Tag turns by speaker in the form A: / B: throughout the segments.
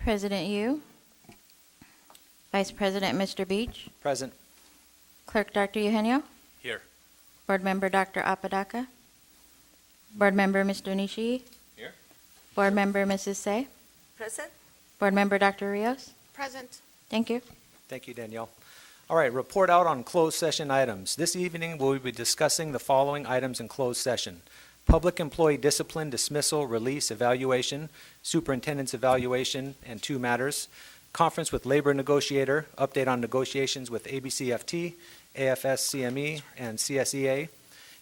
A: President Yu, Vice President Mr. Beach,
B: Present.
A: Clerk Dr. Eugenio,
C: Here.
A: Board Member Dr. Apodaca, Board Member Mr. Nishii,
C: Here.
A: Board Member Mrs. Say,
D: Present?
A: Board Member Dr. Rios.
D: Present.
A: Thank you.
B: Thank you, Danielle. All right, report out on closed session items. This evening, we'll be discussing the following items in closed session: public employee discipline, dismissal, release, evaluation, superintendent's evaluation, and 2 matters. Conference with labor negotiator, update on negotiations with ABCFT, AFS-CME, and CSEA.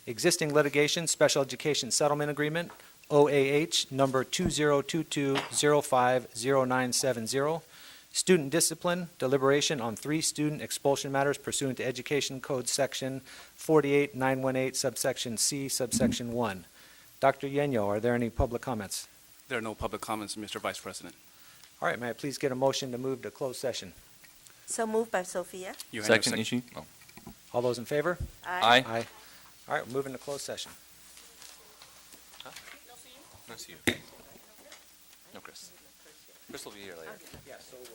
B: Existing litigation, special education settlement agreement, OAH number 2022-050970. Student discipline, deliberation on 3 student expulsion matters pursuant to Education Code Section 48918, subsection C, subsection 1. Dr. Yenyo, are there any public comments?
C: There are no public comments, Mr. Vice President.
B: All right, may I please get a motion to move to closed session?
D: So moved by Sophia.
C: Eugenio,
E: Second, Ishii. Oh.
B: All those in favor?
E: Aye.
B: Aye. All right, we're moving to closed session.
E: Nice you. No, Chris. Chris will be here later.
B: Yeah, so we'll see.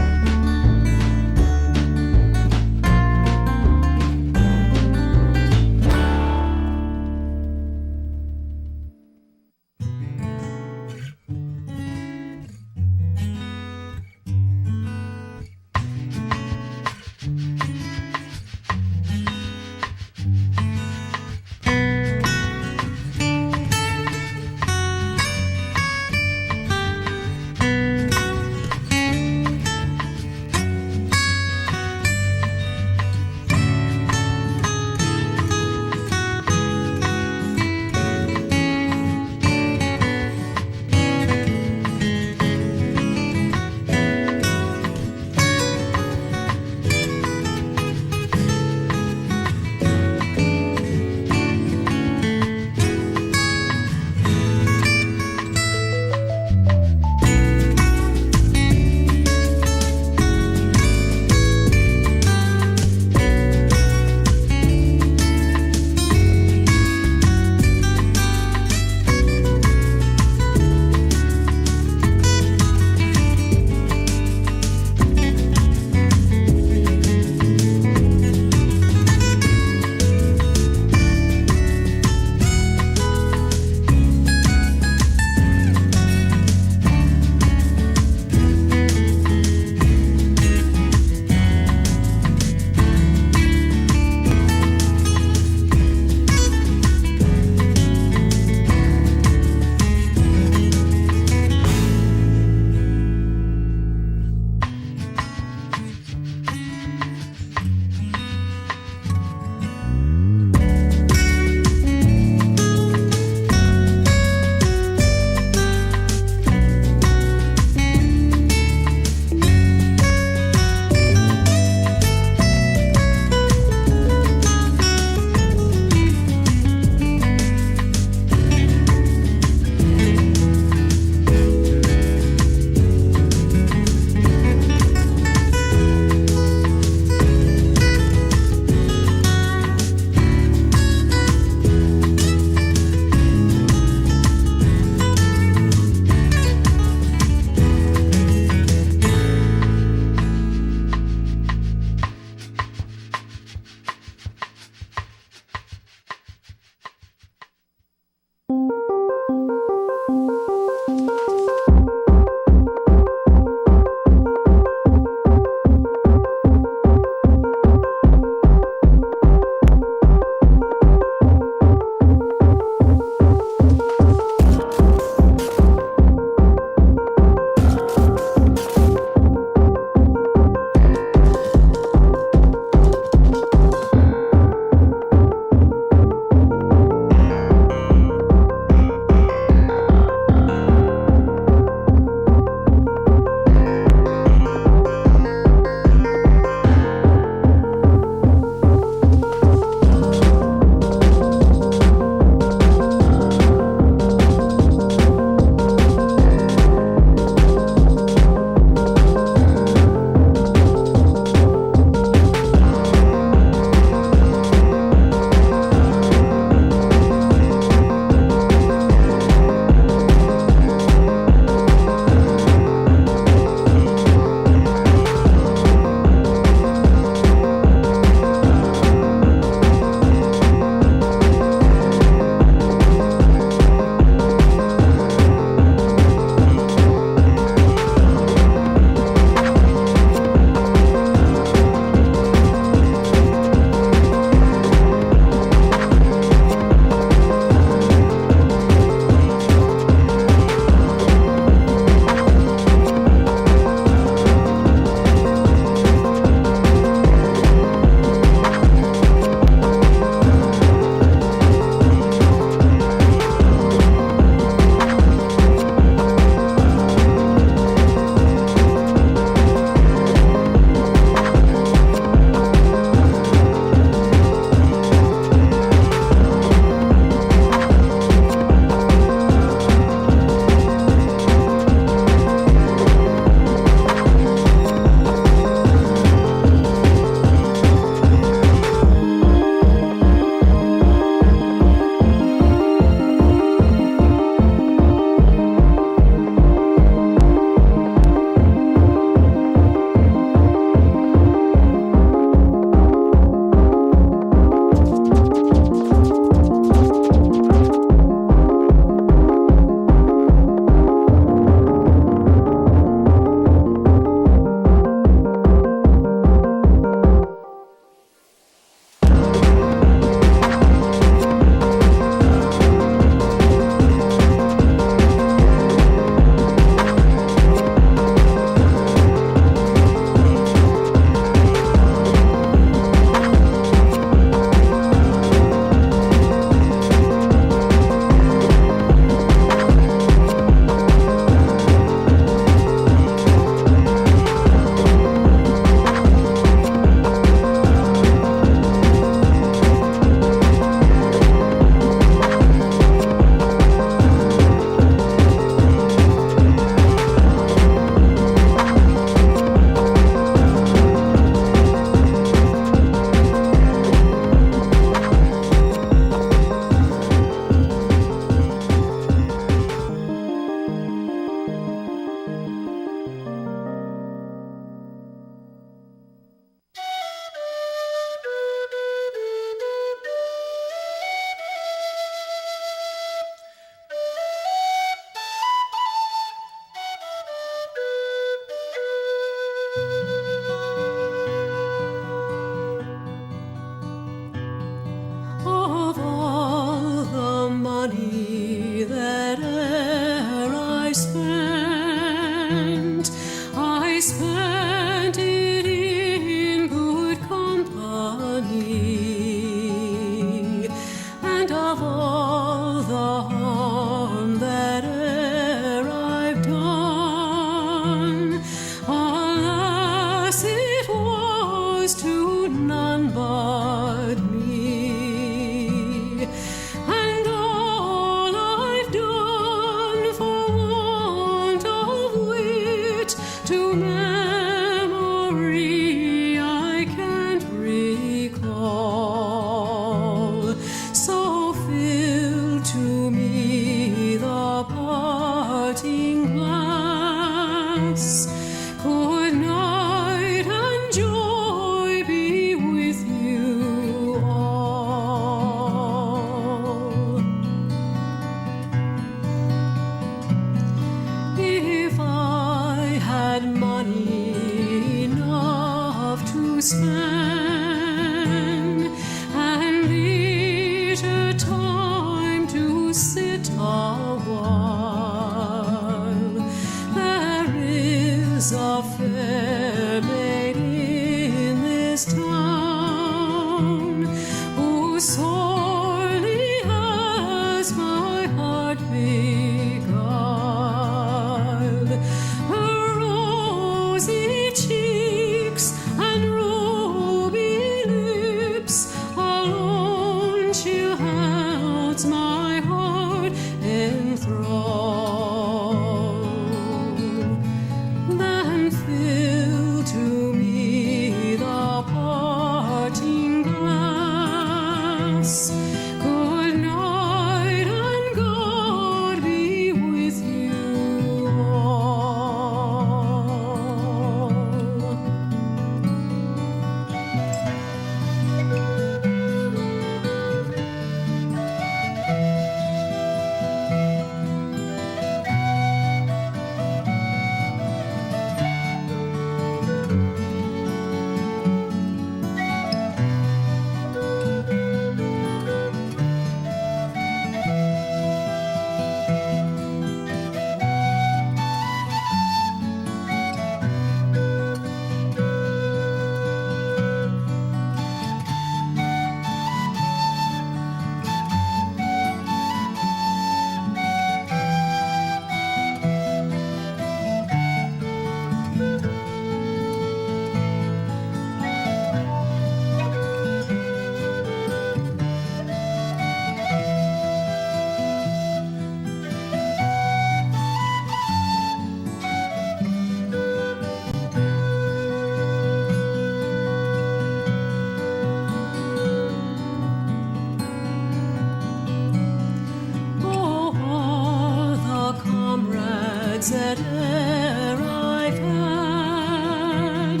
F: sweethearts that e'er I've had,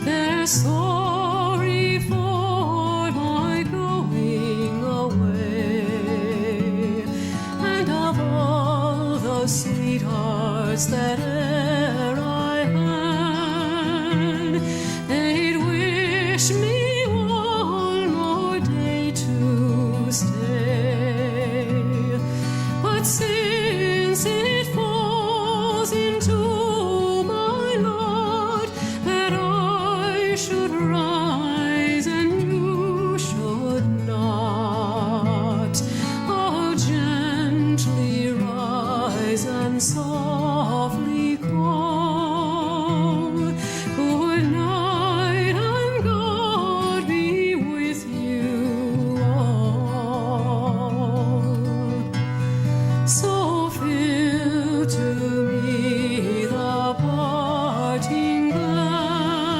F: they're sorry for my going away. And of all those sweethearts that e'er I had, they'd wish me one more day to stay. But since it falls into my lot that I should rise and you should not, oh, gently rise and softly call. Good night and God be with you all. So fill to me the parting glass.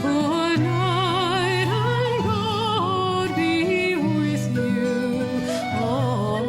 F: Good night and God be with you all.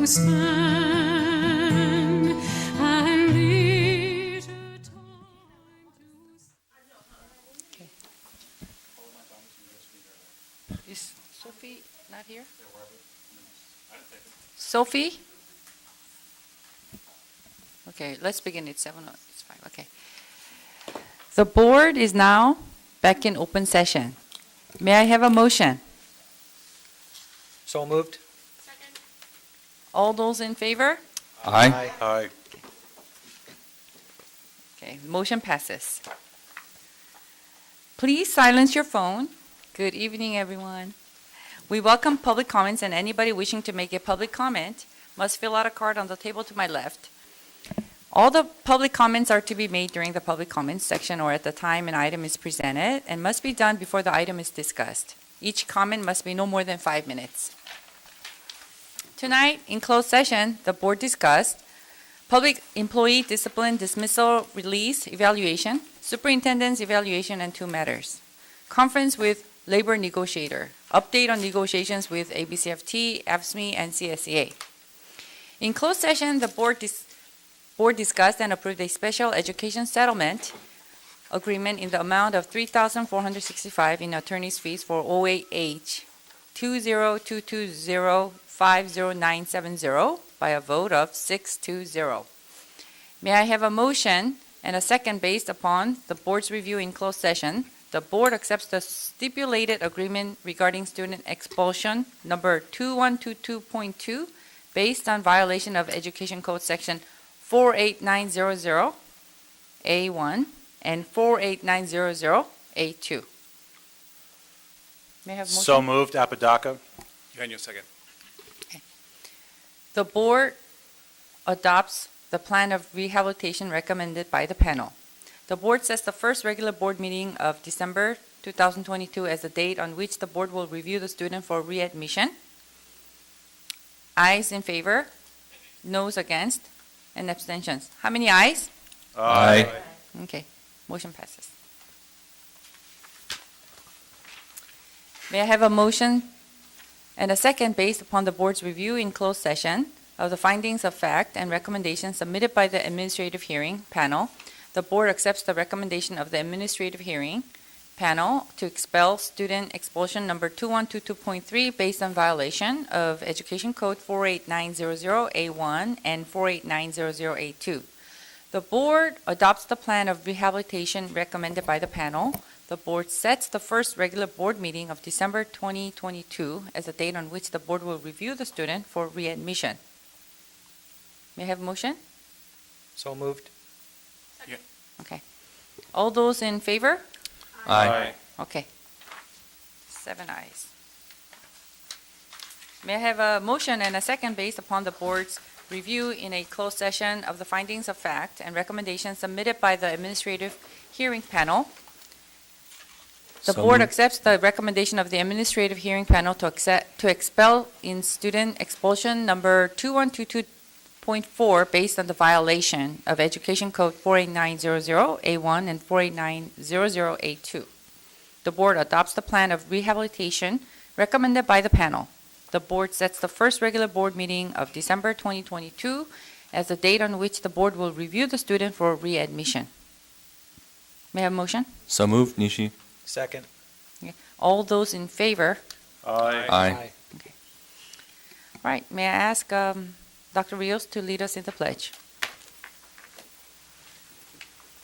F: spend and leisure time to
A: Is Sophie not here? Sophie? Okay, let's begin. It's 7:05. Okay. The board is now back in open session. May I have a motion?
B: So moved.
A: All those in favor?
B: Aye.
E: Aye.
A: Okay, motion passes. Please silence your phone. Good evening, everyone. We welcome public comments, and anybody wishing to make a public comment must fill out a card on the table to my left. All the public comments are to be made during the public comments section or at the time an item is presented and must be done before the item is discussed. Each comment must be no more than 5 minutes. Tonight, in closed session, the board discussed public employee discipline, dismissal, release, evaluation, superintendent's evaluation, and 2 matters. Conference with labor negotiator, update on negotiations with ABCFT, AFSCME, and CSEA. In closed session, the board discussed and approved a special education settlement agreement in the amount of $3,465 in attorney's fees for OAH 20220500970 by a vote of 6-0. May I have a motion and a second based upon the board's review in closed session? The board accepts the stipulated agreement regarding student expulsion number 2122.2 based on violation of Education Code Section 48900A1 and 48900A2. May I have a motion?
E: So moved, Apodaca.
C: Eugenio, second.
A: The board adopts the plan of rehabilitation recommended by the panel. The board sets the first regular board meeting of December 2022 as the date on which the board will review the student for readmission. Ayes in favor, noes against, and abstentions. How many ayes?
E: Aye.
A: Okay, motion passes. May I have a motion and a second based upon the board's review in closed session of the findings of fact and recommendations submitted by the administrative hearing panel. The board accepts the recommendation of the administrative hearing panel to expel student expulsion number 2122.3 based on violation of Education Code 48900A1 and 48900A2. The board adopts the plan of rehabilitation recommended by the panel. The board sets the first regular board meeting of December 2022 as the date on which the board will review the student for readmission. May I have a motion?
B: So moved.
A: Okay. All those in favor?
E: Aye.
A: Okay. 7 ayes. May I have a motion and a second based upon the board's review in a closed session of the findings of fact and recommendations submitted by the administrative hearing panel? The board accepts the recommendation of the administrative hearing panel to expel in student expulsion number 2122.4 based on the violation of Education Code 48900A1 and 48900A2. The board adopts the plan of rehabilitation recommended by the panel. The board sets the first regular board meeting of December 2022 as the date on which the board will review the student for readmission. May I have a motion?
G: So moved, Nishi.
B: Second.
A: All those in favor?
G: Aye.
A: All right, may I ask Dr. Rios to lead us in the pledge?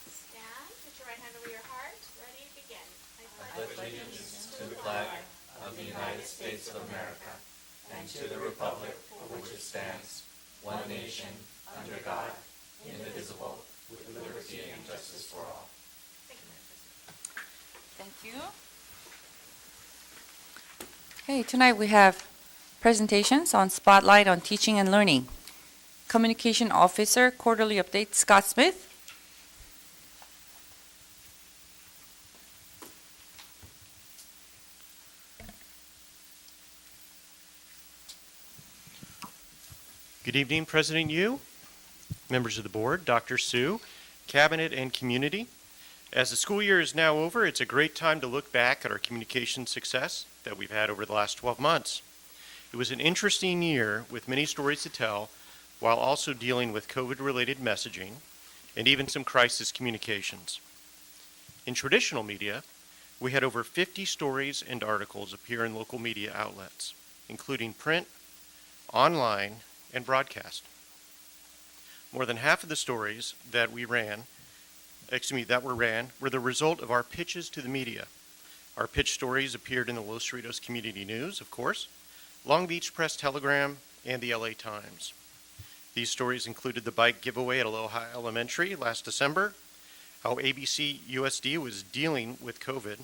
H: Stand, put your right hand over your heart, ready, begin. I pledge
G: allegiance to the flag of the United States of America and to the republic for which it stands, one nation, under God, indivisible, with liberty and justice for all.
A: Thank you. Okay, tonight we have presentations on Spotlight on Teaching and Learning. Communication Officer, Quarterly Update, Scott Smith.
I: Good evening, President Yu, members of the board, Dr. Sue, cabinet, and community. As the school year is now over, it's a great time to look back at our communication success that we've had over the last 12 months. It was an interesting year with many stories to tell, while also dealing with COVID-related messaging and even some crisis communications. In traditional media, we had over 50 stories and articles appear in local media outlets, including print, online, and broadcast. More than half of the stories that were ran were the result of our pitches to the media. Our pitch stories appeared in the Los Cerritos Community News, of course, Long Beach Press Telegram, and the LA Times. These stories included the bike giveaway at Aloha Elementary last December, how ABCUSD was dealing with COVID,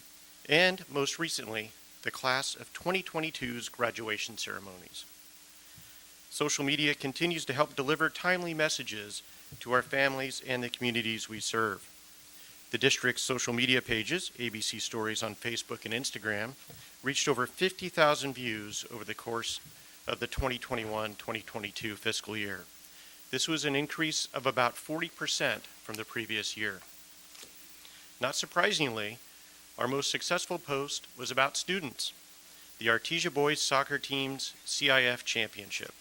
I: and most recently, the class of 2022's graduation ceremonies. Social media continues to help deliver timely messages to our families and the communities we serve. The district's social media pages, ABC Stories on Facebook and Instagram, reached over 50,000 views over the course of the 2021-2022 fiscal year. This was an increase of about 40% from the previous year. Not surprisingly, our most successful post was about students, the Artesia Boys Soccer Team's CIF Championship.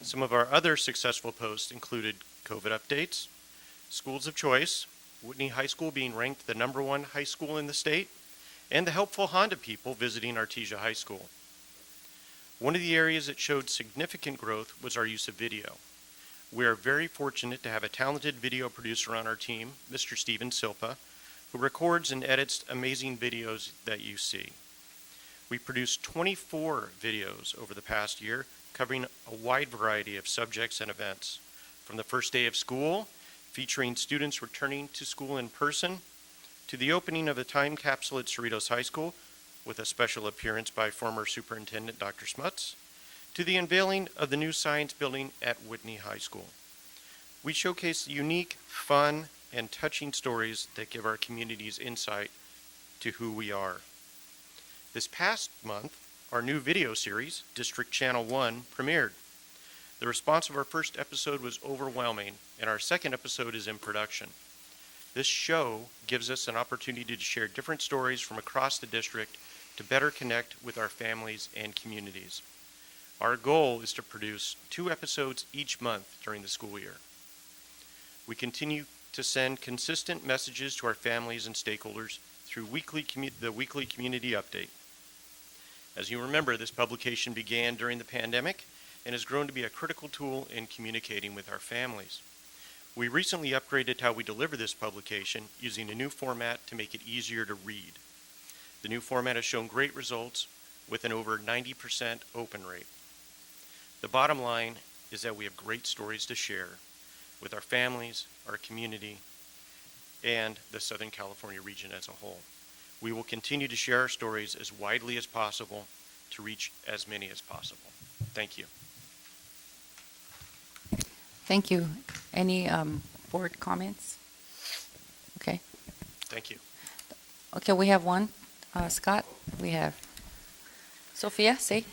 I: Some of our other successful posts included COVID updates, schools of choice, Whitney High School being ranked the #1 high school in the state, and the helpful Honda people visiting Artesia High School. One of the areas that showed significant growth was our use of video. We are very fortunate to have a talented video producer on our team, Mr. Steven Silpa, who records and edits amazing videos that you see. We produced 24 videos over the past year, covering a wide variety of subjects and events, from the first day of school, featuring students returning to school in person, to the opening of a time capsule at Cerritos High School, with a special appearance by former Superintendent Dr. Smuts, to the unveiling of the new science building at Whitney High School. We showcase unique, fun, and touching stories that give our communities insight to who we are. This past month, our new video series, District Channel 1, premiered. The response of our first episode was overwhelming, and our second episode is in production. This show gives us an opportunity to share different stories from across the district to better connect with our families and communities. Our goal is to produce 2 episodes each month during the school year. We continue to send consistent messages to our families and stakeholders through the weekly community update. As you remember, this publication began during the pandemic and has grown to be a critical tool in communicating with our families. We recently upgraded how we deliver this publication using a new format to make it easier to read. The new format has shown great results with an over 90% open rate. The bottom line is that we have great stories to share with our families, our community, and the Southern California region as a whole. We will continue to share our stories as widely as possible to reach as many as possible. Thank you.
A: Thank you. Any board comments? Okay.
I: Thank you.
A: Okay, we have one. Scott, we have Sophia, say.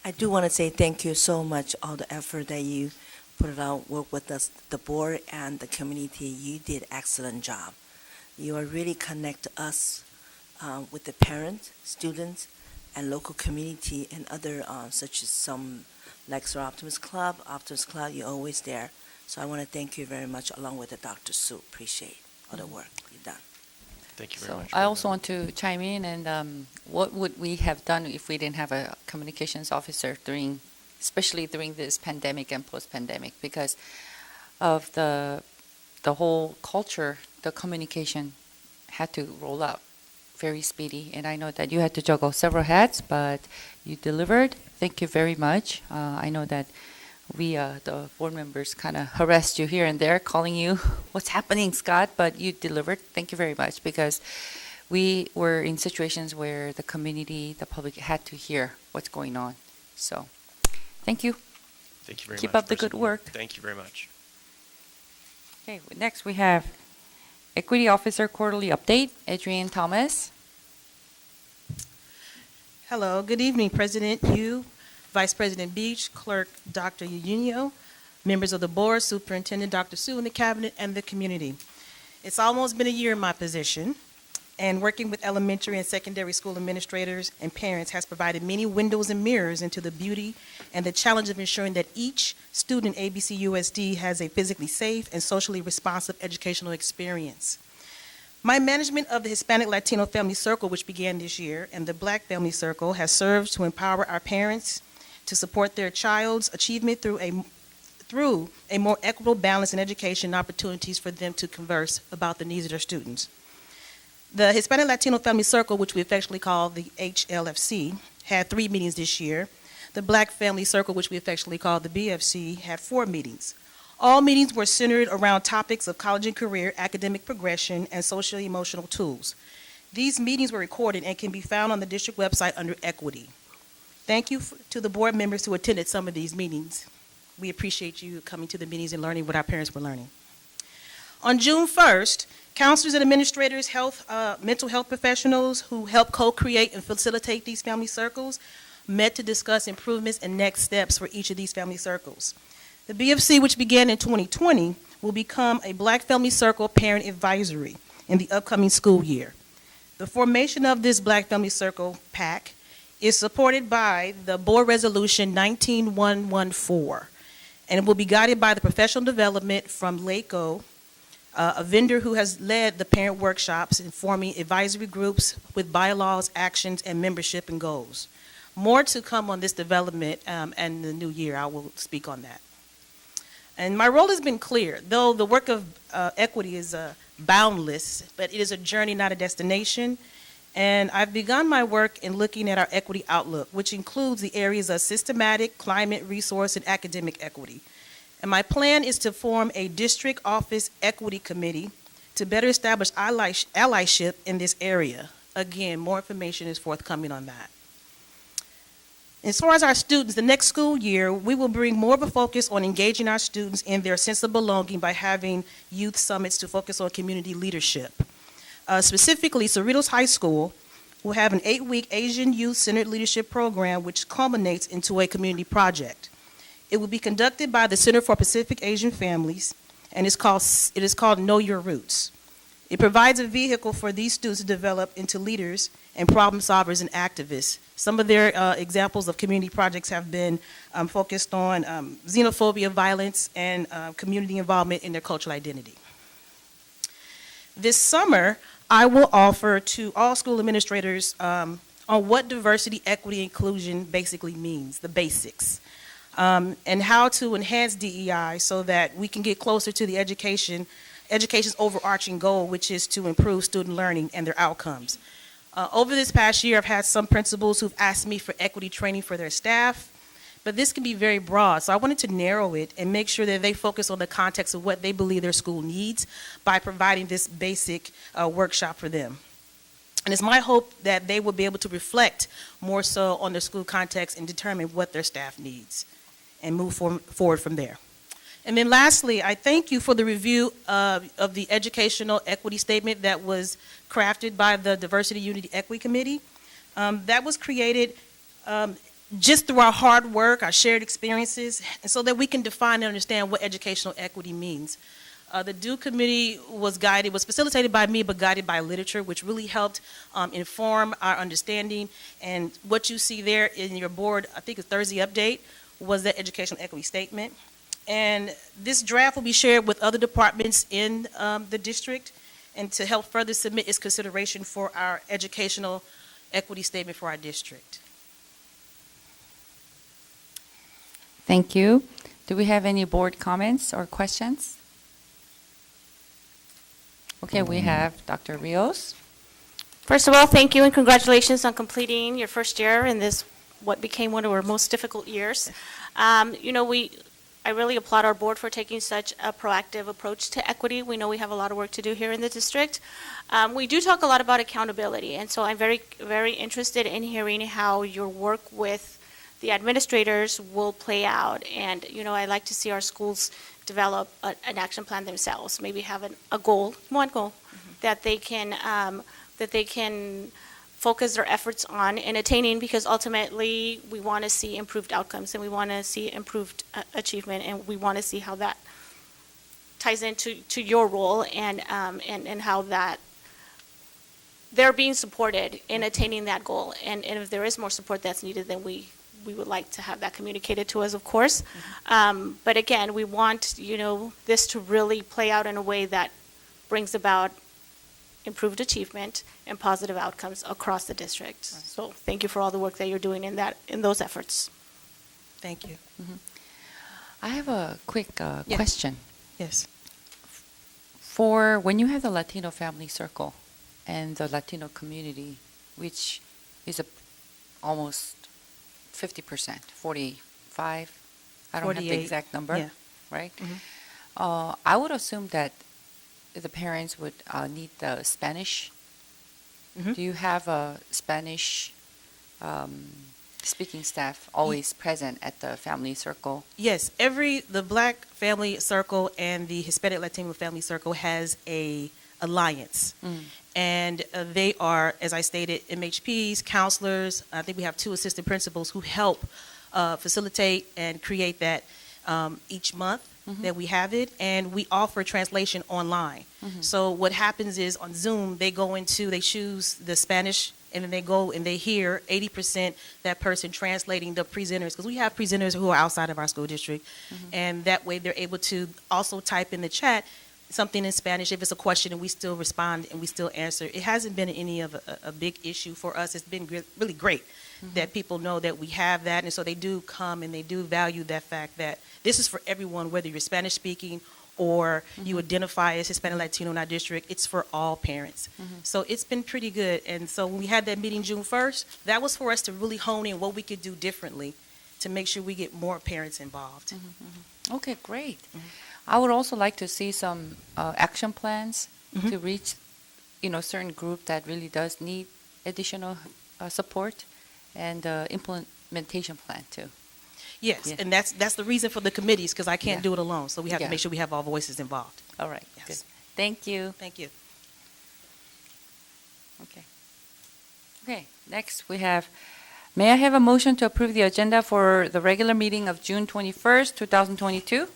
D: I do want to say thank you so much, all the effort that you put out, work with us, the board and the community. You did excellent job. You are really connect us with the parents, students, and local community and other such as some like Sir Optimus Club, you're always there. So I want to thank you very much along with the Dr. Sue. Appreciate all the work you've done.
I: Thank you very
A: So
I: much.
A: I also want to chime in and what would we have done if we didn't have a communications officer especially during this pandemic and post-pandemic, because of the whole culture, the communication had to roll out very speedy. And I know that you had to juggle several hats, but you delivered. Thank you very much. I know that we, the board members, kind of harassed you here and there, calling you, what's happening, Scott? But you delivered. Thank you very much, because we were in situations where the community, the public had to hear what's going on. So, thank you.
I: Thank you very much.
A: Keep up the good
I: President.
A: work.
I: Thank you very much.
A: Okay, next we have Equity Officer Quarterly Update, Adrienne Thomas.
J: Hello, good evening, President Yu, Vice President Beach, Clerk Dr. Eugenio, members of the board, Superintendent Dr. Sue, and the cabinet and the community. It's almost been a year in my position, and working with elementary and secondary school administrators and parents has provided many windows and mirrors into the beauty and the challenge of ensuring that each student in ABCUSD has a physically safe and socially responsive educational experience. My management of the Hispanic Latino Family Circle, which began this year, and the Black Family Circle has served to empower our parents to support their child's achievement through a more equitable balance in education and opportunities for them to converse about the needs of their students. The Hispanic Latino Family Circle, which we affectionately call the HLFC, had 3 meetings this year. The Black Family Circle, which we affectionately call the BFC, had 4 meetings. All meetings were centered around topics of college and career, academic progression, and social-emotional tools. These meetings were recorded and can be found on the district website under Equity. Thank you to the board members who attended some of these meetings. We appreciate you coming to the meetings and learning what our parents were learning. On June 1st, counselors and administrators, mental health professionals who help co-create and facilitate these family circles met to discuss improvements and next steps for each of these family circles. The BFC, which began in 2020, will become a Black Family Circle Parent Advisory in the upcoming school year. The formation of this Black Family Circle PAC is supported by the Board Resolution 19114, and it will be guided by the professional development from LACO, a vendor who has led the parent workshops in forming advisory groups with bylaws, actions, and membership and goals. More to come on this development and the new year. I will speak on that. And my role has been clear. Though the work of equity is boundless, but it is a journey, not a destination. And I've begun my work in looking at our equity outlook, which includes the areas of systematic, climate, resource, and academic equity. And my plan is to form a district office equity committee to better establish allyship in this area. Again, more information is forthcoming on that. As far as our students, the next school year, we will bring more of a focus on engaging our students in their sense of belonging by having youth summits to focus on community leadership. Specifically, Cerritos High School will have an 8-week Asian Youth-Centered Leadership Program which culminates into a community project. It will be conducted by the Center for Pacific Asian Families, and it is called Know Your Roots. It provides a vehicle for these students to develop into leaders and problem solvers and activists. Some of their examples of community projects have been focused on xenophobia, violence, and community involvement in their cultural identity. This summer, I will offer to all school administrators on what diversity, equity, inclusion basically means, the basics, and how to enhance DEI so that we can get closer to the education's overarching goal, which is to improve student learning and their outcomes. Over this past year, I've had some principals who've asked me for equity training for their staff, but this can be very broad. So I wanted to narrow it and make sure that they focus on the context of what they believe their school needs by providing this basic workshop for them. And it's my hope that they will be able to reflect more so on their school context and determine what their staff needs and move forward from there. And then lastly, I thank you for the review of the educational equity statement that was crafted by the Diversity, Unity, Equity Committee. That was created just through our hard work, our shared experiences, and so that we can define and understand what educational equity means. The DO committee was facilitated by me, but guided by literature, which really helped inform our understanding. And what you see there in your board, I think it's Thursday update, was that educational equity statement. And this draft will be shared with other departments in the district and to help further submit its consideration for our educational equity statement for our district.
A: Thank you. Do we have any board comments or questions? Okay, we have Dr. Rios.
H: First of all, thank you and congratulations on completing your first year in this, what became one of our most difficult years. I really applaud our board for taking such a proactive approach to equity. We know we have a lot of work to do here in the district. We do talk a lot about accountability, and so I'm very, very interested in hearing how your work with the administrators will play out. And, I like to see our schools develop an action plan themselves, maybe have a goal, one goal, that they can focus their efforts on and attaining, because ultimately we want to see improved outcomes and we want to see improved achievement, and we want to see how that ties into your role and how that they're being supported in attaining that goal. And if there is more support that's needed, then we would like to have that communicated to us, of course. But again, we want, this to really play out in a way that brings about improved achievement and positive outcomes across the district. So thank you for all the work that you're doing in those efforts.
J: Thank you.
A: I have a quick
J: Yeah.
A: question.
J: Yes.
A: For when you have the Latino family circle and the Latino community, which is almost 50%, 45, I don't have the
J: 48,
A: exact number,
J: yeah.
A: right?
J: Mhm.
A: I would assume that the parents would need the Spanish.
J: Mhm.
A: Do you have a Spanish speaking staff always present at the family circle?
J: Yes, the Black Family Circle and the Hispanic Latino Family Circle has a alliance. And they are, as I stated, MHPs, counselors. I think we have 2 assistant principals who help facilitate and create that each month that we have it. And we offer translation online. So what happens is on Zoom, they choose the Spanish, and then they go and they hear 80% that person translating the presenters, because we have presenters who are outside of our school district. And that way they're able to also type in the chat something in Spanish if it's a question, and we still respond and we still answer. It hasn't been any of a big issue for us. It's been really great that people know that we have that, and so they do come and they do value that fact that this is for everyone, whether you're Spanish speaking or you identify as Hispanic Latino in our district. It's for all parents. So it's been pretty good. And so when we had that meeting June 1st, that was for us to really hone in what we could do differently to make sure we get more parents involved.
A: Okay, great. I would also like to see some action plans to reach, certain group that really does need additional support, and implementation plan too.
J: Yes,
A: Yeah.
J: and that's the reason for the committees, because I can't
A: Yeah.
J: do it alone. So we have
A: Yeah.
J: to make sure we have all voices involved.
A: All right,
J: Yes.
A: good. Thank you.
J: Thank you.
A: Okay. Okay, next we have, may I have a motion to approve the agenda for the regular meeting of June 21st, 2022?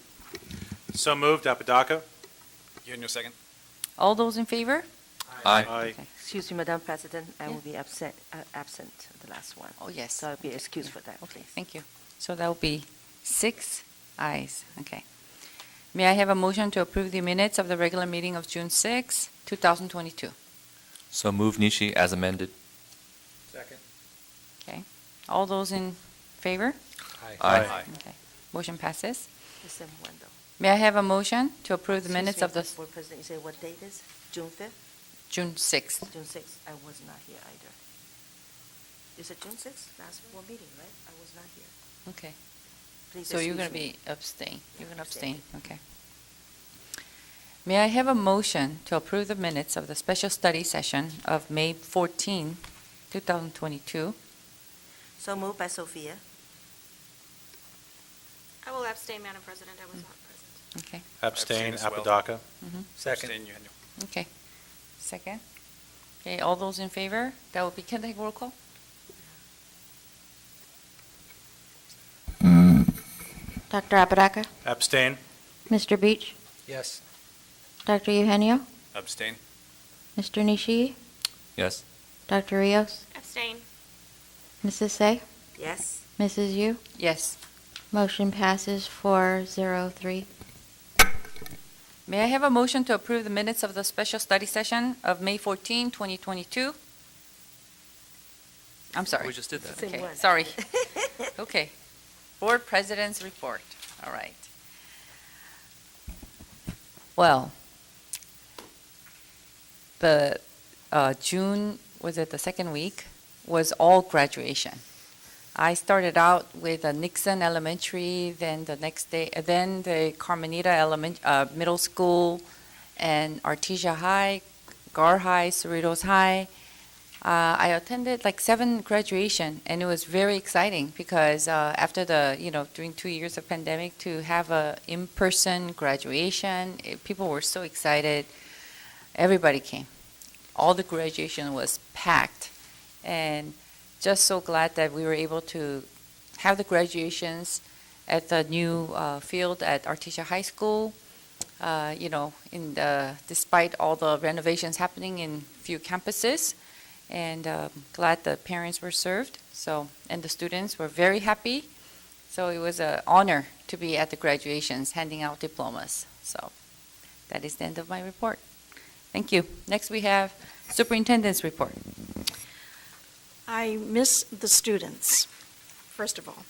K: So moved, Apodaca.
C: Eugenio, second.
A: All those in favor?
E: Aye.
I: Aye.
D: Excuse me, Madam President, I
A: Yeah.
D: will be absent the last one.
A: Oh, yes.
D: So I'll be excused for that,
A: Okay,
D: please.
A: thank you. So that will be 6 ayes. Okay. May I have a motion to approve the minutes of the regular meeting of June 6, 2022?
E: So move Nishi as amended.
B: Second.
A: Okay. All those in favor?
E: Aye.
A: Okay. Motion passes.
D: The same one, though.
A: May I have a motion to approve the
D: Excuse
A: minutes
D: me,
A: of the
D: Board President, you say what date is? June 5th?
A: June 6th?
D: June 6th? I was not here either. Is it June 6th? Last board meeting, right? I was not here.
A: Okay.
D: Please
A: So you're
D: excuse
A: going to
D: me.
A: be abstain. You're going to
D: Abstain.
A: abstain, okay. May I have a motion to approve the minutes of the special study session of May 14, 2022?
D: So moved by Sophia.
H: I will abstain, Madam President. I was not present.
A: Okay,
K: Abstain,
C: as well.
K: Apodaca.
B: Second.
C: Abstain, Eugenio.
A: okay. Second? Okay, all those in favor? That will be, can I take roll call?
L: Dr. Apodaca,
K: Abstain.
L: Mr. Beach,
B: Yes.
L: Dr. Eugenio,
C: Abstain.
L: Mr. Nishi,
E: Yes.
L: Dr. Rios,
H: Abstain.
L: Mrs. Say,
D: Yes.
L: Mrs. Yu.
A: Yes.
L: Motion passes 403.
A: May I have a motion to approve the minutes of the special study session of May 14, 2022? I'm sorry.
E: We just did that.
D: Same
A: Okay,
D: one.
A: sorry. Okay. Board President's Report. All right. Well, the June, was it the second week, was all graduation. I started out with Nixon Elementary, then the next day, then the Carmenita Middle School, and Artesia High, Gar High, Cerritos High. I attended like 7 graduation, and it was very exciting because after during 2 years of pandemic, to have a in-person graduation, people were so excited. Everybody came. All the graduation was packed, and just so glad that we were able to have the graduations at the new field at Artesia High School. Despite all the renovations happening in few campuses. and glad the parents were served. So, and the students were very happy. So it was an honor to be at the graduations, handing out diplomas. So that is the end of my report. Thank you. Next, we have Superintendent's report.
M: I miss the students, first of all.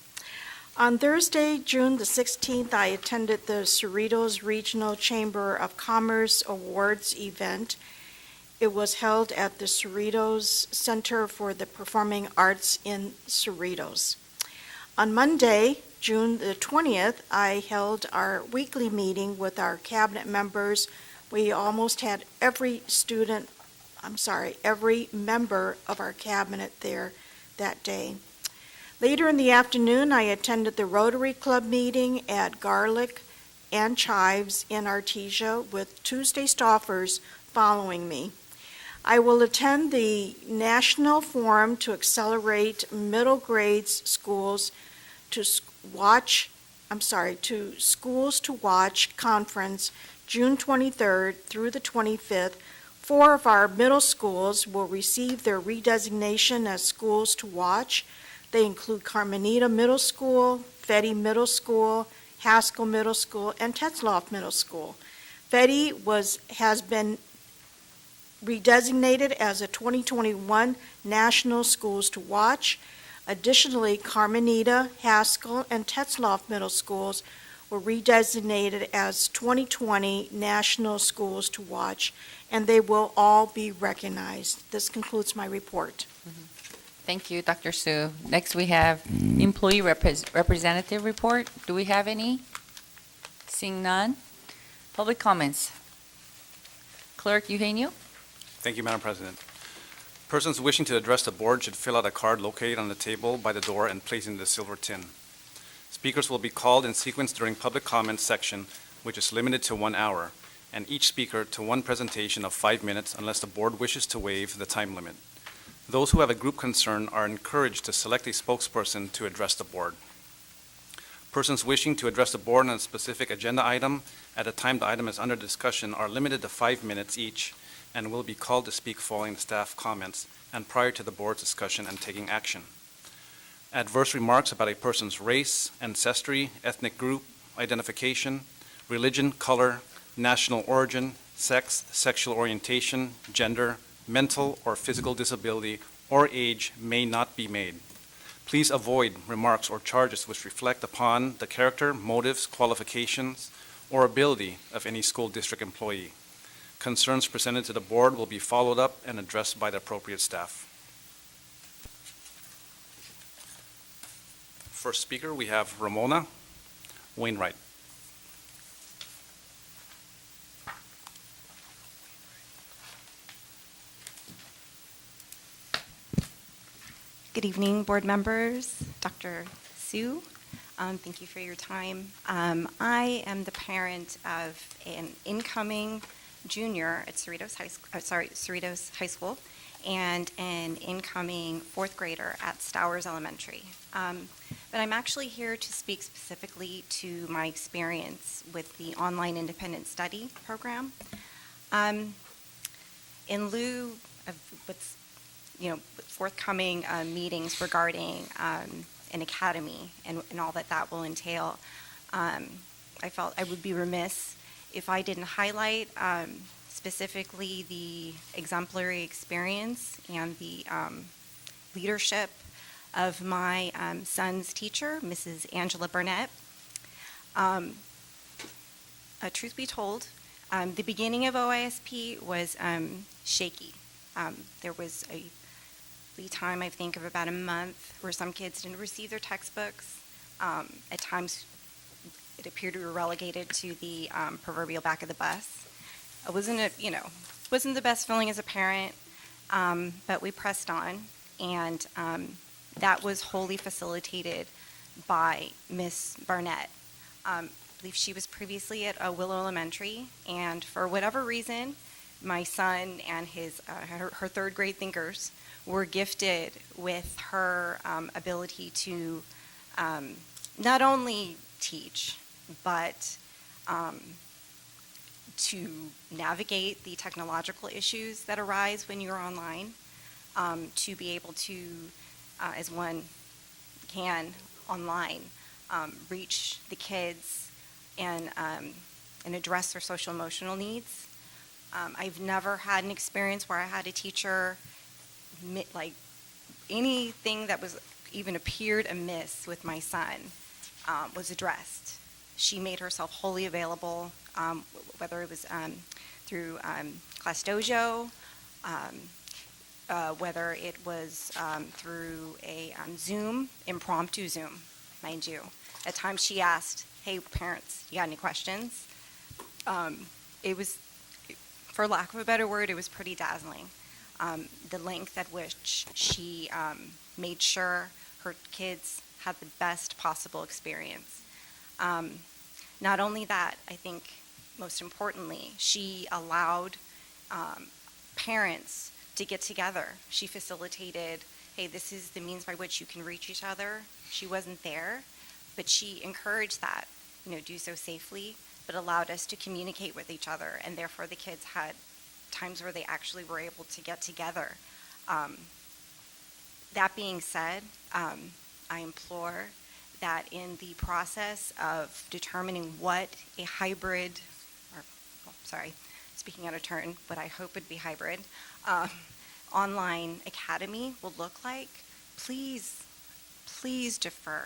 M: On Thursday, June the 16th, I attended the Cerritos Regional Chamber of Commerce Awards event. It was held at the Cerritos Center for the Performing Arts in Cerritos. On Monday, June the 20th, I held our weekly meeting with our cabinet members. We almost had every member of our cabinet there that day. Later in the afternoon, I attended the Rotary Club meeting at Garlic and Chives in Artesia with Tuesday staffers following me. I will attend the National Forum to Accelerate Middle Grades Schools to Watch Conference June 23rd through the 25th. 4 of our middle schools will receive their redesignation as schools to watch. They include Carmenita Middle School, Fetty Middle School, Haskell Middle School, and Tetzloff Middle School. Fetty has been redesignated as a 2021 National Schools to Watch. Additionally, Carmenita, Haskell, and Tetzloff Middle Schools were redesignated as 2020 National Schools to Watch, and they will all be recognized. This concludes my report.
A: Thank you, Dr. Su. Next, we have Employee Representative Report. Do we have any? Seeing none. Public comments. Clerk Eugenio?
C: Thank you, Madam President. Persons wishing to address the board should fill out a card located on the table by the door and place in the silver tin. Speakers will be called in sequence during public comments section, which is limited to 1 hour, and each speaker to one presentation of 5 minutes unless the board wishes to waive the time limit. Those who have a group concern are encouraged to select a spokesperson to address the board. Persons wishing to address the board on a specific agenda item at the time the item is under discussion are limited to 5 minutes each and will be called to speak following the staff comments and prior to the board's discussion and taking action. Adverse remarks about a person's race, ancestry, ethnic group, identification, religion, color, national origin, sex, sexual orientation, gender, mental or physical disability, or age may not be made. Please avoid remarks or charges which reflect upon the character, motives, qualifications, or ability of any school district employee. Concerns presented to the board will be followed up and addressed by the appropriate staff. First speaker, we have Ramona Wainwright.
N: Good evening, board members, Dr. Su. Thank you for your time. I am the parent of an incoming junior at Cerritos High School and an incoming fourth grader at Stowers Elementary. But I'm actually here to speak specifically to my experience with the online independent study program. In lieu of what's forthcoming meetings regarding an academy and all that will entail, I felt I would be remiss if I didn't highlight specifically the exemplary experience and the leadership of my son's teacher, Mrs. Angela Burnett. Truth be told, the beginning of OISP was shaky. There was a lead time, I think, of about a month where some kids didn't receive their textbooks. At times, it appeared we were relegated to the proverbial back of the bus. It wasn't the best feeling as a parent, but we pressed on, and that was wholly facilitated by Miss Barnett. I believe she was previously at Willow Elementary, and for whatever reason, my son and her third grade thinkers were gifted with her ability to not only teach, but to navigate the technological issues that arise when you're online. to be able to, as one can online, reach the kids and address their social emotional needs. I've never had an experience where I had a teacher, like anything that was even appeared amiss with my son was addressed. She made herself wholly available, whether it was through Class Dojo, whether it was through a Zoom, impromptu Zoom, mind you. At times she asked, hey, parents, you got any questions? It was, for lack of a better word, it was pretty dazzling. The length at which she made sure her kids had the best possible experience. Not only that, I think most importantly, she allowed parents to get together. She facilitated, hey, this is the means by which you can reach each other. She wasn't there, but she encouraged that, do so safely, but allowed us to communicate with each other, and therefore the kids had times where they actually were able to get together. That being said, I implore that in the process of determining what a hybrid, speaking out of turn, what I hope would be hybrid, online academy will look like, please defer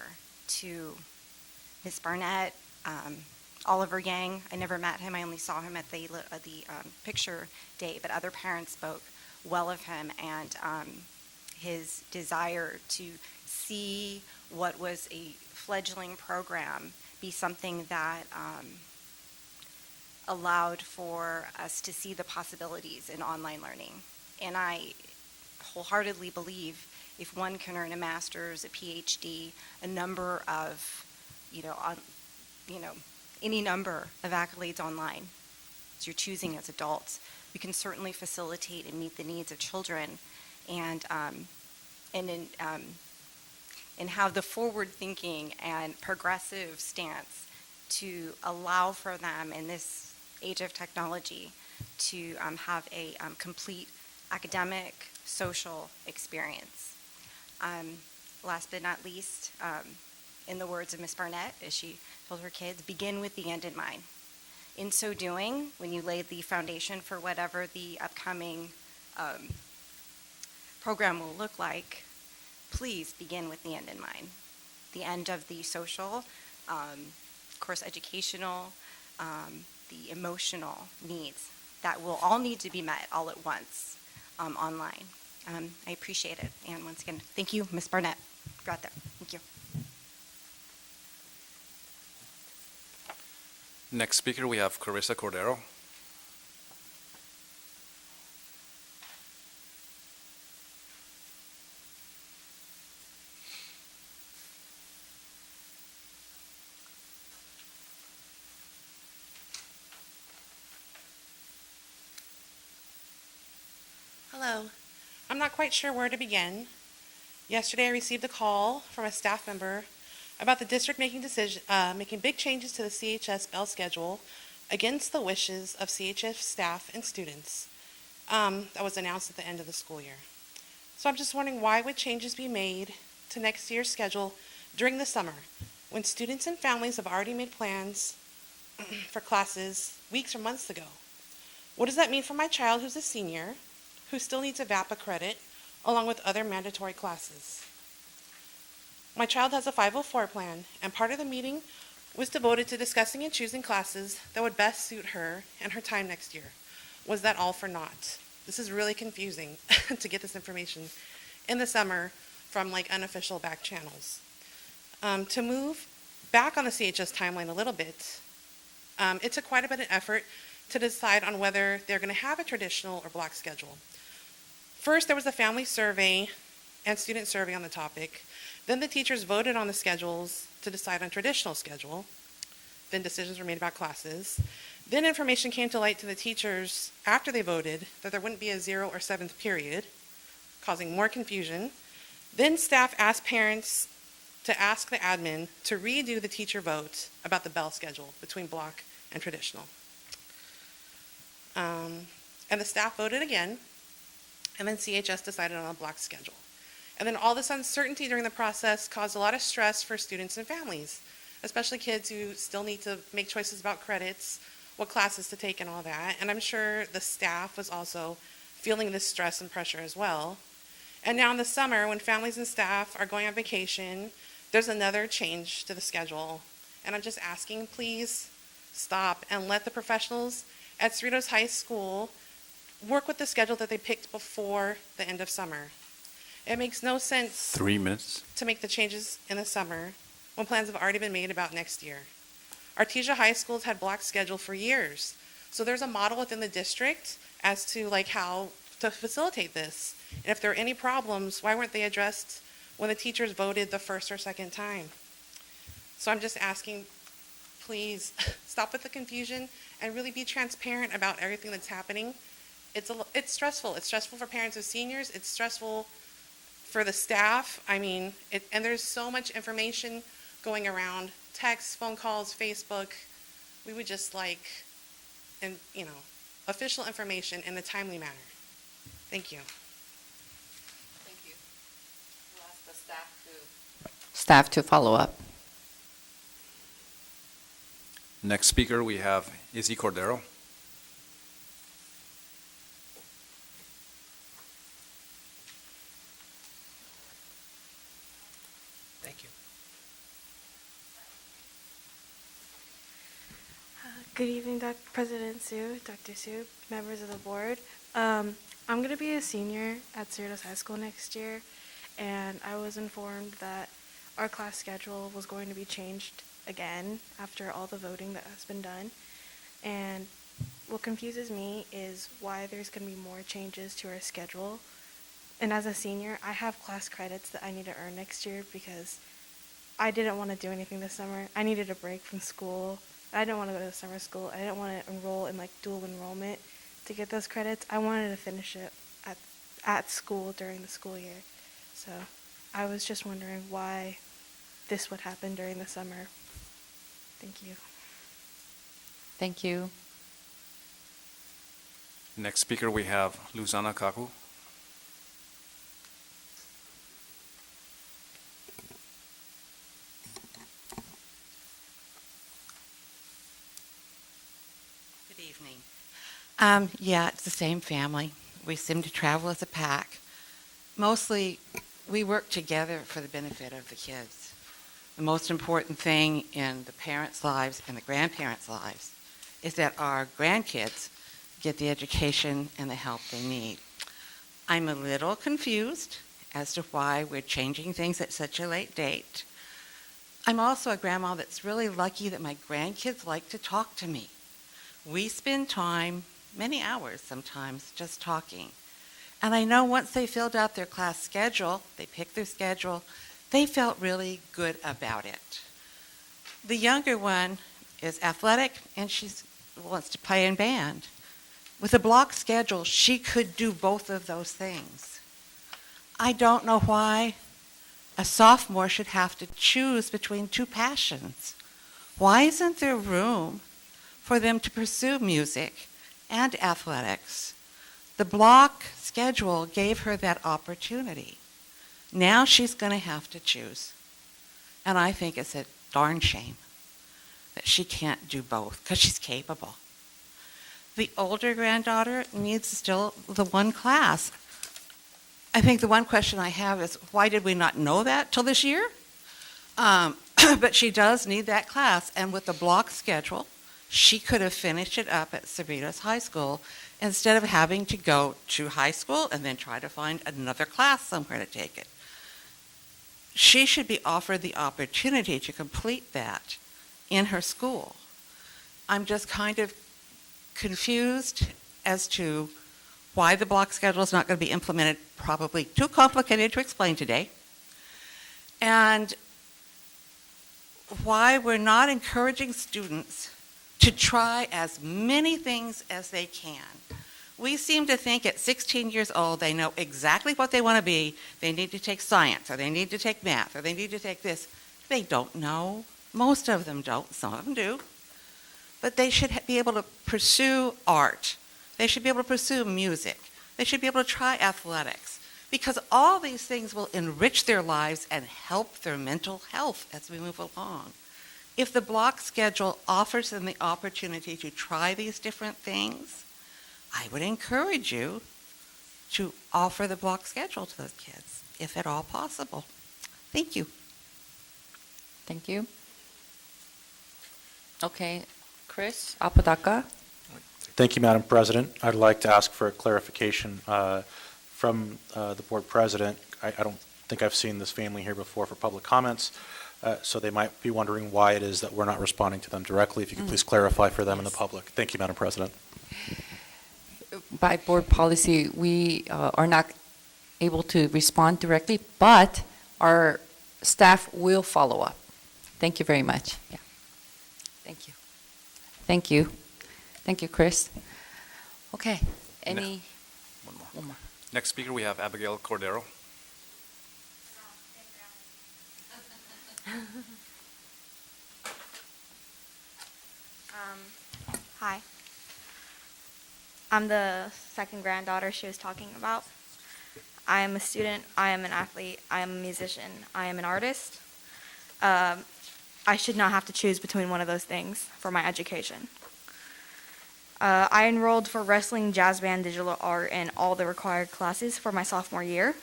N: to Ms. Barnett, Oliver Yang. I never met him. I only saw him at the picture day, but other parents spoke well of him and his desire to see what was a fledgling program be something that allowed for us to see the possibilities in online learning. And I wholeheartedly believe if one can earn a master's, a PhD, a number of, any number of accolades online, as you're choosing as adults, we can certainly facilitate and meet the needs of children and have the forward-thinking and progressive stance to allow for them in this age of technology to have a complete academic, social experience. Last but not least, in the words of Ms. Barnett, as she told her kids, begin with the end in mind. In so doing, when you lay the foundation for whatever the upcoming program will look like, please begin with the end in mind. The end of the social, of course, educational, the emotional needs that will all need to be met all at once online. I appreciate it. And once again, thank you, Ms. Barnett. You're out there. Thank you.
C: Next speaker, we have Carissa Cordero.
O: Hello. I'm not quite sure where to begin. Yesterday I received a call from a staff member about the district making big changes to the CHS bell schedule against the wishes of CHS staff and students. That was announced at the end of the school year. So I'm just wondering, why would changes be made to next year's schedule during the summer when students and families have already made plans for classes weeks or months ago? What does that mean for my child who's a senior, who still needs a VAPA credit, along with other mandatory classes? My child has a 504 plan, and part of the meeting was devoted to discussing and choosing classes that would best suit her and her time next year. Was that all for naught? This is really confusing to get this information in the summer from unofficial back channels. To move back on the CHS timeline a little bit, it took quite a bit of effort to decide on whether they're going to have a traditional or block schedule. First, there was a family survey and student survey on the topic. Then the teachers voted on the schedules to decide on traditional schedule. Then decisions were made about classes. Then information came to light to the teachers after they voted that there wouldn't be a 0 or 7th period, causing more confusion. Then staff asked parents to ask the admin to redo the teacher vote about the bell schedule between block and traditional. And the staff voted again, and then CHS decided on a block schedule. And then all this uncertainty during the process caused a lot of stress for students and families, especially kids who still need to make choices about credits, what classes to take and all that. And I'm sure the staff was also feeling this stress and pressure as well. And now in the summer, when families and staff are going on vacation, there's another change to the schedule. And I'm just asking, please stop and let the professionals at Cerritos High School work with the schedule that they picked before the end of summer. It makes no sense
C: 3 minutes.
O: to make the changes in the summer when plans have already been made about next year. Artesia High School's had block schedule for years. So there's a model within the district as to like how to facilitate this. And if there are any problems, why weren't they addressed when the teachers voted the first or second time? So I'm just asking, please stop with the confusion and really be transparent about everything that's happening. It's stressful. It's stressful for parents of seniors. It's stressful for the staff. I mean, and there's so much information going around, texts, phone calls, Facebook. We would just like, and official information in a timely manner. Thank you.
A: Thank you. We'll ask the staff to follow up.
C: Next speaker, we have Izzy Cordero.
B: Thank you.
P: Good evening, President Sue, Dr. Sue, members of the board. I'm going to be a senior at Cerritos High School next year, and I was informed that our class schedule was going to be changed again after all the voting that has been done. And what confuses me is why there's going to be more changes to our schedule. And as a senior, I have class credits that I need to earn next year because I didn't want to do anything this summer. I needed a break from school. I didn't want to go to summer school. I didn't want to enroll in like dual enrollment to get those credits. I wanted to finish it at school during the school year. So I was just wondering why this would happen during the summer. Thank you.
A: Thank you.
C: Next speaker, we have Luzana Kaku.
Q: Good evening. Yeah, it's the same family. We seem to travel as a pack. Mostly, we work together for the benefit of the kids. The most important thing in the parents' lives and the grandparents' lives is that our grandkids get the education and the help they need. I'm a little confused as to why we're changing things at such a late date. I'm also a grandma that's really lucky that my grandkids like to talk to me. We spend time, many hours sometimes, just talking. And I know once they filled out their class schedule, they picked their schedule, they felt really good about it. The younger one is athletic and she wants to play in band. With a block schedule, she could do both of those things. I don't know why a sophomore should have to choose between two passions. Why isn't there room for them to pursue music and athletics? The block schedule gave her that opportunity. Now she's going to have to choose. And I think it's a darn shame that she can't do both because she's capable. The older granddaughter needs still the one class. I think the one question I have is, why did we not know that till this year? But she does need that class. And with the block schedule, she could have finished it up at Cerritos High School instead of having to go to high school and then try to find another class somewhere to take it. She should be offered the opportunity to complete that in her school. I'm just kind of confused as to why the block schedule is not going to be implemented, probably too complicated to explain today, and why we're not encouraging students to try as many things as they can. We seem to think at 16 years old they know exactly what they want to be. They need to take science, or they need to take math, or they need to take this. They don't know. Most of them don't. Some of them do. But they should be able to pursue art. They should be able to pursue music. They should be able to try athletics, because all these things will enrich their lives and help their mental health as we move along. If the block schedule offers them the opportunity to try these different things, I would encourage you to offer the block schedule to those kids, if at all possible. Thank you.
A: Thank you. Okay, Chris Apodaca.
R: Thank you, Madam President. I'd like to ask for a clarification from the board president. I don't think I've seen this family here before for public comments, so they might be wondering why it is that we're not responding to them directly. If you could please clarify for them and the public. Thank you, Madam President.
A: By board policy, we are not able to respond directly, but our staff will follow up. Thank you very much. Yeah. Thank you. Thank you. Thank you, Chris. Okay, any?
C: One more. Next speaker, we have Abigail Cordero.
S: Hi. I'm the second granddaughter she was talking about. I am a student, I am an athlete, I am a musician, I am an artist. I should not have to choose between one of those things for my education. I enrolled for wrestling, jazz band, digital art, and all the required classes for my sophomore year.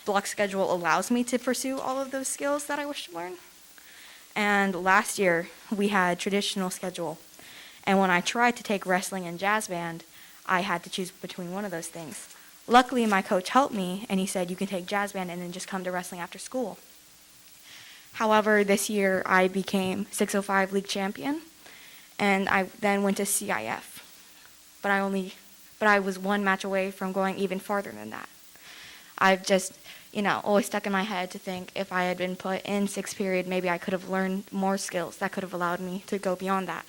S: Block schedule allows me to pursue all of those skills that I wish to learn. And last year, we had traditional schedule. And when I tried to take wrestling and jazz band, I had to choose between one of those things. Luckily, my coach helped me, and he said, you can take jazz band and then just come to wrestling after school. However, this year, I became 605 league champion, and I then went to CIF. But I was one match away from going even farther than that. I've just, always stuck in my head to think if I had been put in sixth period, maybe I could have learned more skills that could have allowed me to go beyond that.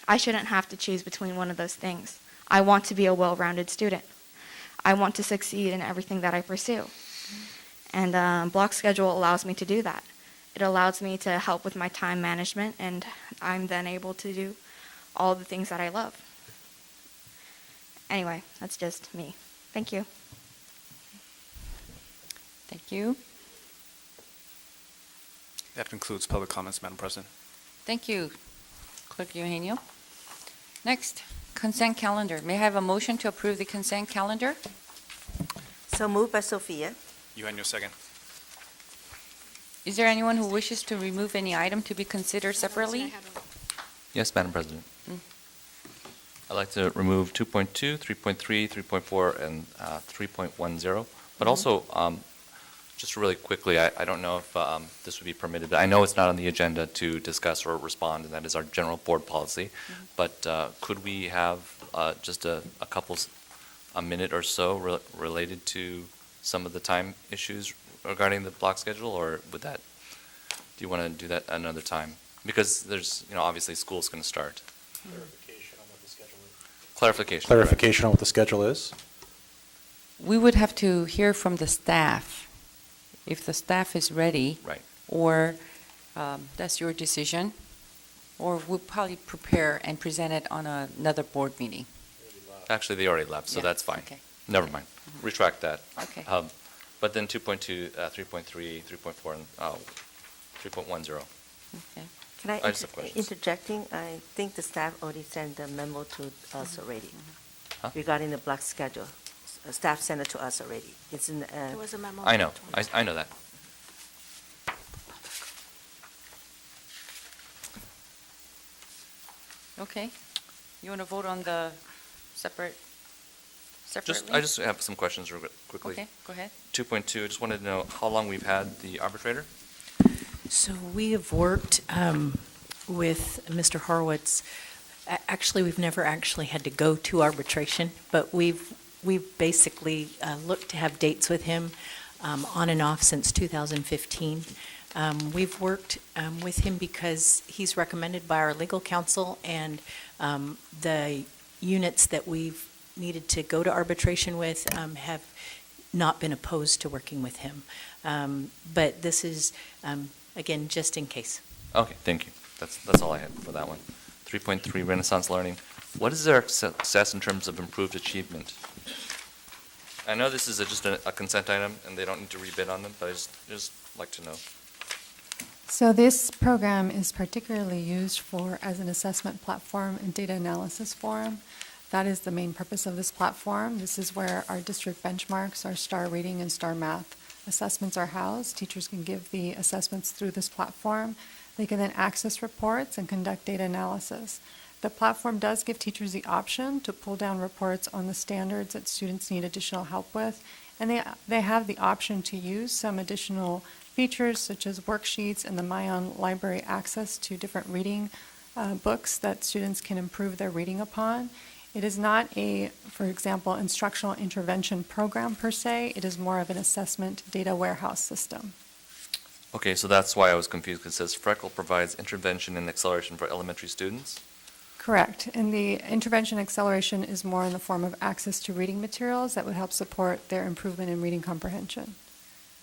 S: I shouldn't have to choose between one of those things. I want to be a well-rounded student. I want to succeed in everything that I pursue. And block schedule allows me to do that. It allows me to help with my time management, and I'm then able to do all the things that I love. Anyway, that's just me. Thank you.
A: Thank you.
C: That concludes public comments, Madam President.
A: Thank you, Clerk Eugenio. Next, consent calendar. May I have a motion to approve the consent calendar?
D: So moved by Sophia.
C: Eugenio, second.
A: Is there anyone who wishes to remove any item to be considered separately?
E: Yes, Madam President. I'd like to remove 2.2, 3.3, 3.4, and 3.10. But also, just really quickly, I don't know if this would be permitted, but I know it's not on the agenda to discuss or respond, and that is our general board policy. But could we have just a minute or so related to some of the time issues regarding the block schedule, or do you want to do that another time? Because there's, obviously school's going to start.
R: Clarification on what the schedule is.
E: Clarification.
R: Clarification on what the schedule is.
A: We would have to hear from the staff, if the staff is ready.
E: Right.
A: Or that's your decision. Or we'll probably prepare and present it on another board meeting.
E: Actually, they already left, so
A: Yeah,
E: that's fine.
A: okay.
E: Never mind. Retract that.
A: Okay.
E: But then 2.2, 3.3, 3.4, and 3.10.
A: Okay.
D: Can I
E: just have questions.
D: interjecting? I think the staff already sent a memo to us already
E: Huh?
D: regarding the block schedule. Staff sent it to us already. It's in.
S: There was a memo.
E: I know. I know that.
A: Okay. You want to vote on the separately?
E: I just have some questions quickly.
A: Okay, go ahead.
E: 2.2, just wanted to know how long we've had the arbitrator?
T: So we have worked with Mr. Horowitz. Actually, we've never actually had to go to arbitration, but we've basically looked to have dates with him on and off since 2015. We've worked with him because he's recommended by our legal counsel, and the units that we've needed to go to arbitration with have not been opposed to working with him. But this is, again, just in case.
E: Okay, thank you. That's all I had for that one. 3.3, Renaissance Learning. What is their success in terms of improved achievement? I know this is just a consent item, and they don't need to rebid on them, but I just like to know.
U: So this program is particularly used as an assessment platform and data analysis forum. That is the main purpose of this platform. This is where our district benchmarks, our STAR reading and STAR math assessments are housed. Teachers can give the assessments through this platform. They can then access reports and conduct data analysis. The platform does give teachers the option to pull down reports on the standards that students need additional help with, and they have the option to use some additional features such as worksheets and the MyOn library access to different reading books that students can improve their reading upon. It is not for example, instructional intervention program per se. It is more of an assessment data warehouse system.
E: Okay, so that's why I was confused, because it says Freckle provides intervention and acceleration for elementary students.
U: Correct. And the intervention acceleration is more in the form of access to reading materials that would help support their improvement in reading comprehension.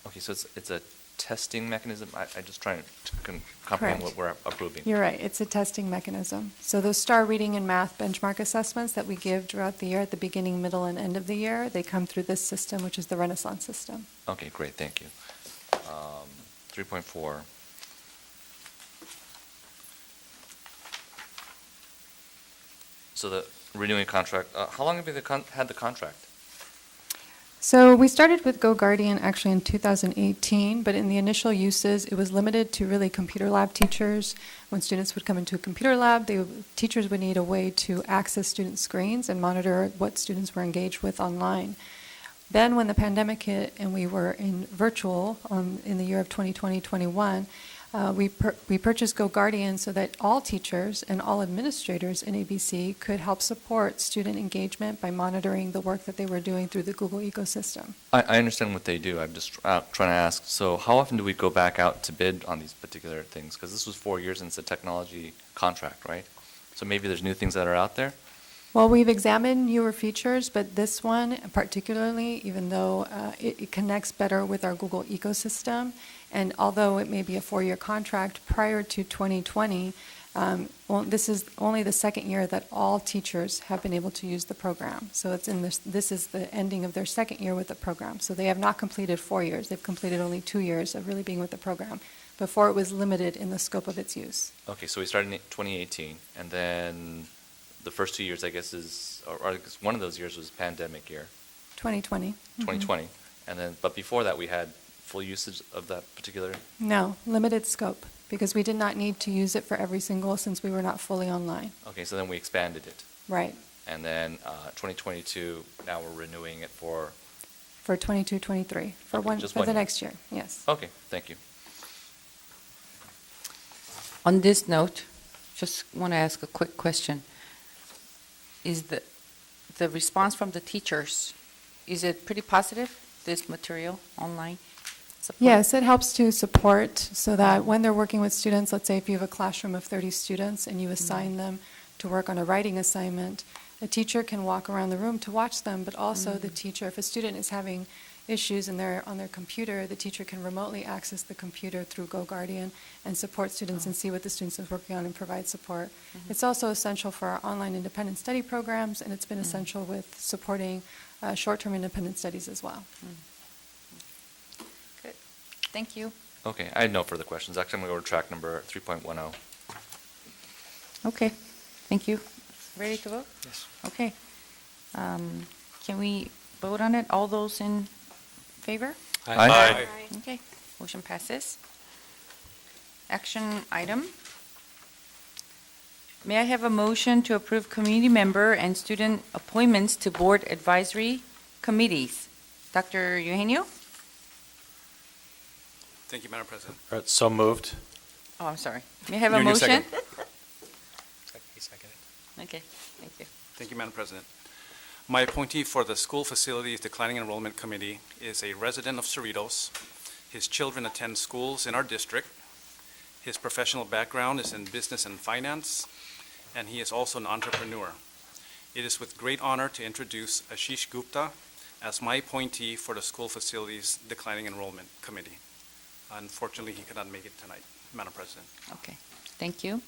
E: Okay, so it's a testing mechanism? I'm just trying to comprehend what we're approving.
U: You're right. It's a testing mechanism. So those STAR reading and math benchmark assessments that we give throughout the year at the beginning, middle, and end of the year, they come through this system, which is the Renaissance system.
E: Okay, great. Thank you. 3.4. So the renewing contract, how long have you had the contract?
U: So we started with GoGuardian actually in 2018, but in the initial uses, it was limited to really computer lab teachers. When students would come into a computer lab, teachers would need a way to access student screens and monitor what students were engaged with online. Then when the pandemic hit and we were in virtual in the year of 2020-21, we purchased GoGuardian so that all teachers and all administrators in ABC could help support student engagement by monitoring the work that they were doing through the Google ecosystem.
E: I understand what they do. I'm just trying to ask, so how often do we go back out to bid on these particular things? Because this was 4 years and it's a technology contract, right? So maybe there's new things that are out there?
U: Well, we've examined newer features, but this one particularly, even though it connects better with our Google ecosystem, and although it may be a 4-year contract, prior to 2020, this is only the second year that all teachers have been able to use the program. So this is the ending of their second year with the program. So they have not completed 4 years. They've completed only 2 years of really being with the program. Before it was limited in the scope of its use.
E: Okay, so we started in 2018, and then the first 2 years, I guess, or I guess one of those years was pandemic year.
U: 2020.
E: 2020. And then, but before that, we had full usage of that particular?
U: No, limited scope, because we did not need to use it for every single since we were not fully online.
E: Okay, so then we expanded it.
U: Right.
E: And then 2022, now we're renewing it for?
U: For 22-23, for the next year, yes.
E: Okay, thank you.
A: On this note, just want to ask a quick question. Is the response from the teachers, is it pretty positive, this material online support?
U: Yes, it helps to support so that when they're working with students, let's say if you have a classroom of 30 students and you assign them to work on a writing assignment, a teacher can walk around the room to watch them, but also the teacher, if a student is having issues and they're on their computer, the teacher can remotely access the computer through GoGuardian and support students and see what the students are working on and provide support. It's also essential for our online independent study programs, and it's been essential with supporting short-term independent studies as well.
A: Good. Thank you.
E: Okay, I had no further questions. Actually, I'm going to go to track number 3.10.
A: Okay, thank you. Ready to vote?
B: Yes.
A: Okay. Can we vote on it? All those in favor?
E: Aye. Aye.
A: Okay, motion passes. Action item. May I have a motion to approve community member and student appointments to board advisory committees? Dr. Eugenio?
C: Thank you, Madam President.
R: So moved.
A: Oh, I'm sorry. May I have a
C: You need a
A: motion?
C: second.
B: He seconded.
A: Okay, thank you.
C: Thank you, Madam President. My appointee for the School Facilities Declining Enrollment Committee is a resident of Cerritos. His children attend schools in our district. His professional background is in business and finance, and he is also an entrepreneur. It is with great honor to introduce Ashish Gupta as my appointee for the School Facilities Declining Enrollment Committee. Unfortunately, he could not make it tonight, Madam President.
A: Okay, thank you.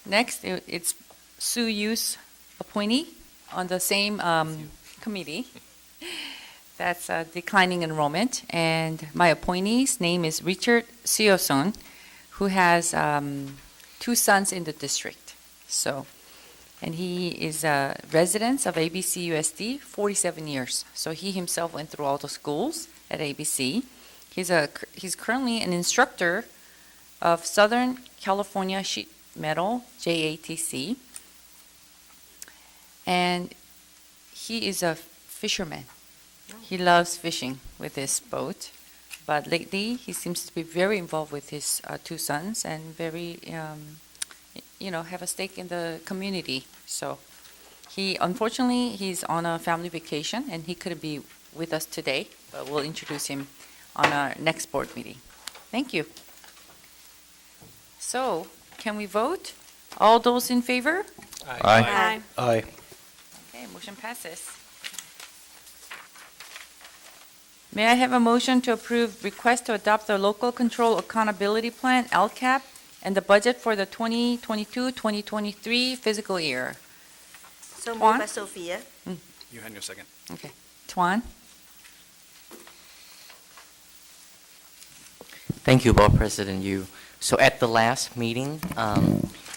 A: Next, it's Sue Yu's appointee on the same committee. That's declining enrollment. And my appointee's name is Richard Sioson, who has 2 sons in the district. So, and he is a resident of ABCUSD, 47 years. So he himself went through all the schools at ABC. He's currently an instructor of Southern California Sheet Metal, JATC. And he is a fisherman. He loves fishing with his boat. But lately, he seems to be very involved with his 2 sons and very, have a stake in the community. So unfortunately, he's on a family vacation and he couldn't be with us today, but we'll introduce him on our next board meeting. Thank you. So, can we vote? All those in favor?
E: Aye.
R: Aye.
A: Okay, motion passes. May I have a motion to approve request to adopt the Local Control Accountability Plan, LCAP, and the budget for the 2022-2023 fiscal year?
D: So moved
A: Juan?
D: by Sophia.
C: You had your second.
A: Okay. Tuan?
F: Thank you, Board President Yu. So at the last meeting,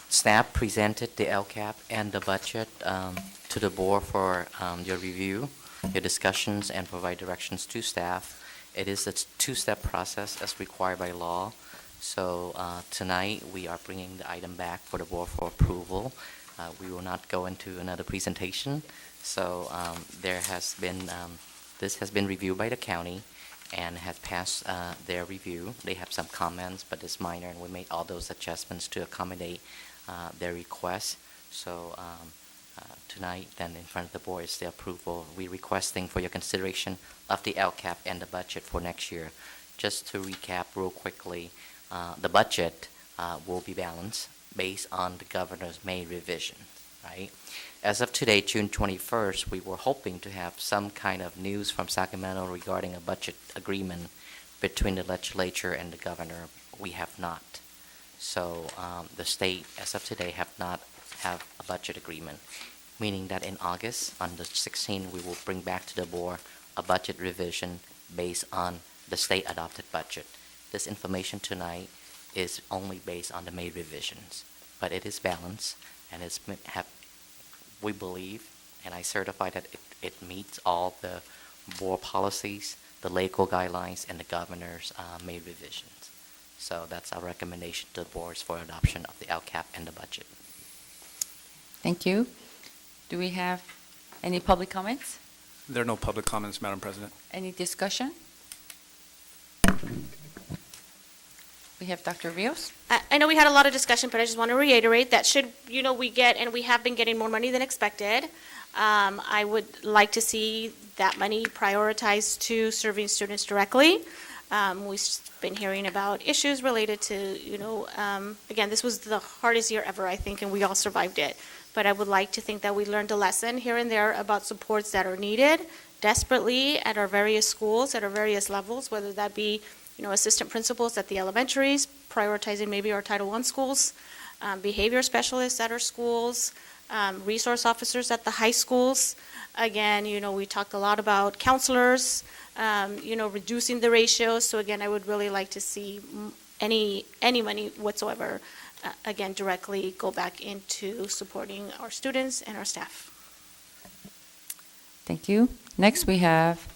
F: staff presented the LCAP and the budget to the board for your review, your discussions, and provide directions to staff. It is a 2-step process as required by law. So tonight, we are bringing the item back for the board for approval. We will not go into another presentation. So this has been reviewed by the county and has passed their review. They have some comments, but it's minor, and we made all those adjustments to accommodate their requests. So tonight, then in front of the board is the approval. We're requesting for your consideration of the LCAP and the budget for next year. Just to recap real quickly, the budget will be balanced based on the governor's May revision, right? As of today, June 21st, we were hoping to have some kind of news from Sacramento regarding a budget agreement between the legislature and the governor. We have not. So the state, as of today, have not have a budget agreement, meaning that in August, on the 16th, we will bring back to the board a budget revision based on the state adopted budget. This information tonight is only based on the May revisions, but it is balanced, and we believe, and I certify that it meets all the board policies, the legal guidelines, and the governor's May revisions. So that's our recommendation to the boards for adoption of the LCAP and the budget.
A: Thank you. Do we have any public comments?
C: There are no public comments, Madam President.
A: Any discussion? We have Dr. Rios.
H: I know we had a lot of discussion, but I just want to reiterate that we get, and we have been getting more money than expected. I would like to see that money prioritized to serving students directly. We've been hearing about issues related to, again, this was the hardest year ever, I think, and we all survived it. But I would like to think that we learned a lesson here and there about supports that are needed desperately at our various schools, at our various levels, whether that be assistant principals at the elementaries, prioritizing maybe our Title I schools, behavior specialists at our schools, resource officers at the high schools. Again, we talked a lot about counselors, reducing the ratios. So again, I would really like to see any money whatsoever, again, directly go back into supporting our students and our staff.
A: Thank you. Next, we have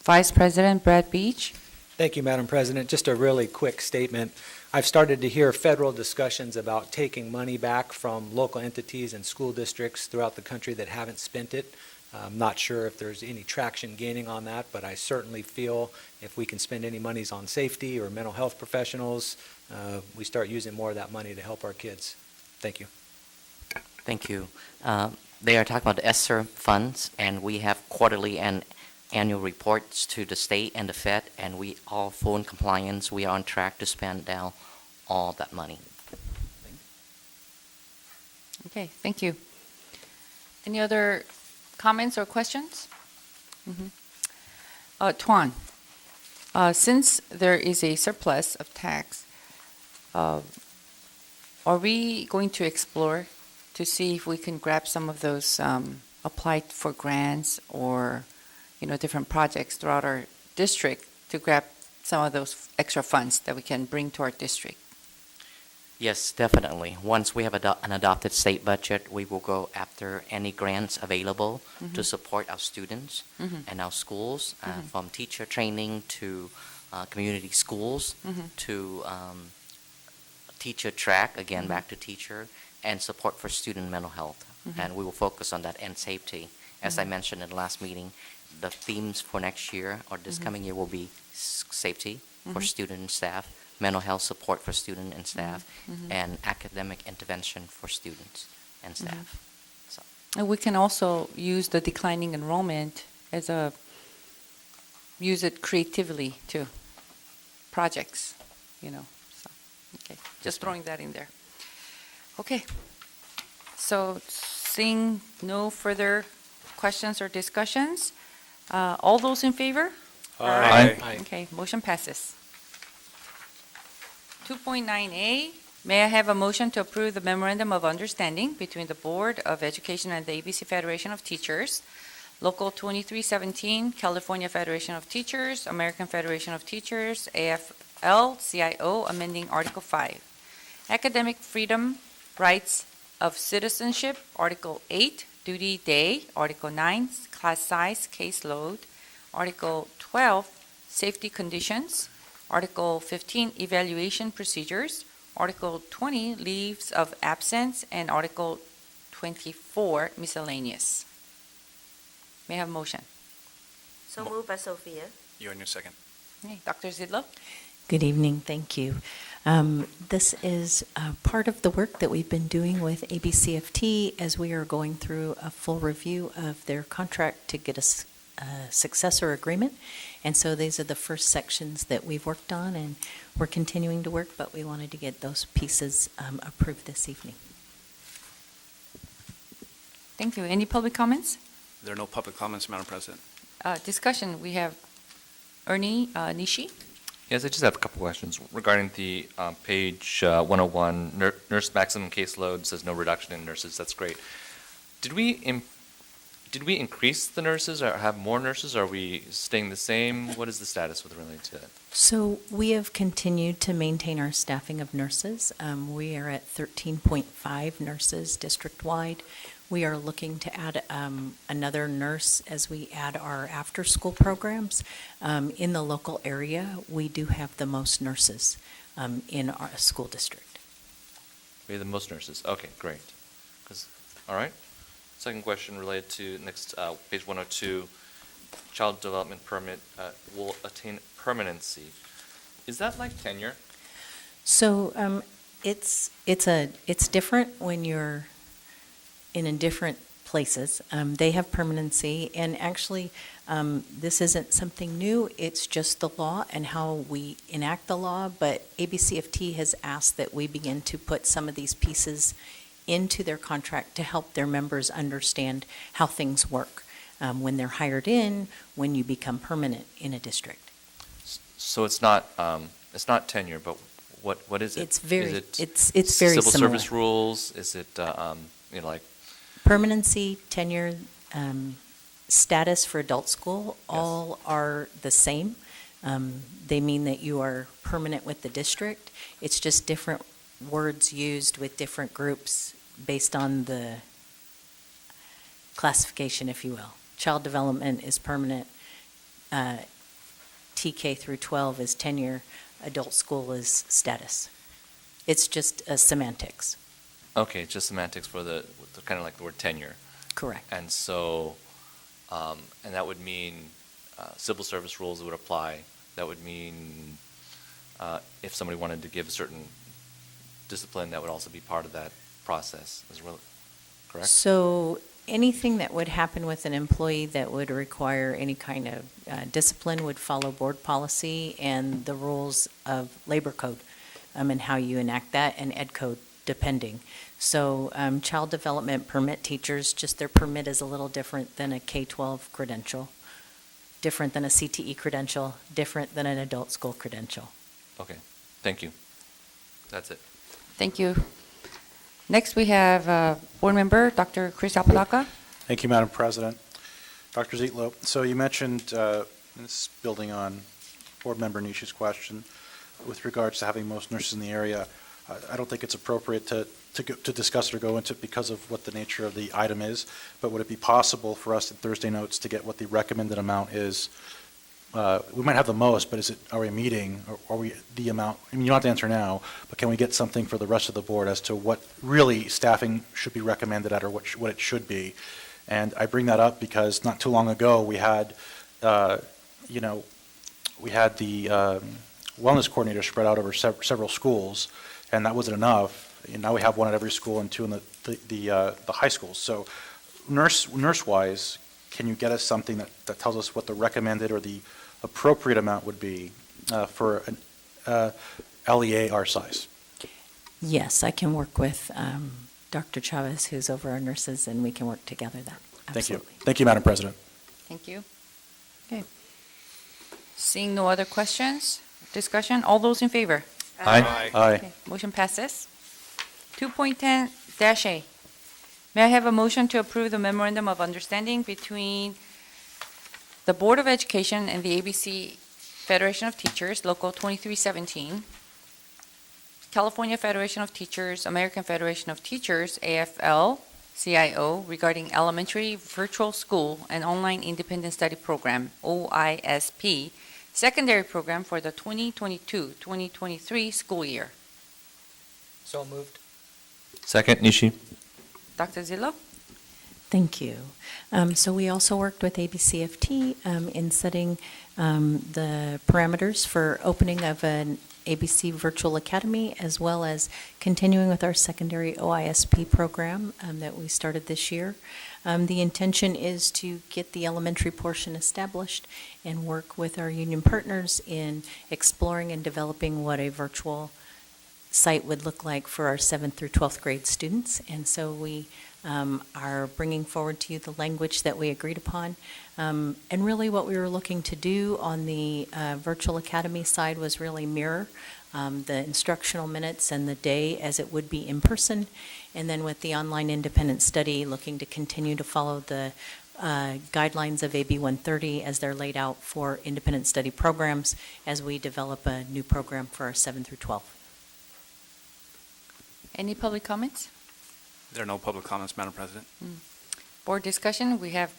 A: Vice President Brad Beach.
B: Thank you, Madam President. Just a really quick statement. I've started to hear federal discussions about taking money back from local entities and school districts throughout the country that haven't spent it. I'm not sure if there's any traction gaining on that, but I certainly feel if we can spend any monies on safety or mental health professionals, we start using more of that money to help our kids. Thank you.
F: Thank you. They are talking about the ESSER funds, and we have quarterly and annual reports to the state and the Fed, and we are full in compliance. We are on track to spend down all that money.
A: Okay, thank you. Any other comments or questions? Tuan, since there is a surplus of tax are we going to explore to see if we can grab some of those applied for grants or, different projects throughout our district to grab some of those extra funds that we can bring to our district?
F: Yes, definitely. Once we have an adopted state budget, we will go after any grants available to support our students and our schools, from teacher training to community schools to teacher track, again, back to teacher, and support for student mental health. And we will focus on that and safety. As I mentioned in the last meeting, the themes for next year or this coming year will be safety for student and staff, mental health support for student and staff, and academic intervention for students and staff. So,
A: And we can also use the declining enrollment use it creatively too. Projects, so, okay, just throwing that in there. Okay, so seeing no further questions or discussions, all those in favor?
B: Aye.
A: Okay, motion passes. 2.9A, may I have a motion to approve the memorandum of understanding between the Board of Education and the ABC Federation of Teachers, Local 2317, California Federation of Teachers, American Federation of Teachers, AFL-CIO, amending Article 5. Academic Freedom, Rights of Citizenship, Article 8, Duty Day, Article 9, Class Size, Caseload, Article 12, Safety Conditions, Article 15, Evaluation Procedures, Article 20, Leaves of Absence, and Article 24, Miscellaneous. May I have a motion?
D: So moved by Sophia.
C: You're in your second.
A: Okay, Dr. Zidlo?
T: Good evening, thank you. This is part of the work that we've been doing with ABCFT as we are going through a full review of their contract to get a successor agreement. And so these are the first sections that we've worked on, and we're continuing to work, but we wanted to get those pieces approved this evening.
A: Thank you. Any public comments?
C: There are no public comments, Madam President.
A: Discussion, we have Ernie Nishi.
E: Yes, I just have a couple questions regarding the page 101, nurse maximum caseload says no reduction in nurses. That's great. Did we increase the nurses or have more nurses? Are we staying the same? What is the status with related to that?
T: So we have continued to maintain our staffing of nurses. We are at 13.5 nurses district-wide. We are looking to add another nurse as we add our after-school programs. In the local area, we do have the most nurses in our school district.
E: We have the most nurses. Okay, great. All right. Second question related to next page 102, child development permit will attain permanency. Is that like tenure?
T: So it's different when you're in different places. They have permanency, and actually, this isn't something new. It's just the law and how we enact the law. But ABCFT has asked that we begin to put some of these pieces into their contract to help their members understand how things work when they're hired in, when you become permanent in a district.
E: So it's not tenure, but what is it?
T: It's very
E: is it
T: it's very
E: civil
T: similar.
E: service rules? Is it like
T: Permanency, tenure, status for adult school, all are the same. They mean that you are permanent with the district. It's just different words used with different groups based on the classification, if you will. Child development is permanent. TK through 12 is tenure. Adult school is status. It's just semantics.
E: okay, just semantics for the kind of like the word tenure.
T: Correct.
E: And so, and that would mean civil service rules would apply. That would mean if somebody wanted to give a certain discipline, that would also be part of that process as well, correct?
T: So anything that would happen with an employee that would require any kind of discipline would follow board policy and the rules of labor code and how you enact that, and ed code, depending. So child development permit teachers, just their permit is a little different than a K-12 credential, different than a CTE credential, different than an adult school credential.
E: Okay, thank you. That's it.
A: Thank you. Next, we have Board Member Dr. Chris Apodaca.
R: Thank you, Madam President. Dr. Zietlow, so you mentioned, and this is building on Board Member Nishi's question, with regards to having most nurses in the area. I don't think it's appropriate to discuss or go into it because of what the nature of the item is, but would it be possible for us in Thursday notes to get what the recommended amount is? We might have the most, but are we meeting, or are we the amount? I mean, you don't have to answer now, but can we get something for the rest of the board as to what really staffing should be recommended at, or what it should be? And I bring that up because not too long ago, we had, we had the wellness coordinator spread out over several schools, and that wasn't enough. And now we have one at every school and two in the high schools. So nurse-wise, can you get us something that tells us what the recommended or the appropriate amount would be for an LEA our size?
T: Yes, I can work with Dr. Chavez, who's over our nurses, and we can work together that.
R: Thank you.
T: Absolutely.
R: Thank you, Madam President.
A: Thank you. Okay. Seeing no other questions, discussion, all those in favor?
R: Aye. Aye.
A: Okay, motion passes. 2.10-A. May I have a motion to approve the memorandum of understanding between the Board of Education and the ABC Federation of Teachers, Local 2317, California Federation of Teachers, American Federation of Teachers, AFL-CIO, regarding elementary virtual school and online independent study program, OISP, secondary program for the 2022-2023 school year.
B: So moved.
E: Second, Nishi.
A: Dr. Zillo?
T: Thank you. So we also worked with ABCFT in setting the parameters for opening of an ABC Virtual Academy, as well as continuing with our secondary OISP program that we started this year. The intention is to get the elementary portion established and work with our union partners in exploring and developing what a virtual site would look like for our 7th through 12th grade students. And so we are bringing forward to you the language that we agreed upon. And really what we were looking to do on the virtual academy side was really mirror the instructional minutes and the day as it would be in person. And then with the online independent study, looking to continue to follow the guidelines of AB 130 as they're laid out for independent study programs as we develop a new program for our 7 through 12.
A: Any public comments?
C: There are no public comments, Madam President.
A: Board discussion, we have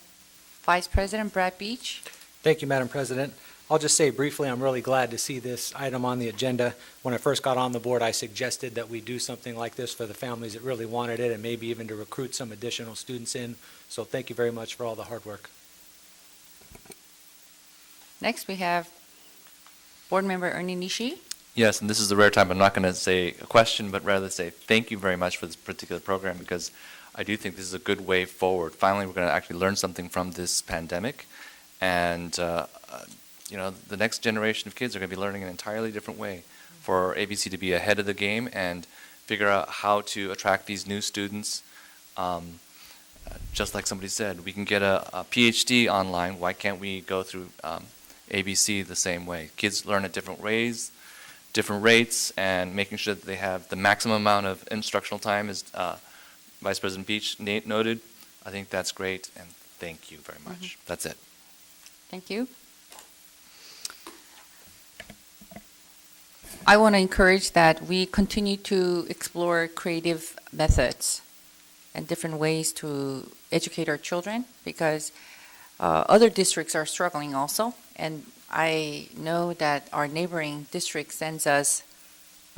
A: Vice President Brad Beach.
B: Thank you, Madam President. I'll just say briefly, I'm really glad to see this item on the agenda. When I first got on the board, I suggested that we do something like this for the families that really wanted it, and maybe even to recruit some additional students in. So thank you very much for all the hard work.
A: Next, we have Board Member Ernie Nishi.
E: Yes, and this is the rare time I'm not going to say a question, but rather say thank you very much for this particular program, because I do think this is a good way forward. Finally, we're going to actually learn something from this pandemic, and the next generation of kids are going to be learning an entirely different way. For ABC to be ahead of the game and figure out how to attract these new students. Just like somebody said, we can get a PhD online. Why can't we go through ABC the same way? Kids learn at different ways, different rates, and making sure that they have the maximum amount of instructional time, as Vice President Beach noted. I think that's great, and thank you very much. That's it.
A: Thank you. I want to encourage that we continue to explore creative methods and different ways to educate our children, because other districts are struggling also. And I know that our neighboring district sends us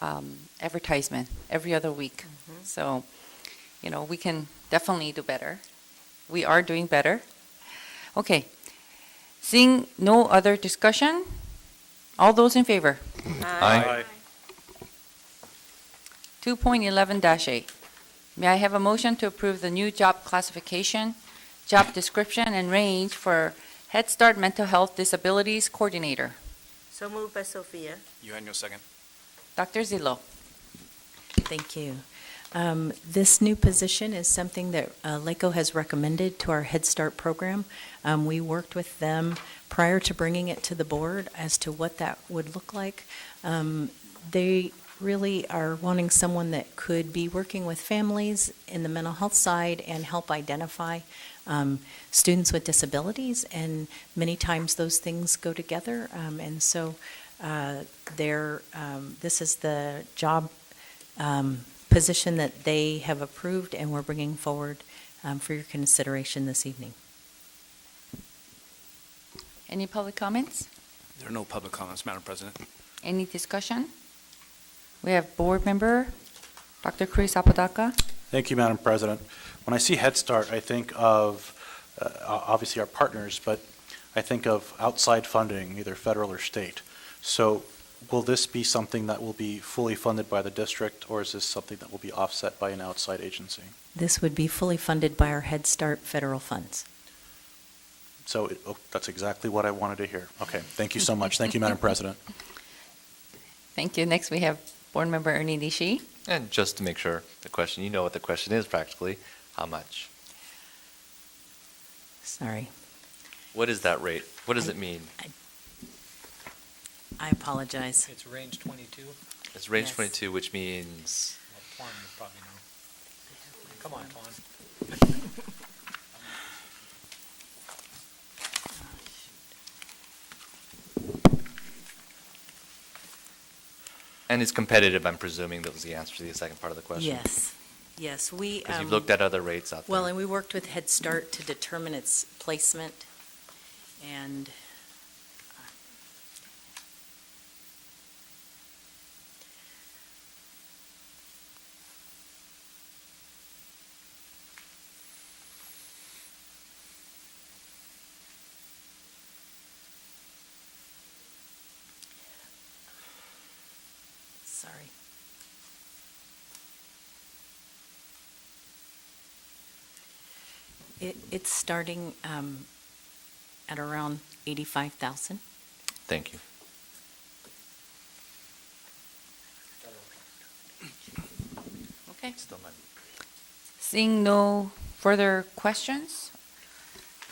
A: advertisement every other week. So, we can definitely do better. We are doing better. Okay. Seeing no other discussion, all those in favor?
E: Aye.
A: 2.11-A. May I have a motion to approve the new job classification, job description, and range for Head Start Mental Health Disabilities Coordinator?
D: So moved by Sophia.
C: Eugenio, second.
A: Dr. Zillo.
T: Thank you. This new position is something that LACO has recommended to our Head Start program. We worked with them prior to bringing it to the board as to what that would look like. They really are wanting someone that could be working with families in the mental health side and help identify students with disabilities, and many times those things go together. And so this is the job position that they have approved, and we're bringing forward for your consideration this evening.
A: Any public comments?
C: There are no public comments, Madam President.
A: Any discussion? We have board member, Dr. Chris Apodaca.
R: Thank you, Madam President. When I see Head Start, I think of obviously our partners, but I think of outside funding, either federal or state. So will this be something that will be fully funded by the district, or is this something that will be offset by an outside agency?
T: This would be fully funded by our Head Start federal funds.
R: So that's exactly what I wanted to hear. Okay, thank you so much. Thank you, Madam President.
A: Thank you. Next, we have board member Ernie Nishi.
E: And just to make sure, the question, you know what the question is practically, how much?
T: Sorry.
E: What is that rate? What does it mean?
T: I apologize.
B: It's range 22.
E: It's range
T: Yes.
E: 22, which means,
B: Well, Twan would probably know. Come on, Twan.
E: and it's competitive, I'm presuming that was the answer to the second part of the question.
T: Yes, yes, we.
E: Because you've looked at other rates out there.
T: Well, and we worked with Head Start to determine its placement, and sorry. It's starting at around 85,000.
E: Thank you.
A: Okay.
E: Still none.
A: Seeing no further questions,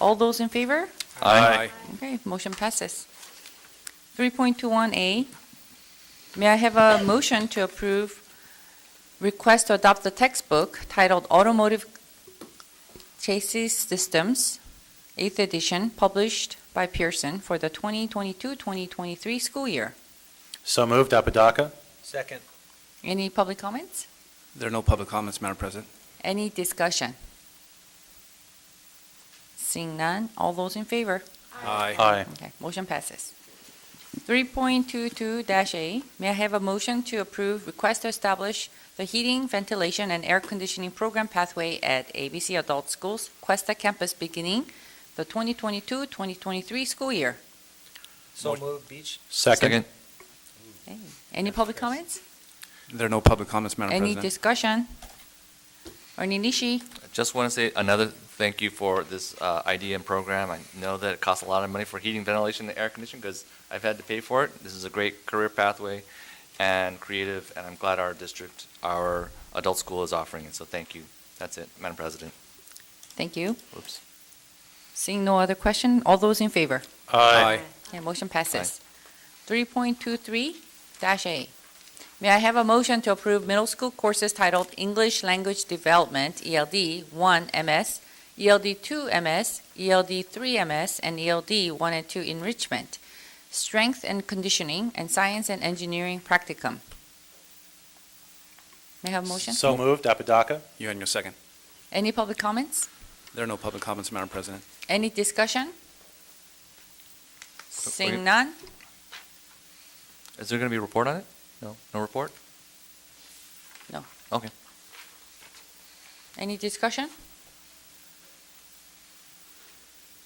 A: all those in favor?
E: Aye.
A: Okay, motion passes. 3.21A, may I have a motion to approve request to adopt the textbook titled Automotive Chassis Systems, 8th edition, published by Pearson for the 2022-2023 school year?
R: So moved, Apodaca.
B: Second.
A: Any public comments?
C: There are no public comments, Madam President.
A: Any discussion? Seeing none, all those in favor?
C: Aye.
R: Aye.
A: Okay, motion passes. 3.22-A, may I have a motion to approve request to establish the heating, ventilation, and air conditioning program pathway at ABC Adult Schools, Cuesta Campus, beginning the 2022-2023 school year?
B: So moved, Beach.
R: Second.
A: Okay. Any public comments?
C: There are no public comments, Madam
A: Any
C: President.
A: discussion? Ernie Nishi?
E: I just want to say another thank you for this idea and program. I know that it costs a lot of money for heating, ventilation, and air conditioning because I've had to pay for it. This is a great career pathway and creative, and I'm glad our district, our adult school is offering it. So thank you. That's it, Madam President.
A: Thank you.
E: Oops.
A: Seeing no other question, all those in favor?
C: Aye.
A: Okay, motion passes. 3.23-A. May I have a motion to approve middle school courses titled English Language Development, ELD 1 MS, ELD 2 MS, ELD 3 MS, and ELD 1 and 2 Enrichment, Strength and Conditioning, and Science and Engineering Practicum? May I have a motion?
R: So moved, Apodaca.
C: You and your second.
A: Any public comments?
C: There are no public comments, Madam President.
A: Any discussion? Seeing none?
E: Is there going to be a report on it? No? No report?
A: No.
E: Okay.
A: Any discussion?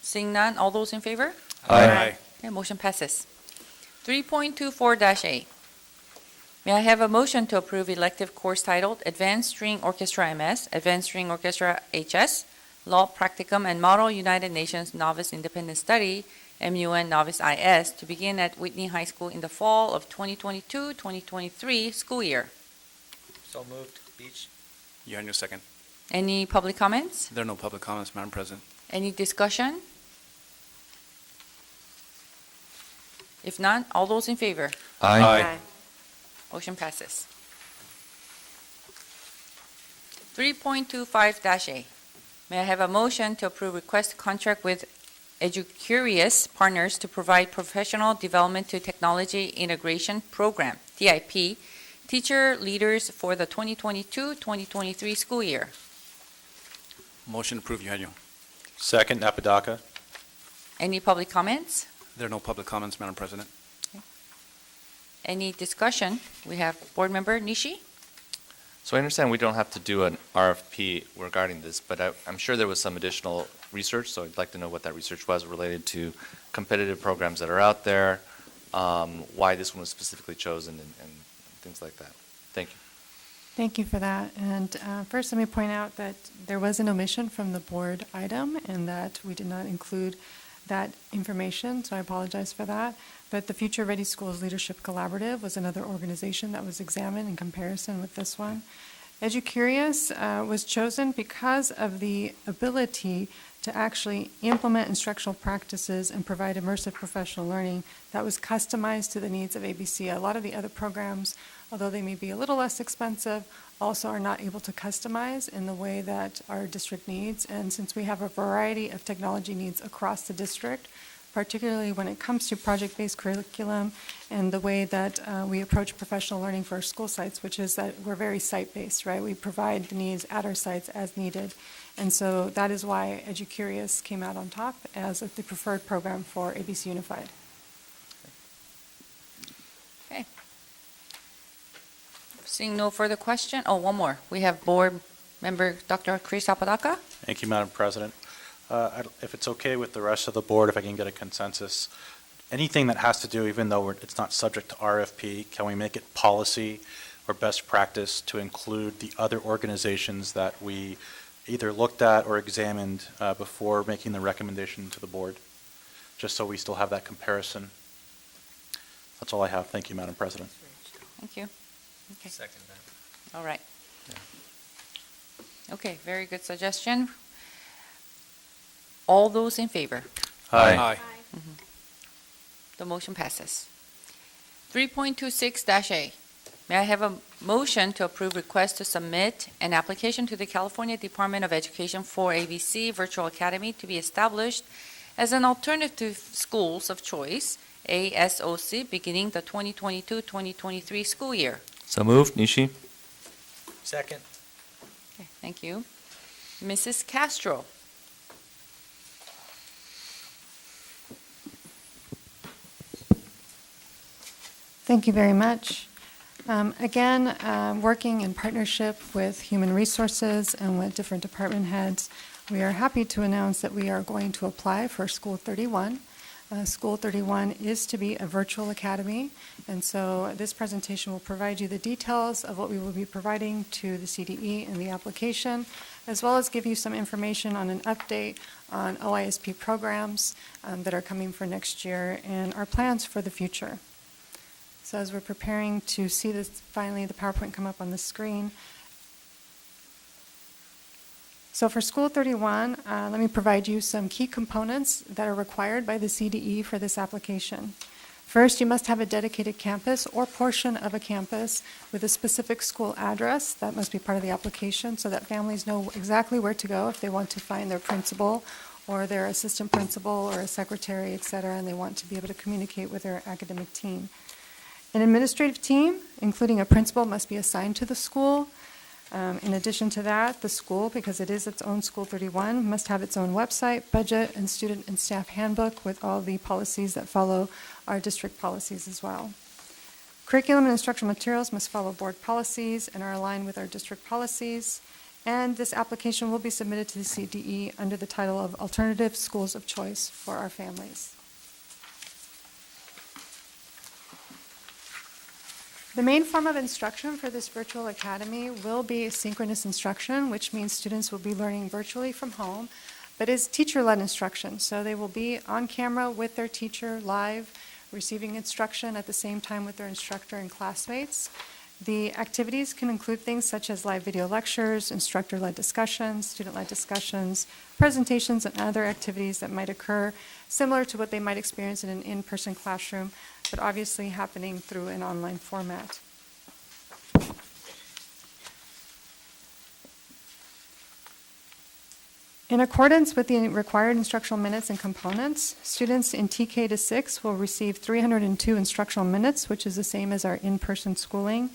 A: Seeing none, all those in favor?
C: Aye.
A: Okay, motion passes. 3.24-A. May I have a motion to approve elective course titled Advanced String Orchestra MS, Advanced String Orchestra HS, Law Practicum, and Model United Nations Novice Independent Study, MUN Novice IS, to begin at Whitney High School in the fall of 2022-2023 school year?
B: So moved, Beach.
C: You and your second.
A: Any public comments?
C: There are no public comments, Madam President.
A: Any discussion? If not, all those in favor?
E: Aye.
A: Motion passes. 3.25-A. May I have a motion to approve request contract with EduCurious Partners to provide professional development to technology integration program, TIP, teacher leaders for the 2022-2023 school year?
C: Motion approved, Eugenio.
R: Second, Apodaca.
A: Any public comments?
C: There are no public comments, Madam President.
A: Any discussion? We have Board Member Nishi.
E: So I understand we don't have to do an RFP regarding this, but I'm sure there was some additional research, so I'd like to know what that research was related to competitive programs that are out there, why this one was specifically chosen, and things like that. Thank you.
U: Thank you for that. And first, let me point out that there was an omission from the board item and that we did not include that information, so I apologize for that. But the Future Ready Schools Leadership Collaborative was another organization that was examined in comparison with this one. EduCurious was chosen because of the ability to actually implement instructional practices and provide immersive professional learning that was customized to the needs of ABC. A lot of the other programs, although they may be a little less expensive, also are not able to customize in the way that our district needs. And since we have a variety of technology needs across the district, particularly when it comes to project-based curriculum and the way that we approach professional learning for our school sites, which is that we're very site-based, right? We provide the needs at our sites as needed. And so that is why EduCurious came out on top as the preferred program for ABC Unified.
A: Okay. Seeing no further question, one more. We have Board Member Dr. Chris Apodaca.
R: Thank you, Madam President. If it's okay with the rest of the board, if I can get a consensus, anything that has to do, even though it's not subject to RFP, can we make it policy or best practice to include the other organizations that we either looked at or examined before making the recommendation to the board, just so we still have that comparison? That's all I have. Thank you, Madam President.
A: Thank you. Okay.
B: Second that.
A: All right. Okay, very good suggestion. All those in favor?
R: Aye.
A: The motion passes. 3.26-A. May I have a motion to approve request to submit an application to the California Department of Education for ABC Virtual Academy to be established as an alternative schools of choice, ASOC, beginning the 2022-2023 school year?
E: So moved, Nishi.
B: Second.
A: Okay, thank you. Mrs. Castro.
U: Thank you very much. Again, working in partnership with Human Resources and with different department heads, we are happy to announce that we are going to apply for School 31. School 31 is to be a virtual academy, and so this presentation will provide you the details of what we will be providing to the CDE in the application, as well as give you some information on an update on OISP programs that are coming for next year and our plans for the future. So as we're preparing to see this, finally the PowerPoint come up on the screen. So for School 31, let me provide you some key components that are required by the CDE for this application. First, you must have a dedicated campus or portion of a campus with a specific school address. That must be part of the application so that families know exactly where to go if they want to find their principal or their assistant principal or a secretary, et cetera, and they want to be able to communicate with their academic team. An administrative team, including a principal, must be assigned to the school. In addition to that, the school, because it is its own School 31, must have its own website, budget, and student and staff handbook with all the policies that follow our district policies as well. Curriculum and instructional materials must follow board policies and are aligned with our district policies. And this application will be submitted to the CDE under the title of Alternative Schools of Choice for our families. The main form of instruction for this virtual academy will be synchronous instruction, which means students will be learning virtually from home, but is teacher-led instruction. So they will be on camera with their teacher live, receiving instruction at the same time with their instructor and classmates. The activities can include things such as live video lectures, instructor-led discussions, student-led discussions, presentations, and other activities that might occur similar to what they might experience in an in-person classroom, but obviously happening through an online format. In accordance with the required instructional minutes and components, students in TK to 6 will receive 302 instructional minutes, which is the same as our in-person schooling.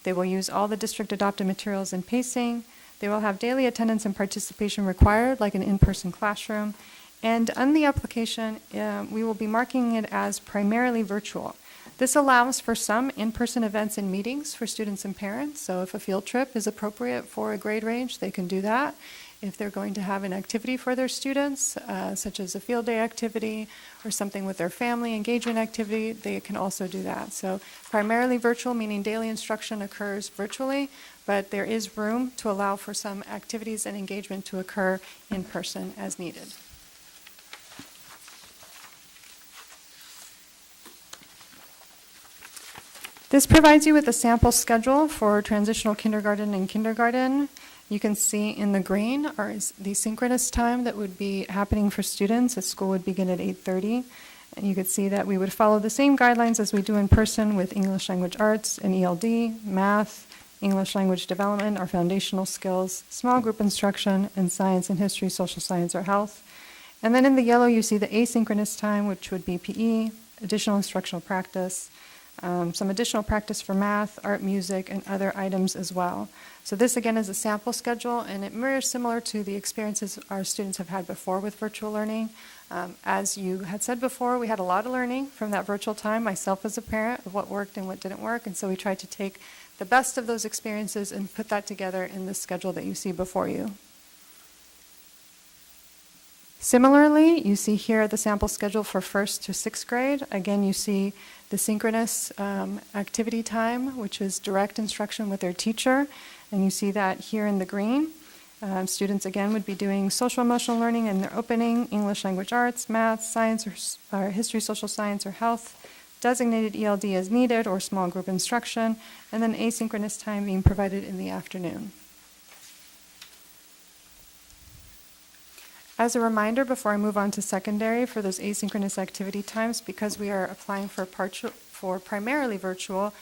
U: They will use all the district-adopted materials and pacing. They will have daily attendance and participation required, like an in-person classroom. And on the application, we will be marking it as primarily virtual. This allows for some in-person events and meetings for students and parents. So if a field trip is appropriate for a grade range, they can do that. If they're going to have an activity for their students, such as a field day activity or something with their family engagement activity, they can also do that. So primarily virtual, meaning daily instruction occurs virtually, but there is room to allow for some activities and engagement to occur in person as needed. This provides you with a sample schedule for transitional kindergarten and kindergarten. You can see in the green is the synchronous time that would be happening for students. The school would begin at 8:30. And you could see that we would follow the same guidelines as we do in person with English language arts and ELD, math, English language development, our foundational skills, small group instruction, and science and history, social science, or health. And then in the yellow, you see the asynchronous time, which would be PE, additional instructional practice, some additional practice for math, art, music, and other items as well. So this, again, is a sample schedule, and it mirrors similar to the experiences our students have had before with virtual learning. As you had said before, we had a lot of learning from that virtual time, myself as a parent, of what worked and what didn't work, and so we tried to take the best of those experiences and put that together in the schedule that you see before you. Similarly, you see here the sample schedule for 1st to 6th grade. Again, you see the synchronous activity time, which is direct instruction with their teacher, and you see that here in the green. Students, again, would be doing social emotional learning in their opening, English language arts, math, science, or history, social science, or health, designated ELD as needed, or small group instruction, and then asynchronous time being provided in the afternoon. As a reminder, before I move on to secondary, for those asynchronous activity times, because we are applying for primarily virtual,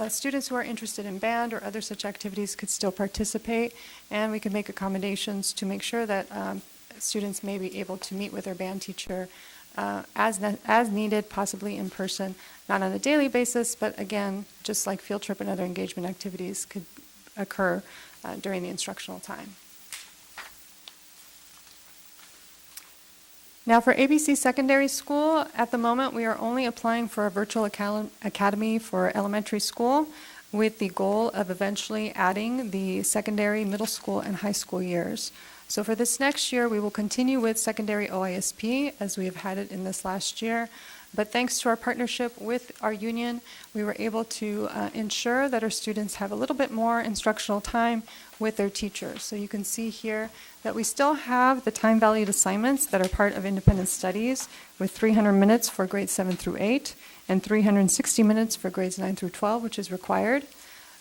U: students who are interested in band or other such activities could still participate, and we can make accommodations to make sure that students may be able to meet with their band teacher as needed, possibly in person, not on a daily basis, but again, just like field trip and other engagement activities could occur during the instructional time. Now for ABC Secondary School, at the moment we are only applying for a virtual academy for elementary school with the goal of eventually adding the secondary, middle school, and high school years. So for this next year, we will continue with secondary OISP as we have had it in this last year. But thanks to our partnership with our union, we were able to ensure that our students have a little bit more instructional time with their teachers. So you can see here that we still have the time-valued assignments that are part of independent studies with 300 minutes for grades 7 through 8 and 360 minutes for grades 9 through 12, which is required.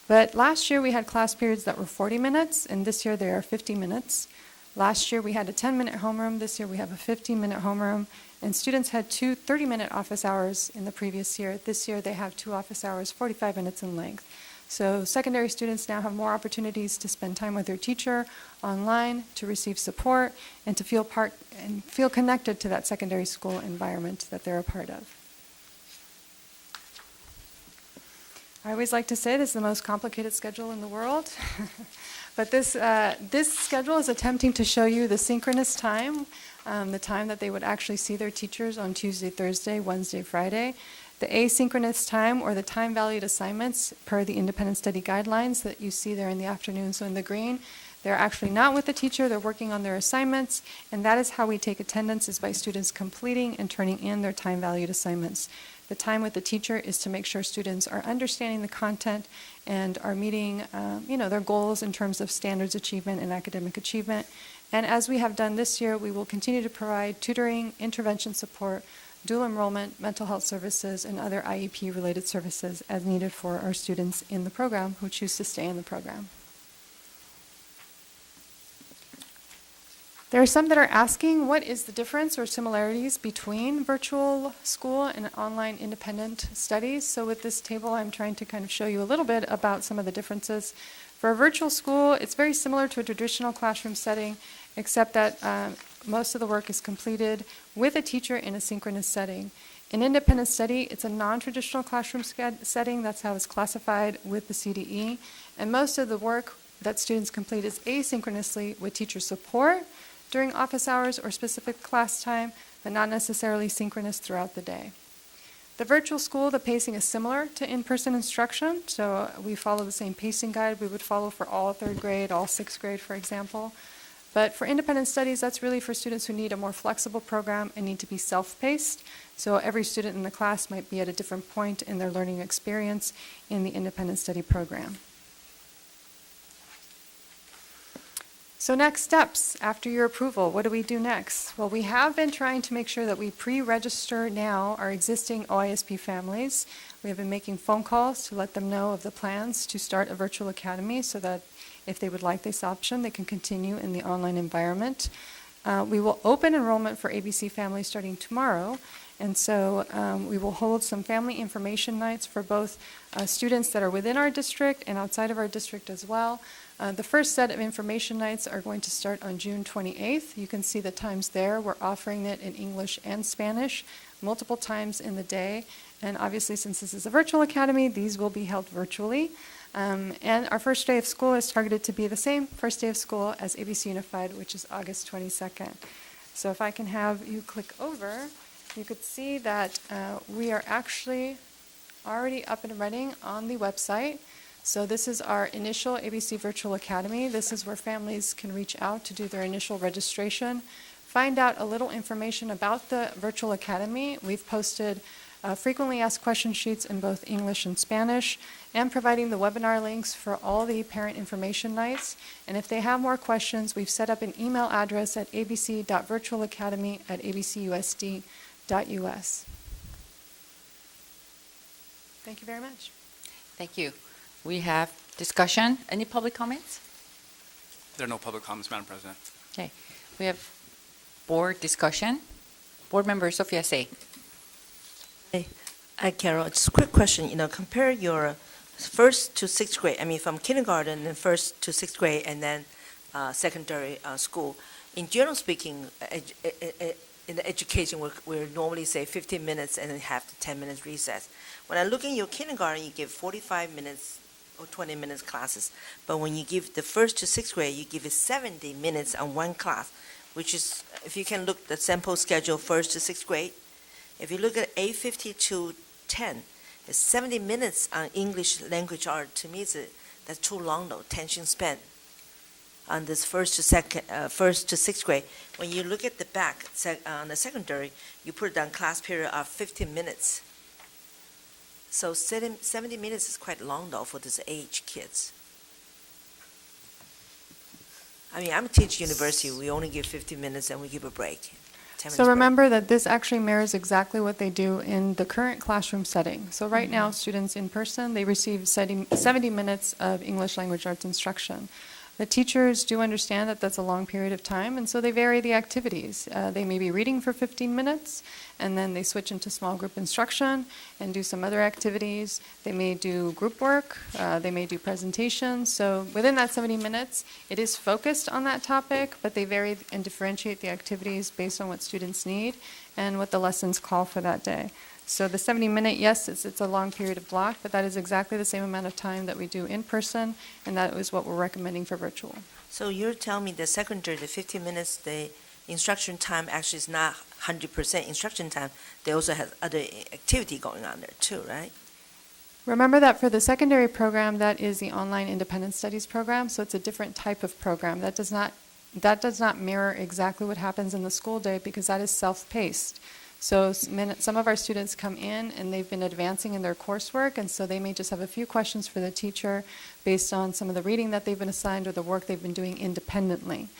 U: But last year we had class periods that were 40 minutes, and this year they are 50 minutes. Last year we had a 10-minute homeroom. This year we have a 15-minute homeroom. And students had 2 30-minute office hours in the previous year. This year they have 2 office hours, 45 minutes in length. So secondary students now have more opportunities to spend time with their teacher online, to receive support, and to feel part and feel connected to that secondary school environment that they're a part of. I always like to say this is the most complicated schedule in the world. But this schedule is attempting to show you the synchronous time, the time that they would actually see their teachers on Tuesday, Thursday, Wednesday, Friday. The asynchronous time, or the time-valued assignments, per the independent study guidelines that you see there in the afternoon. So in the green, they're actually not with the teacher, they're working on their assignments, and that is how we take attendance, is by students completing and turning in their time-valued assignments. The time with the teacher is to make sure students are understanding the content and are meeting their goals in terms of standards achievement and academic achievement. And as we have done this year, we will continue to provide tutoring, intervention support, dual enrollment, mental health services, and other IEP-related services as needed for our students in the program who choose to stay in the program. There are some that are asking, what is the difference or similarities between virtual school and online independent studies? So with this table, I'm trying to kind of show you a little bit about some of the differences. For a virtual school, it's very similar to a traditional classroom setting, except that most of the work is completed with a teacher in a synchronous setting. In independent study, it's a non-traditional classroom setting. That's how it's classified with the CDE. And most of the work that students complete is asynchronously with teacher support during office hours or specific class time, but not necessarily synchronous throughout the day. The virtual school, the pacing is similar to in-person instruction, so we follow the same pacing guide we would follow for all third grade, all sixth grade, for example. But for independent studies, that's really for students who need a more flexible program and need to be self-paced. So every student in the class might be at a different point in their learning experience in the independent study program. So next steps, after your approval, what do we do next? Well, we have been trying to make sure that we pre-register now our existing OISP families. We have been making phone calls to let them know of the plans to start a virtual academy so that if they would like this option, they can continue in the online environment. We will open enrollment for ABC families starting tomorrow, and so we will hold some family information nights for both students that are within our district and outside of our district as well. The first set of information nights are going to start on June 28th. You can see the times there. We're offering it in English and Spanish multiple times in the day. And obviously, since this is a virtual academy, these will be held virtually. And our first day of school is targeted to be the same first day of school as ABC Unified, which is August 22nd. So if I can have you click over, you could see that we are actually already up and running on the website. So this is our initial ABC Virtual Academy. This is where families can reach out to do their initial registration, find out a little information about the Virtual Academy. We've posted frequently asked question sheets in both English and Spanish, and providing the webinar links for all the parent information nights. And if they have more questions, we've set up an email address at abc.virtualacademy@abcusd.us. Thank you very much.
A: Thank you. We have discussion. Any public comments?
C: There are no public comments, Madam President.
A: Okay. We have board discussion. Board member Sophia Say.
D: Hey, Carol, just a quick question. Compare your first to sixth grade, from kindergarten and first to sixth grade and then secondary school. In general speaking, in the education, we normally say 15 minutes and then have the 10 minutes recess. When I look in your kindergarten, you give 45 minutes or 20 minutes classes. But when you give the first to sixth grade, you give it 70 minutes on one class, which is, if you can look at the sample schedule first to sixth grade, if you look at 8:50 to 10, it's 70 minutes on English language art. To me, that's too long, though, attention span on this first to sixth grade. When you look at the back on the secondary, you put down class period of 15 minutes. So 70 minutes is quite long, though, for this age kids. I'm a teacher university. We only give 15 minutes and we give a break.
U: So remember that this actually mirrors exactly what they do in the current classroom setting. So right now, students in person, they receive 70 minutes of English language arts instruction. The teachers do understand that that's a long period of time, and so they vary the activities. They may be reading for 15 minutes, and then they switch into small group instruction and do some other activities. They may do group work, they may do presentations. So within that 70 minutes, it is focused on that topic, but they vary and differentiate the activities based on what students need and what the lessons call for that day. So the 70-minute, yes, it's a long period of block, but that is exactly the same amount of time that we do in person, and that is what we're recommending for virtual.
D: So you're telling me the secondary, the 15 minutes, the instruction time actually is not 100% instruction time. They also have other activity going on there too, right?
U: Remember that for the secondary program, that is the online independent studies program, so it's a different type of program. That does not mirror exactly what happens in the school day because that is self-paced. So some of our students come in and they've been advancing in their coursework, and so they may just have a few questions for the teacher based on some of the reading that they've been assigned or the work they've been doing independently.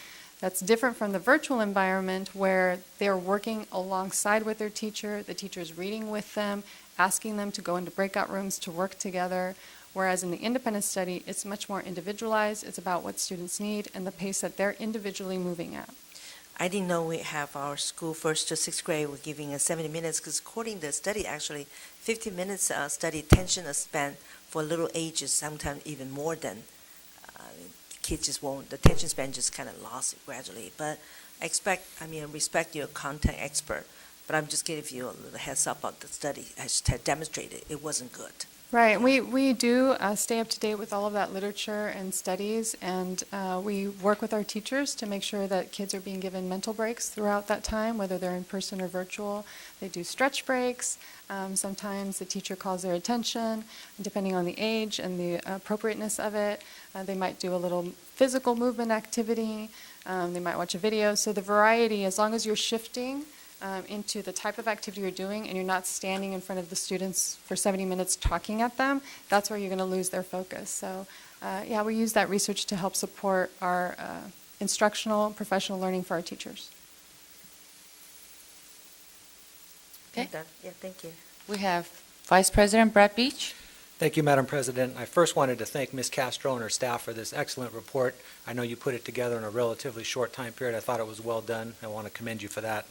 U: That's different from the virtual environment where they're working alongside with their teacher, the teacher's reading with them, asking them to go into breakout rooms to work together, whereas in the independent study, it's much more individualized. It's about what students need and the pace that they're individually moving at.
D: I didn't know we have our school first to sixth grade. We're giving 70 minutes because according to the study, actually, 15 minutes study attention span for little ages, sometimes even more than kids just won't, the attention span just kind of lost it gradually. But I respect you're a content expert, but I'm just giving you a little heads up on the study has demonstrated it wasn't good.
U: Right. We do stay up to date with all of that literature and studies, and we work with our teachers to make sure that kids are being given mental breaks throughout that time, whether they're in person or virtual. They do stretch breaks. Sometimes the teacher calls their attention, depending on the age and the appropriateness of it. They might do a little physical movement activity. They might watch a video. So the variety, as long as you're shifting into the type of activity you're doing and you're not standing in front of the students for 70 minutes talking at them, that's where you're going to lose their focus. So yeah, we use that research to help support our instructional, professional learning for our teachers.
A: Okay.
D: Yeah, thank you.
A: We have Vice President Brad Beach.
B: Thank you, Madam President. I first wanted to thank Ms. Castro and her staff for this excellent report. I know you put it together in a relatively short time period. I thought it was well done. I want to commend you for that.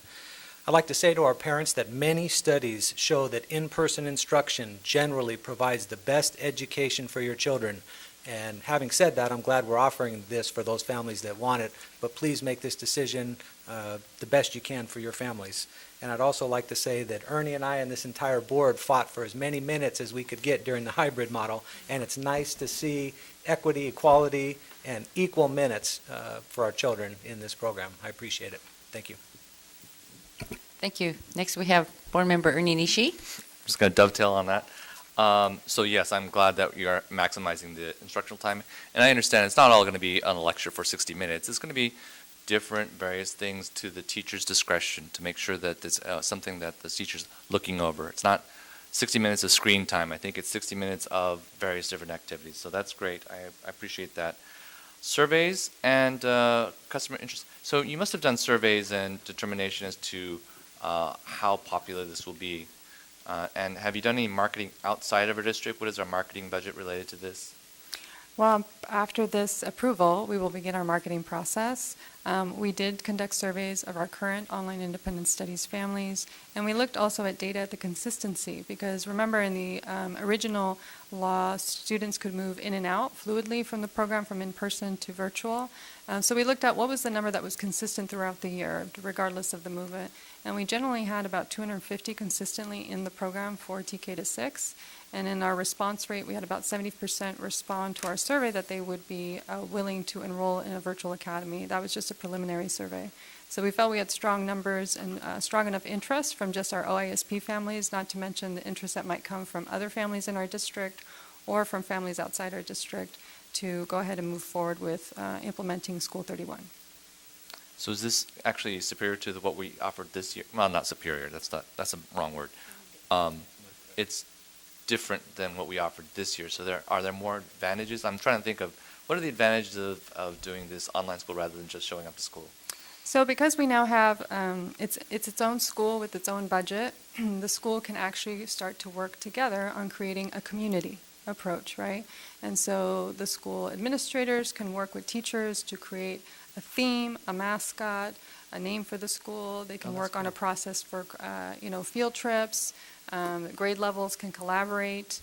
B: I'd like to say to our parents that many studies show that in-person instruction generally provides the best education for your children. And having said that, I'm glad we're offering this for those families that want it, but please make this decision the best you can for your families. And I'd also like to say that Ernie and I and this entire board fought for as many minutes as we could get during the hybrid model, and it's nice to see equity, equality, and equal minutes for our children in this program. I appreciate it. Thank you.
A: Thank you. Next, we have Board Member Ernie Nishi.
E: I'm just going to dovetail on that. So yes, I'm glad that we are maximizing the instructional time. And I understand it's not all going to be on a lecture for 60 minutes. It's going to be different various things to the teacher's discretion to make sure that it's something that the teacher's looking over. It's not 60 minutes of screen time. I think it's 60 minutes of various different activities. So that's great. I appreciate that. Surveys and customer interest. So you must have done surveys and determination as to how popular this will be. And have you done any marketing outside of our district? What is our marketing budget related to this?
U: Well, after this approval, we will begin our marketing process. We did conduct surveys of our current online independent studies families, and we looked also at data at the consistency, because remember in the original law, students could move in and out fluidly from the program from in-person to virtual. So we looked at what was the number that was consistent throughout the year, regardless of the movement. And we generally had about 250 consistently in the program for TK to 6. And in our response rate, we had about 70% respond to our survey that they would be willing to enroll in a virtual academy. That was just a preliminary survey. So we felt we had strong numbers and strong enough interest from just our OISP families, not to mention the interest that might come from other families in our district or from families outside our district, to go ahead and move forward with implementing School 31.
E: So is this actually superior to what we offered this year? Well, not superior. That's a wrong word. It's different than what we offered this year. So are there more advantages? I'm trying to think of what are the advantages of doing this online school rather than just showing up to school?
U: So because we now have, it's its own school with its own budget, the school can actually start to work together on creating a community approach, right? And so the school administrators can work with teachers to create a theme, a mascot, a name for the school. They can work on a process for, field trips. Grade levels can collaborate.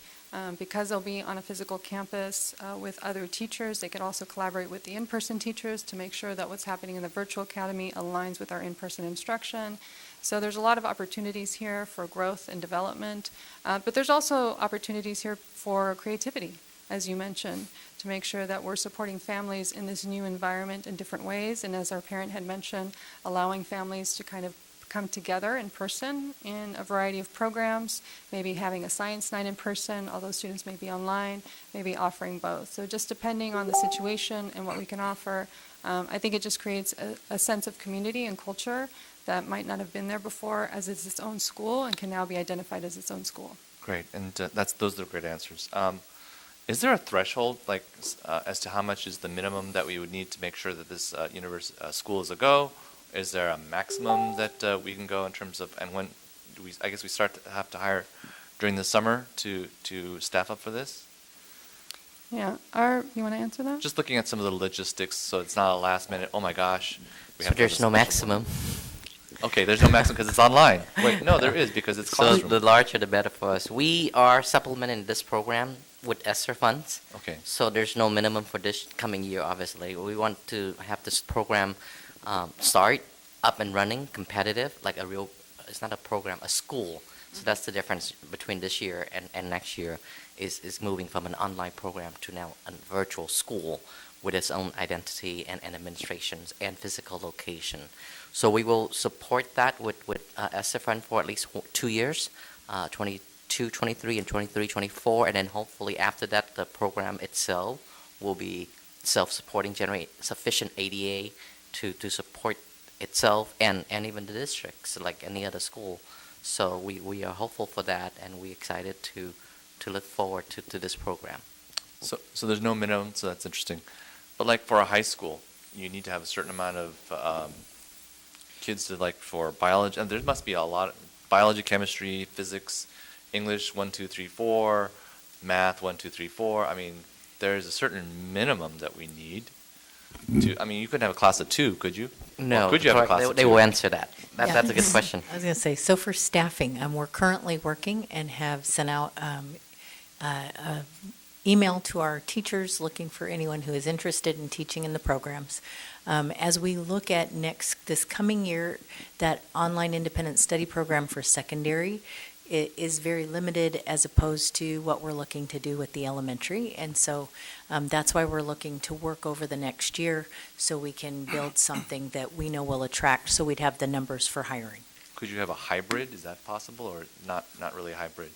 U: Because they'll be on a physical campus with other teachers, they can also collaborate with the in-person teachers to make sure that what's happening in the virtual academy aligns with our in-person instruction. So there's a lot of opportunities here for growth and development, but there's also opportunities here for creativity, as you mentioned, to make sure that we're supporting families in this new environment in different ways, and as our parent had mentioned, allowing families to kind of come together in person in a variety of programs, maybe having a science night in person, although students may be online, maybe offering both. So just depending on the situation and what we can offer, I think it just creates a sense of community and culture that might not have been there before, as it's its own school and can now be identified as its own school.
E: Great, and those are great answers. Is there a threshold, as to how much is the minimum that we would need to make sure that this school is a go? Is there a maximum that we can go in terms of, and when do we? I guess we start to have to hire during the summer to staff up for this.
U: Yeah, you want to answer that?
E: Just looking at some of the logistics, so it's not a last minute. Oh my gosh,
F: So there's no maximum.
E: Okay, there's no maximum because it's online. Wait, no, there is because it's
F: So
E: classroom.
F: the larger the better for us. We are supplementing this program with ESSER funds.
E: Okay.
F: So there's no minimum for this coming year, obviously. We want to have this program start up and running, competitive, like a real, it's not a program, a school. So that's the difference between this year and next year is moving from an online program to now a virtual school with its own identity and administrations and physical location. So we will support that with ESSER fund for at least 2 years, 22, 23, and 23, 24, and then hopefully after that, the program itself will be self-supporting, generate sufficient ADA to support itself and even the districts, like any other school. So we are hopeful for that, and we're excited to look forward to this program.
E: So there's no minimum, so that's interesting. But like for a high school, you need to have a certain amount of kids to like for biology, and there must be a lot of biology, chemistry, physics, English 1, 2, 3, 4, math 1, 2, 3, 4. I mean, there's a certain minimum that we need to. I mean, you couldn't have a class of 2, could you?
F: No,
E: or could you have a class of 2?
F: They will answer that.
T: Yeah.
F: That's a good question.
T: I was going to say, so for staffing, we're currently working and have sent out email to our teachers looking for anyone who is interested in teaching in the programs. As we look at this coming year, that online independent study program for secondary, it is very limited as opposed to what we're looking to do with the elementary. And so that's why we're looking to work over the next year so we can build something that we know will attract, so we'd have the numbers for hiring.
E: Could you have a hybrid? Is that possible, or not really a hybrid?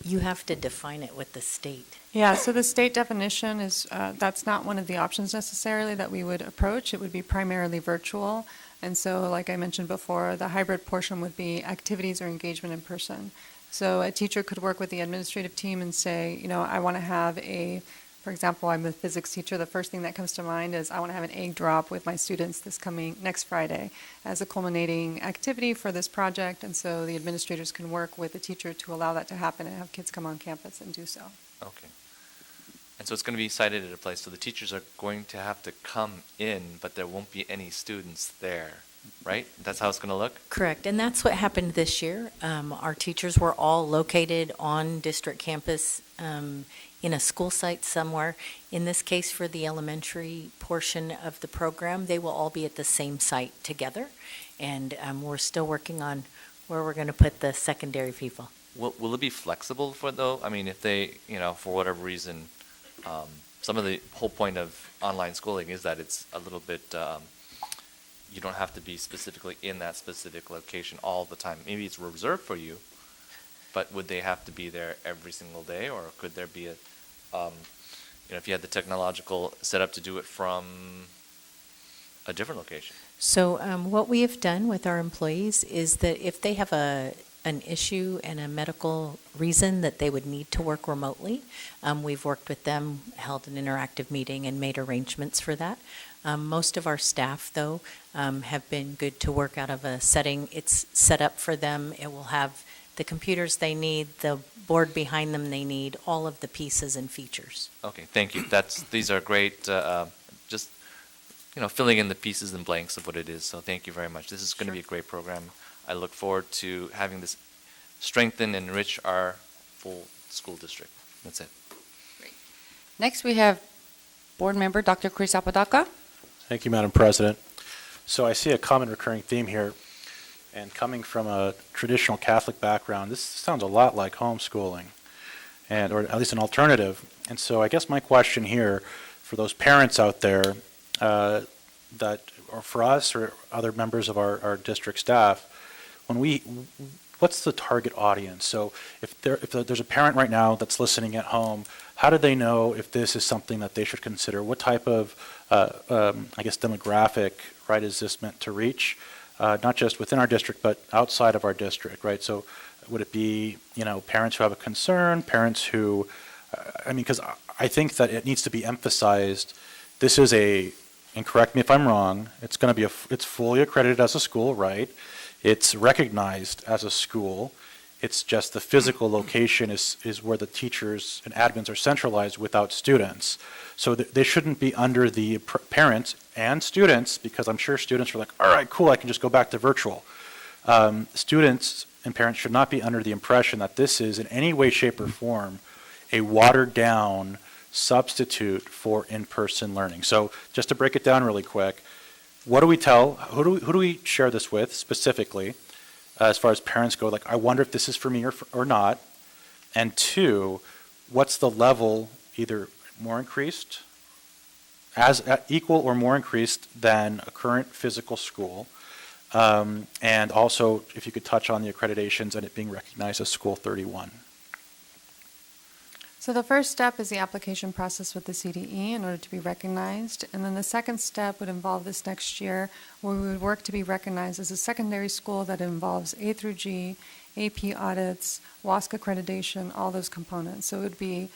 T: You have to define it with the state.
U: Yeah, so the state definition is, that's not one of the options necessarily that we would approach. It would be primarily virtual. And so, like I mentioned before, the hybrid portion would be activities or engagement in person. So a teacher could work with the administrative team and say, I want to have for example, I'm a physics teacher. The first thing that comes to mind is I want to have an egg drop with my students next Friday as a culminating activity for this project. And so the administrators can work with the teacher to allow that to happen and have kids come on campus and do so.
E: Okay. And so it's going to be sited at a place, so the teachers are going to have to come in, but there won't be any students there, right? That's how it's going to look?
T: Correct, and that's what happened this year. Our teachers were all located on district campus in a school site somewhere. In this case, for the elementary portion of the program, they will all be at the same site together, and we're still working on where we're going to put the secondary people.
E: Will it be flexible though? I mean, if they, for whatever reason, some of the whole point of online schooling is that it's a little bit, you don't have to be specifically in that specific location all the time. Maybe it's reserved for you, but would they have to be there every single day, or could there be if you had the technological setup to do it from a different location?
T: So what we have done with our employees is that if they have an issue and a medical reason that they would need to work remotely, we've worked with them, held an interactive meeting, and made arrangements for that. Most of our staff, though, have been good to work out of a setting. It's set up for them. It will have the computers they need, the board behind them they need, all of the pieces and features.
E: Okay, thank you. These are great, just, filling in the pieces and blanks of what it is. So thank you very much. This is going to be a great program. I look forward to having this strengthen and enrich our full school district. That's it.
A: Next, we have Board Member Dr. Chris Apodaca.
R: Thank you, Madam President. So I see a common recurring theme here, and coming from a traditional Catholic background, this sounds a lot like homeschooling, or at least an alternative. And so I guess my question here for those parents out there that, or for us or other members of our district staff, what's the target audience? So if there's a parent right now that's listening at home, how do they know if this is something that they should consider? What type of, demographic, right, is this meant to reach? Not just within our district, but outside of our district, right? So would it be, parents who have a concern, parents who, because I think that it needs to be emphasized, this is and correct me if I'm wrong, it's going to be it's fully accredited as a school, right? It's recognized as a school. It's just the physical location is where the teachers and admins are centralized without students. So they shouldn't be under the parents and students, because I'm sure students are like, all right, cool, I can just go back to virtual. Students and parents should not be under the impression that this is in any way, shape, or form a watered-down substitute for in-person learning. So just to break it down really quick, what do we tell, who do we share this with specifically, as far as parents go, like, I wonder if this is for me or not? And two, what's the level, either more increased, as equal or more increased than a current physical school? And also, if you could touch on the accreditations and it being recognized as School 31.
U: So the first step is the application process with the CDE in order to be recognized. And then the second step would involve this next year, where we would work to be recognized as a secondary school that involves A through G, AP audits, WASC accreditation, all those components. So it would be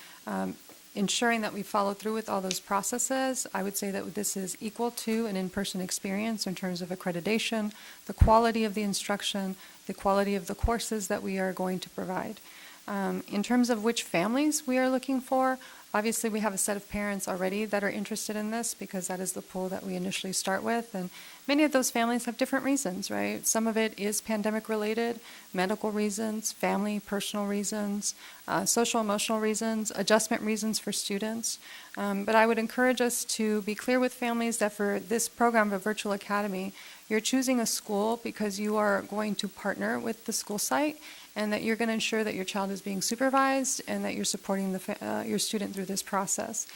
U: ensuring that we follow through with all those processes. I would say that this is equal to an in-person experience in terms of accreditation, the quality of the instruction, the quality of the courses that we are going to provide. In terms of which families we are looking for, obviously we have a set of parents already that are interested in this because that is the pool that we initially start with. And many of those families have different reasons, right? Some of it is pandemic related, medical reasons, family, personal reasons, social, emotional reasons, adjustment reasons for students. But I would encourage us to be clear with families that for this program of Virtual Academy, you're choosing a school because you are going to partner with the school site and that you're going to ensure that your child is being supervised and that you're supporting your student through this process.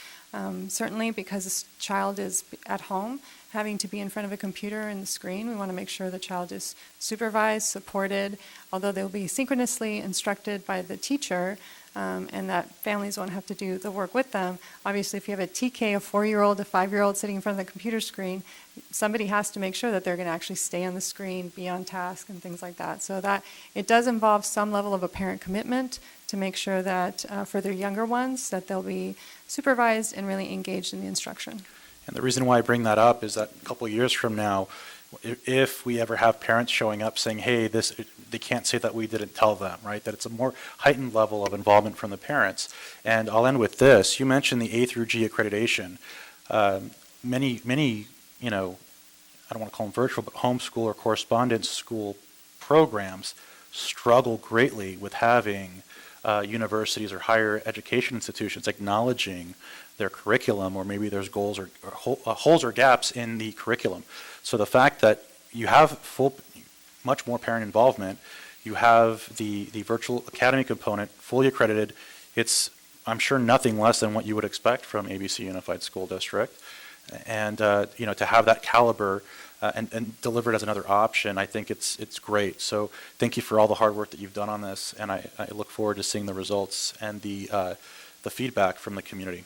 U: Certainly because this child is at home, having to be in front of a computer and the screen, we want to make sure the child is supervised, supported, although they'll be synchronously instructed by the teacher, and that families won't have to do the work with them. Obviously, if you have a TK, a 4-year-old, a 5-year-old sitting in front of the computer screen, somebody has to make sure that they're going to actually stay on the screen, be on task, and things like that. So that it does involve some level of a parent commitment to make sure that for their younger ones, that they'll be supervised and really engaged in the instruction.
R: And the reason why I bring that up is that a couple of years from now, if we ever have parents showing up saying, hey, they can't say that we didn't tell them, right? That it's a more heightened level of involvement from the parents. And I'll end with this. You mentioned the A through G accreditation. Many, I don't want to call them virtual, but homeschool or correspondence school programs struggle greatly with having universities or higher education institutions acknowledging their curriculum, or maybe there's goals or holes or gaps in the curriculum. So the fact that you have much more parent involvement, you have the virtual academy component fully accredited, it's, I'm sure, nothing less than what you would expect from ABC Unified School District. And to have that caliber and delivered as another option, I think it's great. So thank you for all the hard work that you've done on this, and I look forward to seeing the results and the feedback from the community.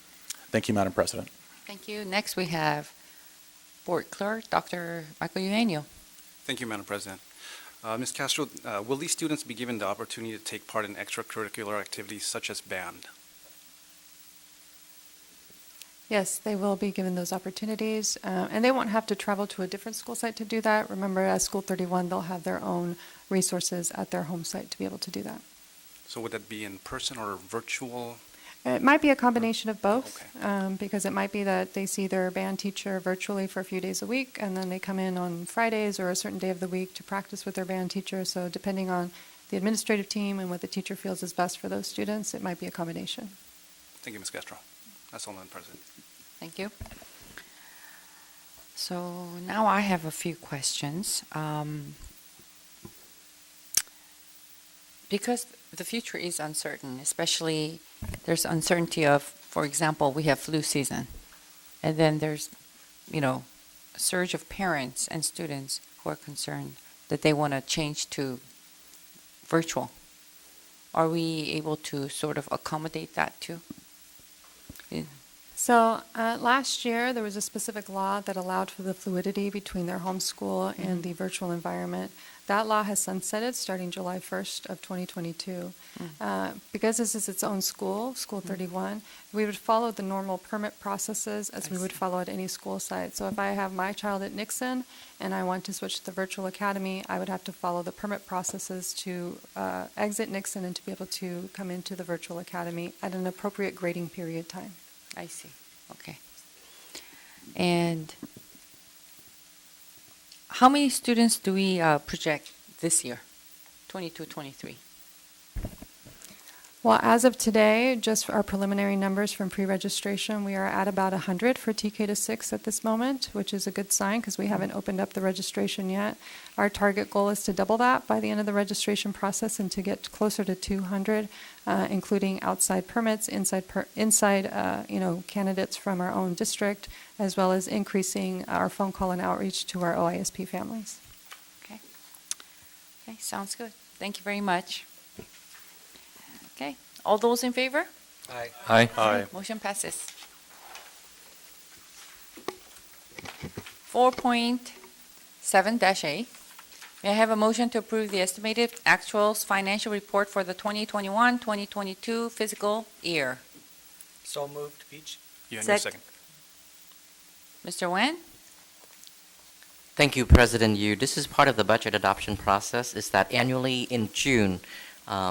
R: Thank you, Madam President.
A: Thank you. Next, we have Board Clerk, Dr. Michael Eugenio.
C: Thank you, Madam President. Ms. Castro, will these students be given the opportunity to take part in extracurricular activities such as band?
U: Yes, they will be given those opportunities, and they won't have to travel to a different school site to do that. Remember, as School 31, they'll have their own resources at their home site to be able to do that.
C: So would that be in person or virtual?
U: It might be a combination of both, because it might be that they see their band teacher virtually for a few days a week, and then they come in on Fridays or a certain day of the week to practice with their band teacher. So depending on the administrative team and what the teacher feels is best for those students, it might be a combination.
C: Thank you, Ms. Castro. That's all, Madam President.
A: Thank you. So now I have a few questions. Because the future is uncertain, especially there's uncertainty of, for example, we have flu season, and then there's, a surge of parents and students who are concerned that they want to change to virtual. Are we able to sort of accommodate that too?
U: So last year, there was a specific law that allowed for the fluidity between their homeschool and the virtual environment. That law has sunsetted starting July 1st of 2022. Because this is its own school, School 31, we would follow the normal permit processes as we would follow at any school site. So if I have my child at Nixon and I want to switch to the virtual academy, I would have to follow the permit processes to exit Nixon and to be able to come into the virtual academy at an appropriate grading period time.
A: I see. Okay. And how many students do we project this year, 22-23?
U: Well, as of today, just our preliminary numbers from pre-registration, we are at about 100 for TK to 6 at this moment, which is a good sign because we haven't opened up the registration yet. Our target goal is to double that by the end of the registration process and to get closer to 200, including outside permits, inside candidates from our own district, as well as increasing our phone call and outreach to our OISP families.
A: Okay. Okay, sounds good. Thank you very much. Okay, all those in favor?
B: Aye.
E: Aye.
R: Aye.
A: Motion passes. 4.7-A. May I have a motion to approve the estimated actuals financial report for the 2021-2022 fiscal year?
B: So moved. Beach?
C: You and your
A: Sec-
C: second.
A: Mr. Nguyen?
F: Thank you, President Yu. This is part of the budget adoption process, is that annually in June,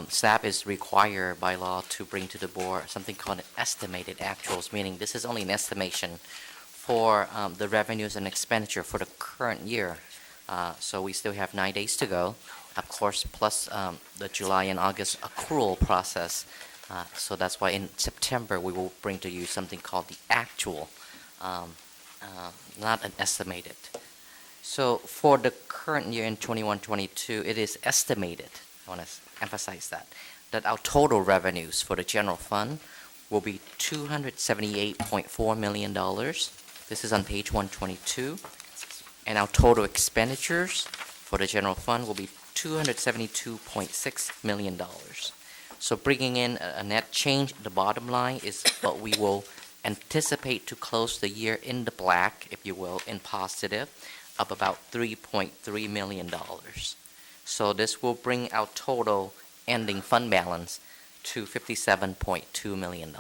F: staff is required by law to bring to the board something called estimated actuals, meaning this is only an estimation for the revenues and expenditure for the current year. So we still have 9 days to go, of course, plus the July and August accrual process. So that's why in September we will bring to you something called the actual, not an estimated. So for the current year in 21-22, it is estimated, I want to emphasize that our total revenues for the general fund will be $278.4 million. This is on page 122. And our total expenditures for the general fund will be $272.6 million. So bringing in a net change, the bottom line is what we will anticipate to close the year in the black, if you will, in positive, of about $3.3 million. So this will bring our total ending fund balance to $57.2 million.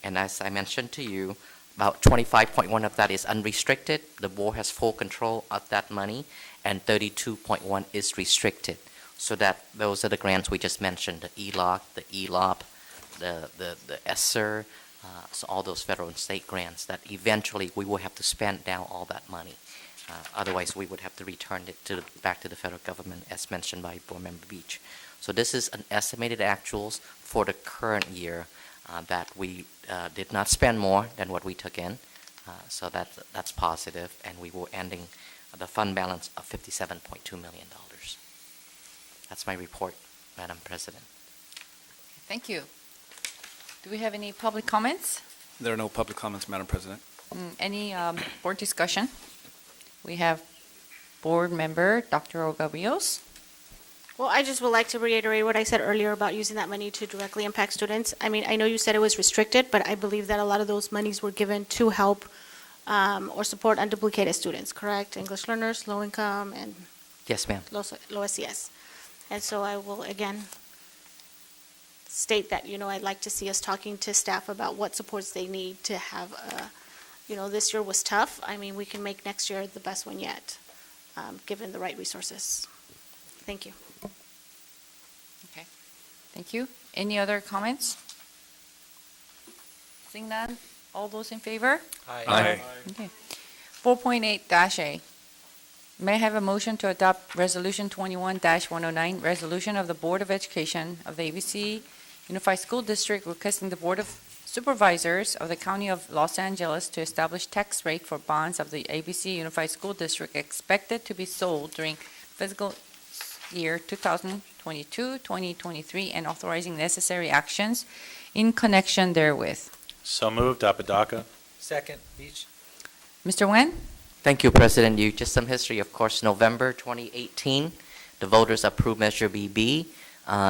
F: And as I mentioned to you, about 25.1 of that is unrestricted. The board has full control of that money, and 32.1 is restricted. So that those are the grants we just mentioned, the ELOC, the ELOP, the ESSER, so all those federal and state grants that eventually we will have to spend down all that money. Otherwise, we would have to return it back to the federal government, as mentioned by Board Member Beach. So this is an estimated actuals for the current year that we did not spend more than what we took in. So that's positive, and we were ending the fund balance of $57.2 million. That's my report, Madam President.
A: Thank you. Do we have any public comments?
C: There are no public comments, Madam President.
A: Any board discussion? We have Board Member Dr. Olga Rios.
H: Well, I just would like to reiterate what I said earlier about using that money to directly impact students. I mean, I know you said it was restricted, but I believe that a lot of those monies were given to help or support unduplicated students, correct? English learners, low income, and
F: Yes, ma'am.
H: low SES. And so I will, again, state that, I'd like to see us talking to staff about what supports they need to have, this year was tough. I mean, we can make next year the best one yet, given the right resources. Thank you.
A: Okay, thank you. Any other comments? Seeing none, all those in favor?
C: Aye.
A: Okay. 4.8-A. May I have a motion to adopt Resolution 21-109, resolution of the Board of Education of the ABC Unified School District requesting the Board of Supervisors of the County of Los Angeles to establish tax rate for bonds of the ABC Unified School District expected to be sold during fiscal year 2022, 2023, and authorizing necessary actions in connection therewith.
R: So moved. Apodaca.
B: Second. Beach?
A: Mr. Nguyen?
F: Thank you, President Yu. Just some history, of course. November 2018, the voters approved Measure BB.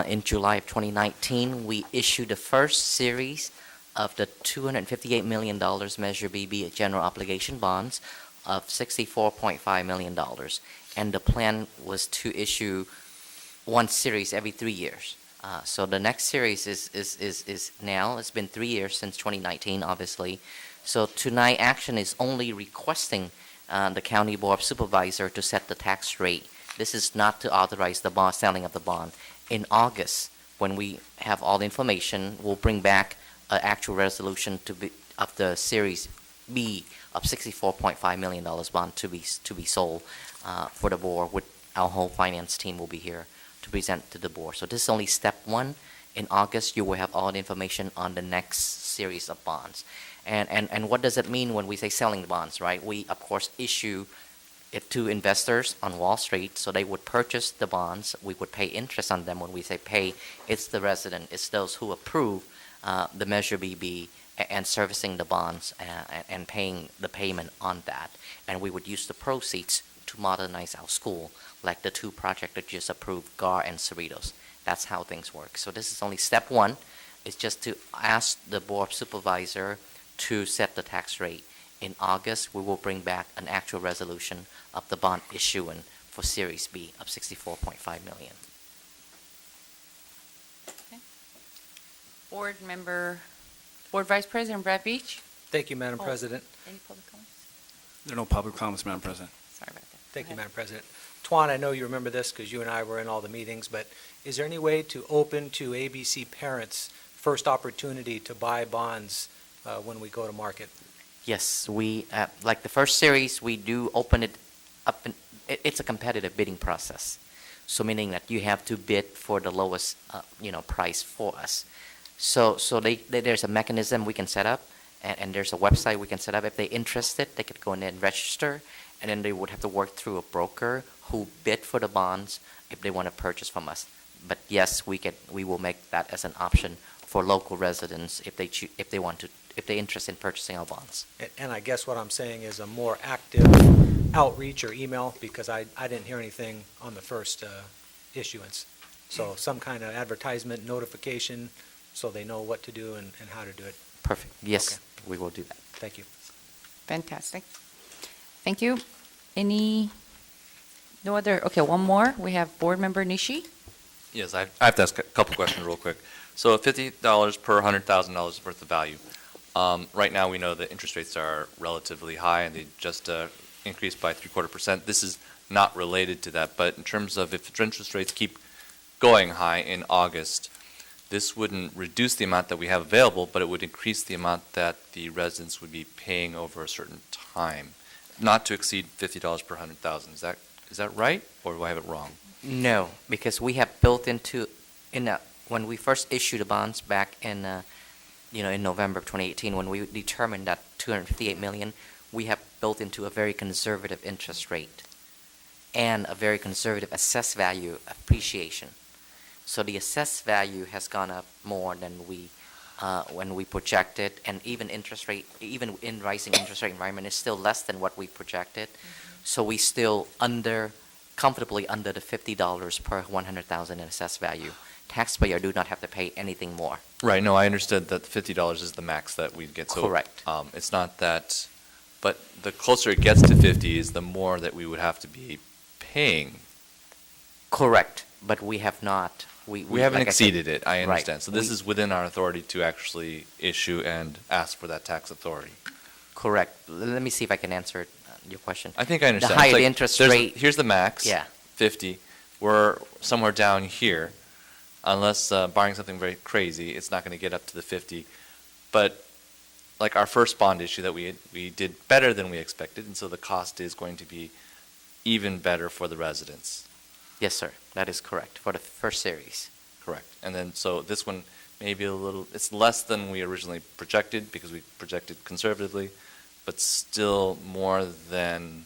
F: In July of 2019, we issued the first series of the $258 million Measure BB general obligation bonds of $64.5 million. And the plan was to issue one series every 3 years. So the next series is now, it's been 3 years since 2019, obviously. So tonight action is only requesting the County Board of Supervisor to set the tax rate. This is not to authorize the bond, selling of the bond. In August, when we have all the information, we'll bring back an actual resolution of the Series B of $64.5 million bond to be sold for the board. With our whole finance team will be here to present to the board. So this is only step one, In August, you will have all the information on the next series of bonds. And what does it mean when we say selling the bonds, right? We, of course, issue it to investors on Wall Street, so they would purchase the bonds. We would pay interest on them. When we say pay, it's the resident, it's those who approve the Measure BB and servicing the bonds and paying the payment on that. And we would use the proceeds to modernize our school, like the two projects that just approved, GAR and Cerritos. That's how things work. So this is only step one. It's just to ask the board supervisor to set the tax rate. In August, we will bring back an actual resolution of the bond issuance for Series B of $64.5 million.
A: Board Vice President Brad Beach.
B: Thank you, Madam
A: Oh.
B: President.
A: Any public comments?
C: There are no public comments, Madam President.
A: Sorry about that.
B: Thank you,
A: Go ahead.
B: Madam President. Tuan, I know you remember this because you and I were in all the meetings, but is there any way to open to ABC parents first opportunity to buy bonds when we go to market?
F: Yes, we, like the first series, we do open it up. It's a competitive bidding process. So meaning that you have to bid for the lowest, price for us. So there's a mechanism we can set up, and there's a website we can set up. If they're interested, they could go in there and register, and then they would have to work through a broker who bid for the bonds if they want to purchase from us. But yes, we will make that as an option for local residents if they're interested in purchasing our bonds.
B: And I guess what I'm saying is a more active outreach or email, because I didn't hear anything on the first issuance. So some kind of advertisement notification so they know what to do and how to do it.
F: Perfect. Yes,
B: Okay.
F: we will do that.
B: Thank you.
A: Fantastic. Thank you. No other, okay, one more. We have Board Member Nishi.
E: Yes, I have to ask a couple questions real quick. So $50 per $100,000 worth of value. Right now, we know that interest rates are relatively high, and they just increased by 0.75%. This is not related to that, but in terms of if interest rates keep going high in August, this wouldn't reduce the amount that we have available, but it would increase the amount that the residents would be paying over a certain time, not to exceed $50 per $100,000. Is that right, or do I have it wrong?
F: No, because we have built into, when we first issued the bonds back in, in November of 2018, when we determined that $258 million, we have built into a very conservative interest rate and a very conservative assessed value appreciation. So the assessed value has gone up more than when we projected, and even interest rate, even in rising interest rate environment, is still less than what we projected. So we still comfortably under the $50 per 100,000 in assessed value. Taxpayer do not have to pay anything more.
E: Right, no, I understood that $50 is the max that we'd get. So,
F: correct.
E: It's not that, but the closer it gets to 50 is the more that we would have to be paying.
F: Correct, but we have not. We
E: haven't
F: like
E: exceeded
F: I said,
E: it, I understand.
F: Right.
E: So this is within our authority to actually issue and ask for that tax authority.
F: Correct. Let me see if I can answer your question.
E: I think I understand.
F: The higher
E: It's like,
F: the interest rate.
E: Here's the max.
F: Yeah.
E: 50. We're somewhere down here. Unless barring something very crazy, it's not going to get up to the 50. But like our first bond issue that we did better than we expected, and so the cost is going to be even better for the residents.
F: Yes, sir. That is correct for the first series.
E: Correct. And then so this one may be it's less than we originally projected because we projected conservatively, but still more than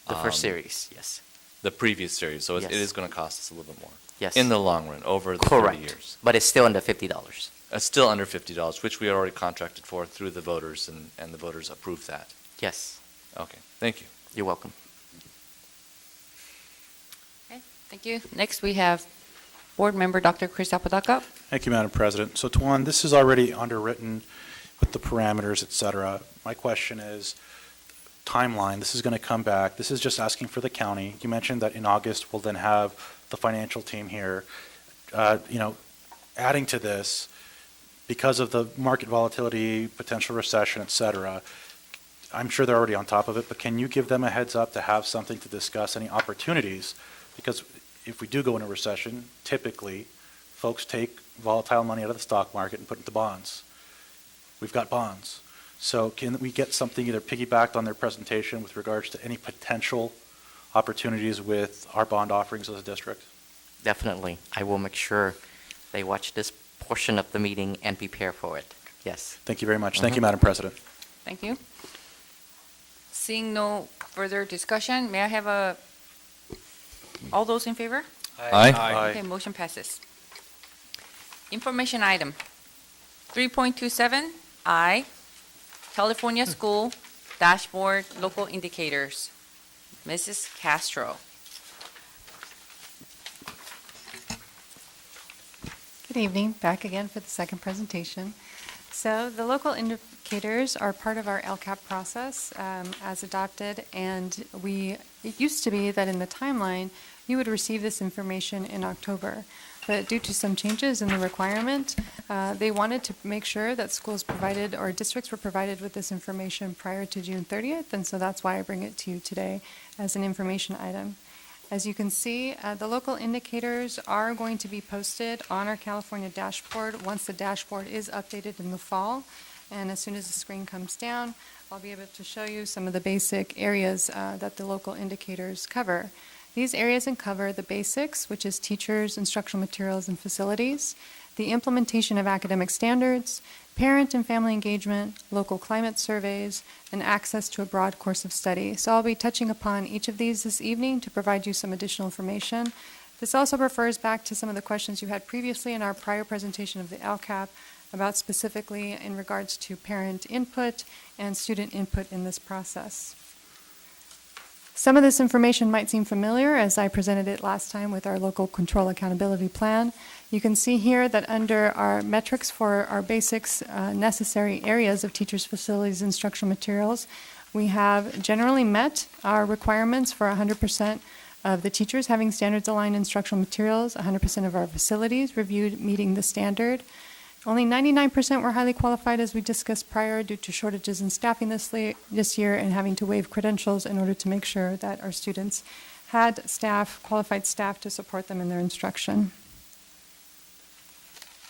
F: The first series, yes.
E: the previous series. So
F: Yes.
E: it is going to cost us a little bit more.
F: Yes.
E: In the long run, over the
F: Correct.
E: 30 years.
F: But it's still under $50.
E: It's still under $50, which we already contracted for through the voters, and the voters approved that.
F: Yes.
E: Okay, thank you.
F: You're welcome.
A: Okay, thank you. Next, we have Board Member Dr. Chris Apodaca.
R: Thank you, Madam President. So, Tuan, this is already underwritten with the parameters, et cetera. My question is, timeline, this is going to come back. This is just asking for the county. You mentioned that in August, we'll then have the financial team here. Adding to this, because of the market volatility, potential recession, et cetera, I'm sure they're already on top of it, but can you give them a heads up to have something to discuss, any opportunities? Because if we do go into recession, typically, folks take volatile money out of the stock market and put it into bonds. We've got bonds. So can we get something either piggybacked on their presentation with regards to any potential opportunities with our bond offerings as a district?
F: Definitely. I will make sure they watch this portion of the meeting and prepare for it. Yes.
R: Thank you very much. Thank you, Madam President.
A: Thank you. Seeing no further discussion, may I have all those in favor?
E: Aye.
A: Okay, motion passes. Information item 3.27, I, California School Dashboard Local Indicators. Mrs. Castro.
U: Good evening, back again for the second presentation. So the local indicators are part of our LCAP process as adopted, and it used to be that in the timeline, you would receive this information in October. But due to some changes in the requirement, they wanted to make sure that schools provided or districts were provided with this information prior to June 30th, and so that's why I bring it to you today as an information item. As you can see, the local indicators are going to be posted on our California dashboard once the dashboard is updated in the fall. And as soon as the screen comes down, I'll be able to show you some of the basic areas that the local indicators cover. These areas cover the basics, which is teachers, instructional materials, and facilities, the implementation of academic standards, parent and family engagement, local climate surveys, and access to a broad course of study. So I'll be touching upon each of these this evening to provide you some additional information. This also refers back to some of the questions you had previously in our prior presentation of the LCAP about specifically in regards to parent input and student input in this process. Some of this information might seem familiar as I presented it last time with our local control accountability plan. You can see here that under our metrics for our basics necessary areas of teachers, facilities, instructional materials, we have generally met our requirements for 100% of the teachers having standards aligned instructional materials, 100% of our facilities reviewed meeting the standard. Only 99% were highly qualified, as we discussed prior, due to shortages in staffing this year and having to waive credentials in order to make sure that our students had staff, qualified staff, to support them in their instruction.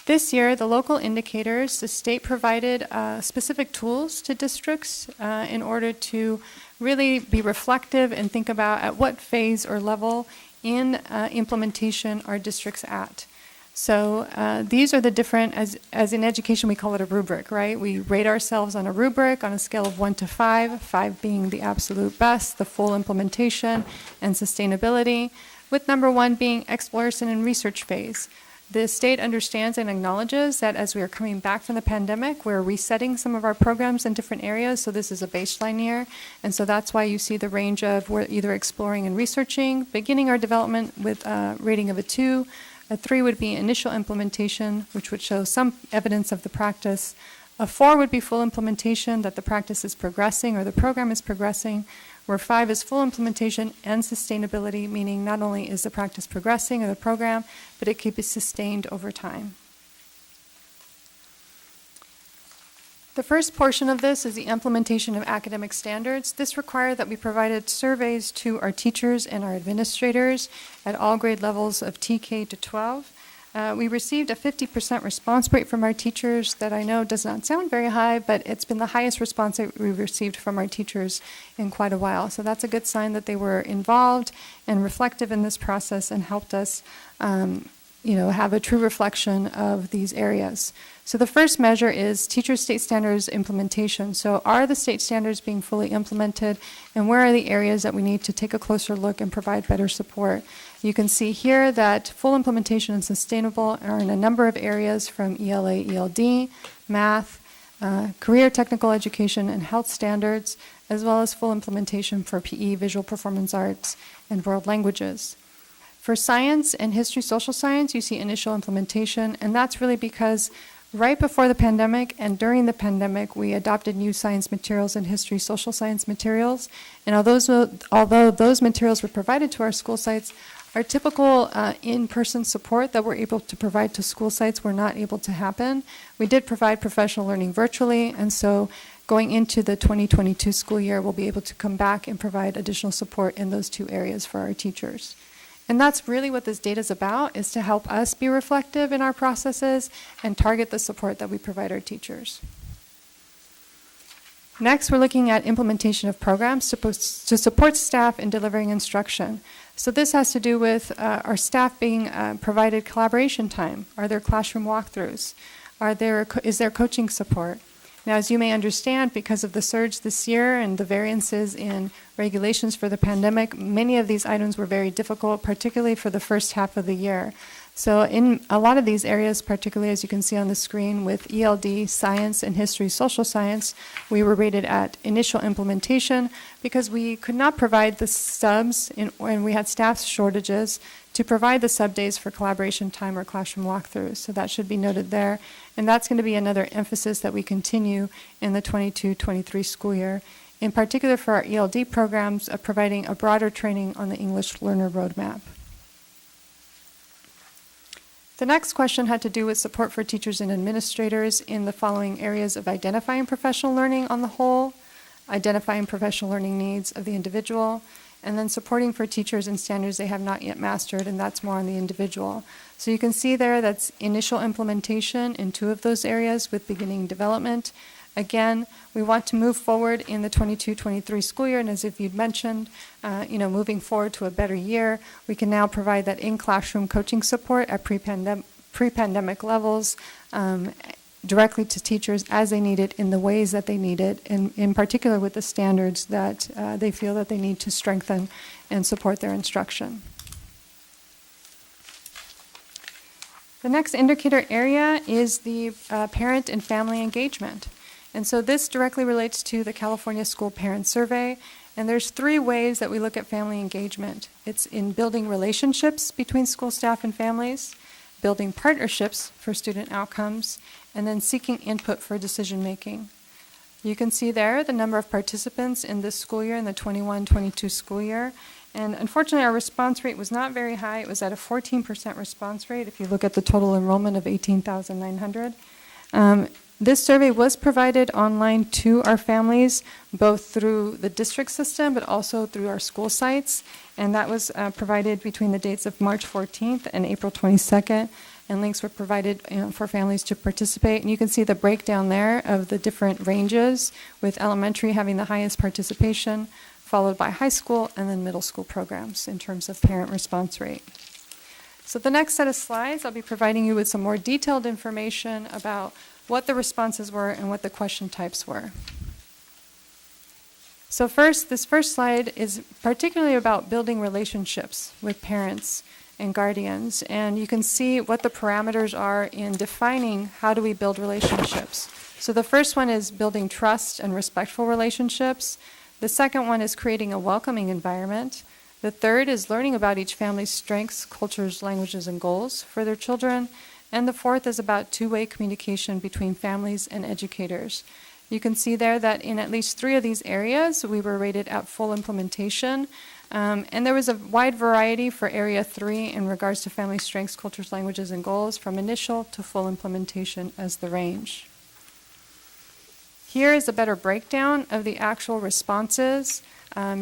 U: This year, the local indicators, the state provided specific tools to districts in order to really be reflective and think about at what phase or level in implementation are districts at. So these are the different, as in education we call it a rubric, right? We rate ourselves on a rubric on a scale of 1 to 5, 5 being the absolute best, the full implementation and sustainability, with number 1 being exploration and research phase. The state understands and acknowledges that as we are coming back from the pandemic, we're resetting some of our programs in different areas, so this is a baseline year, and so that's why you see the range of we're either exploring and researching, beginning our development with a rating of a 2, a 3 would be initial implementation, which would show some evidence of the practice. A 4 would be full implementation, that the practice is progressing or the program is progressing, where 5 is full implementation and sustainability, meaning not only is the practice progressing or the program, but it can be sustained over time. The first portion of this is the implementation of academic standards. This required that we provided surveys to our teachers and our administrators at all grade levels of TK to 12. We received a 50% response rate from our teachers that I know does not sound very high, but it's been the highest response rate we've received from our teachers in quite a while. So that's a good sign that they were involved and reflective in this process and helped us have a true reflection of these areas. So the first measure is teacher state standards implementation. So are the state standards being fully implemented, and where are the areas that we need to take a closer look and provide better support? You can see here that full implementation and sustainable are in a number of areas from ELA, ELD, math, career technical education and health standards, as well as full implementation for PE, visual performance arts, and world languages. For science and history, social science, you see initial implementation, and that's really because right before the pandemic and during the pandemic, we adopted new science materials and history, social science materials, and although those materials were provided to our school sites, our typical in-person support that we're able to provide to school sites were not able to happen. We did provide professional learning virtually, and so going into the 2022 school year, we'll be able to come back and provide additional support in those 2 areas for our teachers. And that's really what this data is about, is to help us be reflective in our processes and target the support that we provide our teachers. Next, we're looking at implementation of programs to support staff in delivering instruction. So this has to do with our staff being provided collaboration time. Are there classroom walkthroughs? Is there coaching support? Now, as you may understand, because of the surge this year and the variances in regulations for the pandemic, many of these items were very difficult, particularly for the first half of the year. So in a lot of these areas, particularly as you can see on the screen with ELD, science, and history, social science, we were rated at initial implementation because we could not provide the subs, and we had staff shortages, to provide the sub days for collaboration time or classroom walkthroughs. So that should be noted there. And that's going to be another emphasis that we continue in the 22-23 school year, in particular for our ELD programs of providing a broader training on the English Learner Roadmap. The next question had to do with support for teachers and administrators in the following areas of identifying professional learning on the whole, identifying professional learning needs of the individual, and then supporting for teachers in standards they have not yet mastered, and that's more on the individual. So you can see there that's initial implementation in 2 of those areas with beginning development. Again, we want to move forward in the 22-23 school year, and as if you'd mentioned, moving forward to a better year, we can now provide that in-classroom coaching support at pre-pandemic levels directly to teachers as they need it in the ways that they need it, and in particular with the standards that they feel that they need to strengthen and support their instruction. The next indicator area is the parent and family engagement. And so this directly relates to the California School Parent Survey. And there's 3 ways that we look at family engagement. It's in building relationships between school staff and families, building partnerships for student outcomes, and then seeking input for decision making. You can see there the number of participants in this school year, in the 21-22 school year. And unfortunately, our response rate was not very high. It was at a 14% response rate if you look at the total enrollment of 18,900. This survey was provided online to our families, both through the district system, but also through our school sites. And that was provided between the dates of March 14th and April 22nd. And links were provided for families to participate. And you can see the breakdown there of the different ranges, with elementary having the highest participation, followed by high school and then middle school programs in terms of parent response rate. So the next set of slides, I'll be providing you with some more detailed information about what the responses were and what the question types were. So first, this first slide is particularly about building relationships with parents and guardians. And you can see what the parameters are in defining how do we build relationships. So the first one is building trust and respectful relationships. The second one is creating a welcoming environment. The third is learning about each family's strengths, cultures, languages, and goals for their children. And the fourth is about two-way communication between families and educators. You can see there that in at least 3 of these areas, we were rated at full implementation. And there was a wide variety for Area 3 in regards to family strengths, cultures, languages, and goals, from initial to full implementation as the range. Here is a better breakdown of the actual responses.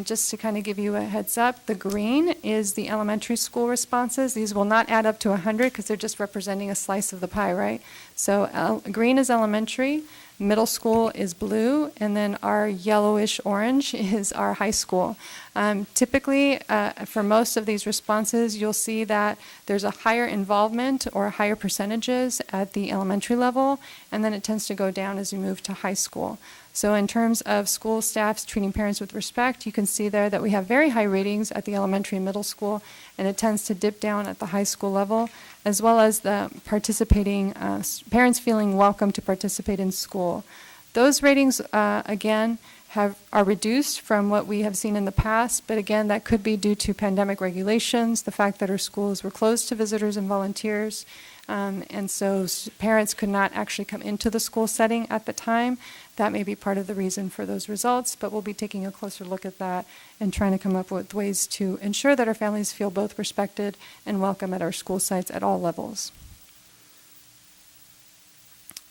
U: Just to kind of give you a heads up, the green is the elementary school responses. These will not add up to 100 because they're just representing a slice of the pie, right? So green is elementary, middle school is blue, and then our yellowish orange is our high school. Typically, for most of these responses, you'll see that there's a higher involvement or higher percentages at the elementary level, and then it tends to go down as you move to high school. So in terms of school staffs treating parents with respect, you can see there that we have very high ratings at the elementary and middle school, and it tends to dip down at the high school level, as well as the participating parents feeling welcome to participate in school. Those ratings, again, are reduced from what we have seen in the past, but again, that could be due to pandemic regulations, the fact that our schools were closed to visitors and volunteers, and so parents could not actually come into the school setting at the time. That may be part of the reason for those results, but we'll be taking a closer look at that and trying to come up with ways to ensure that our families feel both respected and welcome at our school sites at all levels.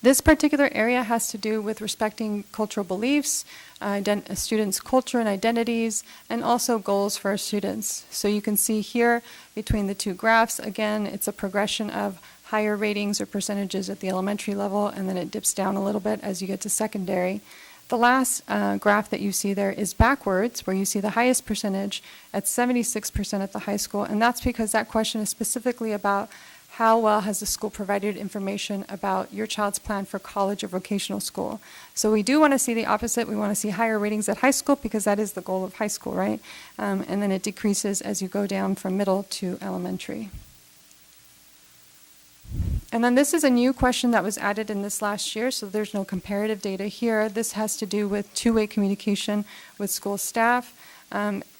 U: This particular area has to do with respecting cultural beliefs, students' culture and identities, and also goals for our students. So you can see here between the 2 graphs, again, it's a progression of higher ratings or percentages at the elementary level, and then it dips down a little bit as you get to secondary. The last graph that you see there is backwards, where you see the highest percentage at 76% at the high school, and that's because that question is specifically about how well has the school provided information about your child's plan for college or vocational school. So we do want to see the opposite. We want to see higher ratings at high school because that is the goal of high school, right? And then it decreases as you go down from middle to elementary. And then this is a new question that was added in this last year, so there's no comparative data here. This has to do with two-way communication with school staff.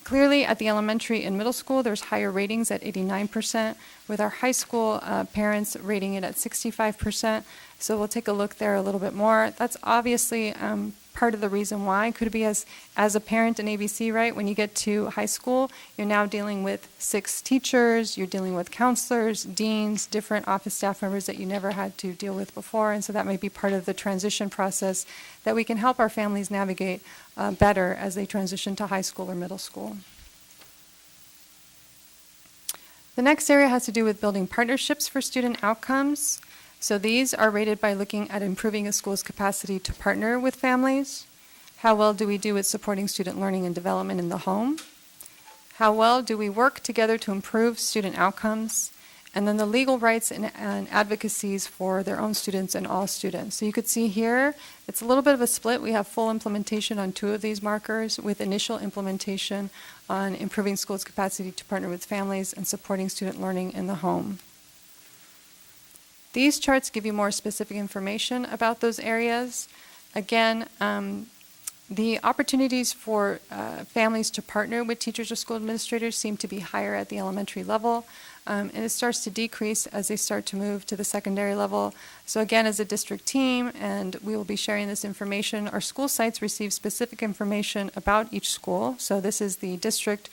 U: Clearly, at the elementary and middle school, there's higher ratings at 89%, with our high school parents rating it at 65%. So we'll take a look there a little bit more. That's obviously part of the reason why. Could be as a parent in ABC, right? When you get to high school, you're now dealing with 6 teachers, you're dealing with counselors, deans, different office staff members that you never had to deal with before. And so that might be part of the transition process that we can help our families navigate better as they transition to high school or middle school. The next area has to do with building partnerships for student outcomes. So these are rated by looking at improving a school's capacity to partner with families. How well do we do with supporting student learning and development in the home? How well do we work together to improve student outcomes? And then the legal rights and advocacies for their own students and all students. So you could see here, it's a little bit of a split. We have full implementation on 2 of these markers with initial implementation on improving schools' capacity to partner with families and supporting student learning in the home. These charts give you more specific information about those areas. Again, the opportunities for families to partner with teachers or school administrators seem to be higher at the elementary level, and it starts to decrease as they start to move to the secondary level. So again, as a district team, and we will be sharing this information, our school sites receive specific information about each school. So this is the district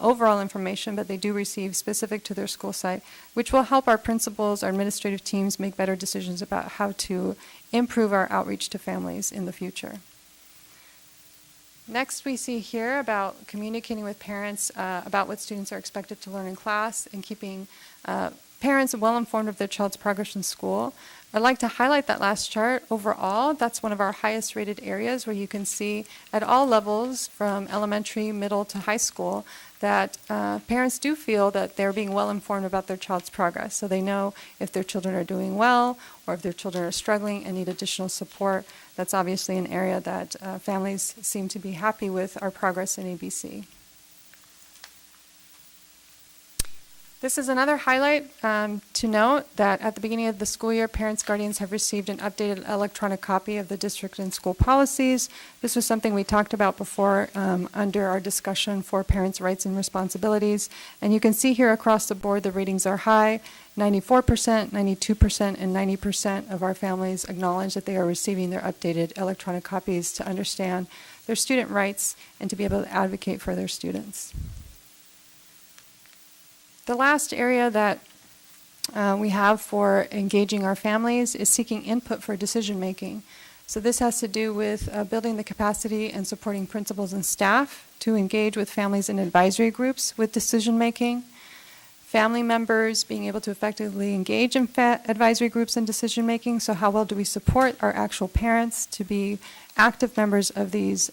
U: overall information, but they do receive specific to their school site, which will help our principals, our administrative teams make better decisions about how to improve our outreach to families in the future. Next, we see here about communicating with parents about what students are expected to learn in class and keeping parents well informed of their child's progress in school. I'd like to highlight that last chart. Overall, that's one of our highest rated areas where you can see at all levels from elementary, middle to high school that parents do feel that they're being well informed about their child's progress. So they know if their children are doing well or if their children are struggling and need additional support. That's obviously an area that families seem to be happy with our progress in ABC. This is another highlight to note that at the beginning of the school year, parents, guardians have received an updated electronic copy of the district and school policies. This was something we talked about before under our discussion for parents' rights and responsibilities. And you can see here across the board the ratings are high. 94%, 92%, and 90% of our families acknowledge that they are receiving their updated electronic copies to understand their student rights and to be able to advocate for their students. The last area that we have for engaging our families is seeking input for decision making. So this has to do with building the capacity and supporting principals and staff to engage with families in advisory groups with decision making. Family members being able to effectively engage in advisory groups and decision making. So how well do we support our actual parents to be active members of these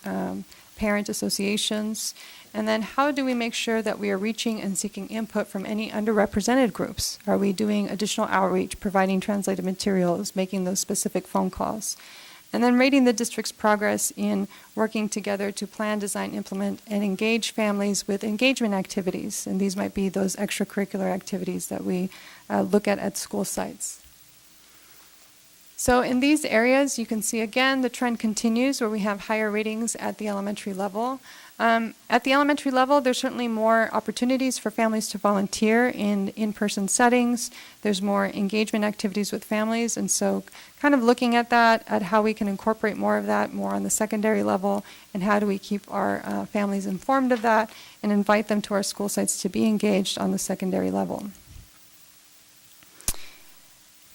U: parent associations? And then how do we make sure that we are reaching and seeking input from any underrepresented groups? Are we doing additional outreach, providing translated materials, making those specific phone calls? And then rating the district's progress in working together to plan, design, implement, and engage families with engagement activities. And these might be those extracurricular activities that we look at school sites. So in these areas, you can see again the trend continues where we have higher ratings at the elementary level. At the elementary level, there's certainly more opportunities for families to volunteer in in-person settings. There's more engagement activities with families, and so kind of looking at that, at how we can incorporate more of that more on the secondary level, and how do we keep our families informed of that and invite them to our school sites to be engaged on the secondary level.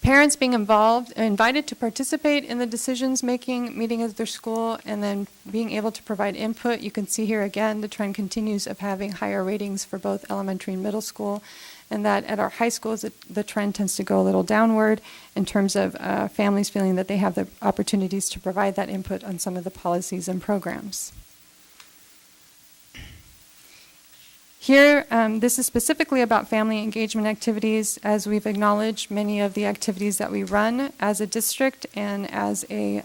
U: Parents being invited to participate in the decisions-making meeting of their school and then being able to provide input. You can see here again the trend continues of having higher ratings for both elementary and middle school. and that at our high schools, the trend tends to go a little downward in terms of families feeling that they have the opportunities to provide that input on some of the policies and programs. Here, this is specifically about family engagement activities. As we've acknowledged, many of the activities that we run as a district and as a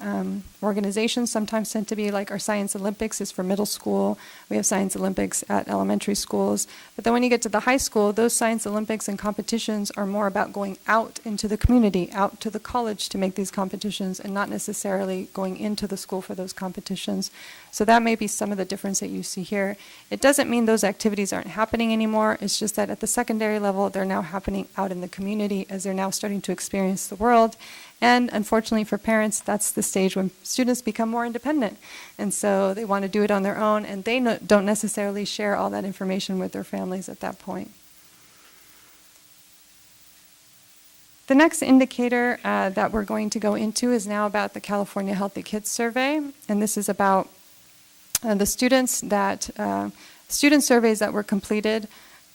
U: organization sometimes tend to be like our Science Olympics is for middle school. We have Science Olympics at elementary schools. But then when you get to the high school, those Science Olympics and competitions are more about going out into the community, out to the college to make these competitions, and not necessarily going into the school for those competitions. So that may be some of the difference that you see here. It doesn't mean those activities aren't happening anymore. It's just that at the secondary level, they're now happening out in the community as they're now starting to experience the world. And unfortunately for parents, that's the stage when students become more independent. And so they want to do it on their own, and they don't necessarily share all that information with their families at that point. The next indicator that we're going to go into is now about the California Healthy Kids Survey. And this is about the student surveys that were completed.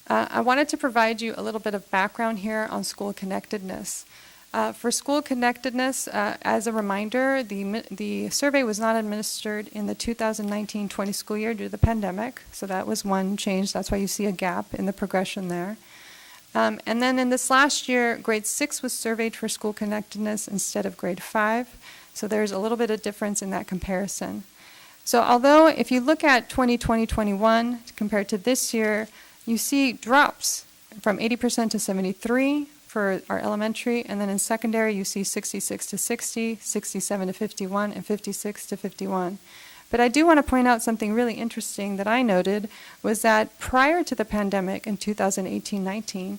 U: I wanted to provide you a little bit of background here on school connectedness. For school connectedness, as a reminder, the survey was not administered in the 2019-20 school year due to the pandemic, so that was one change. That's why you see a gap in the progression there. And then in this last year, grade 6 was surveyed for school connectedness instead of grade 5, so there's a little bit of difference in that comparison. So although if you look at 2020-21 compared to this year, you see drops from 80% to 73 for our elementary, and then in secondary you see 66 to 60, 67 to 51, and 56 to 51. But I do want to point out something really interesting that I noted was that prior to the pandemic in 2018-19,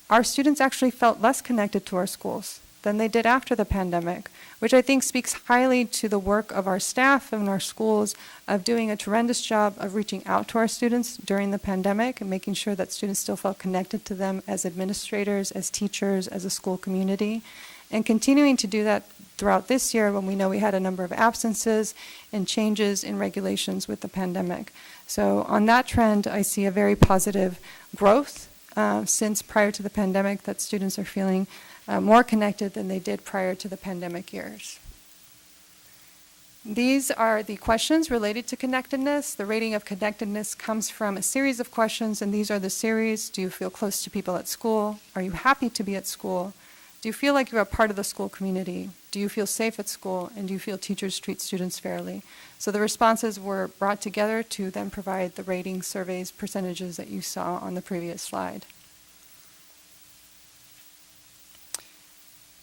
U: our students actually felt less connected to our schools than they did after the pandemic, which I think speaks highly to the work of our staff and our schools of doing a tremendous job of reaching out to our students during the pandemic and making sure that students still felt connected to them as administrators, as teachers, as a school community, and continuing to do that throughout this year when we know we had a number of absences and changes in regulations with the pandemic. So on that trend, I see a very positive growth since prior to the pandemic, that students are feeling more connected than they did prior to the pandemic years. These are the questions related to connectedness. The rating of connectedness comes from a series of questions, and these are the series. Do you feel close to people at school? Are you happy to be at school? Do you feel like you're a part of the school community? Do you feel safe at school? And do you feel teachers treat students fairly? So the responses were brought together to then provide the rating surveys percentages that you saw on the previous slide.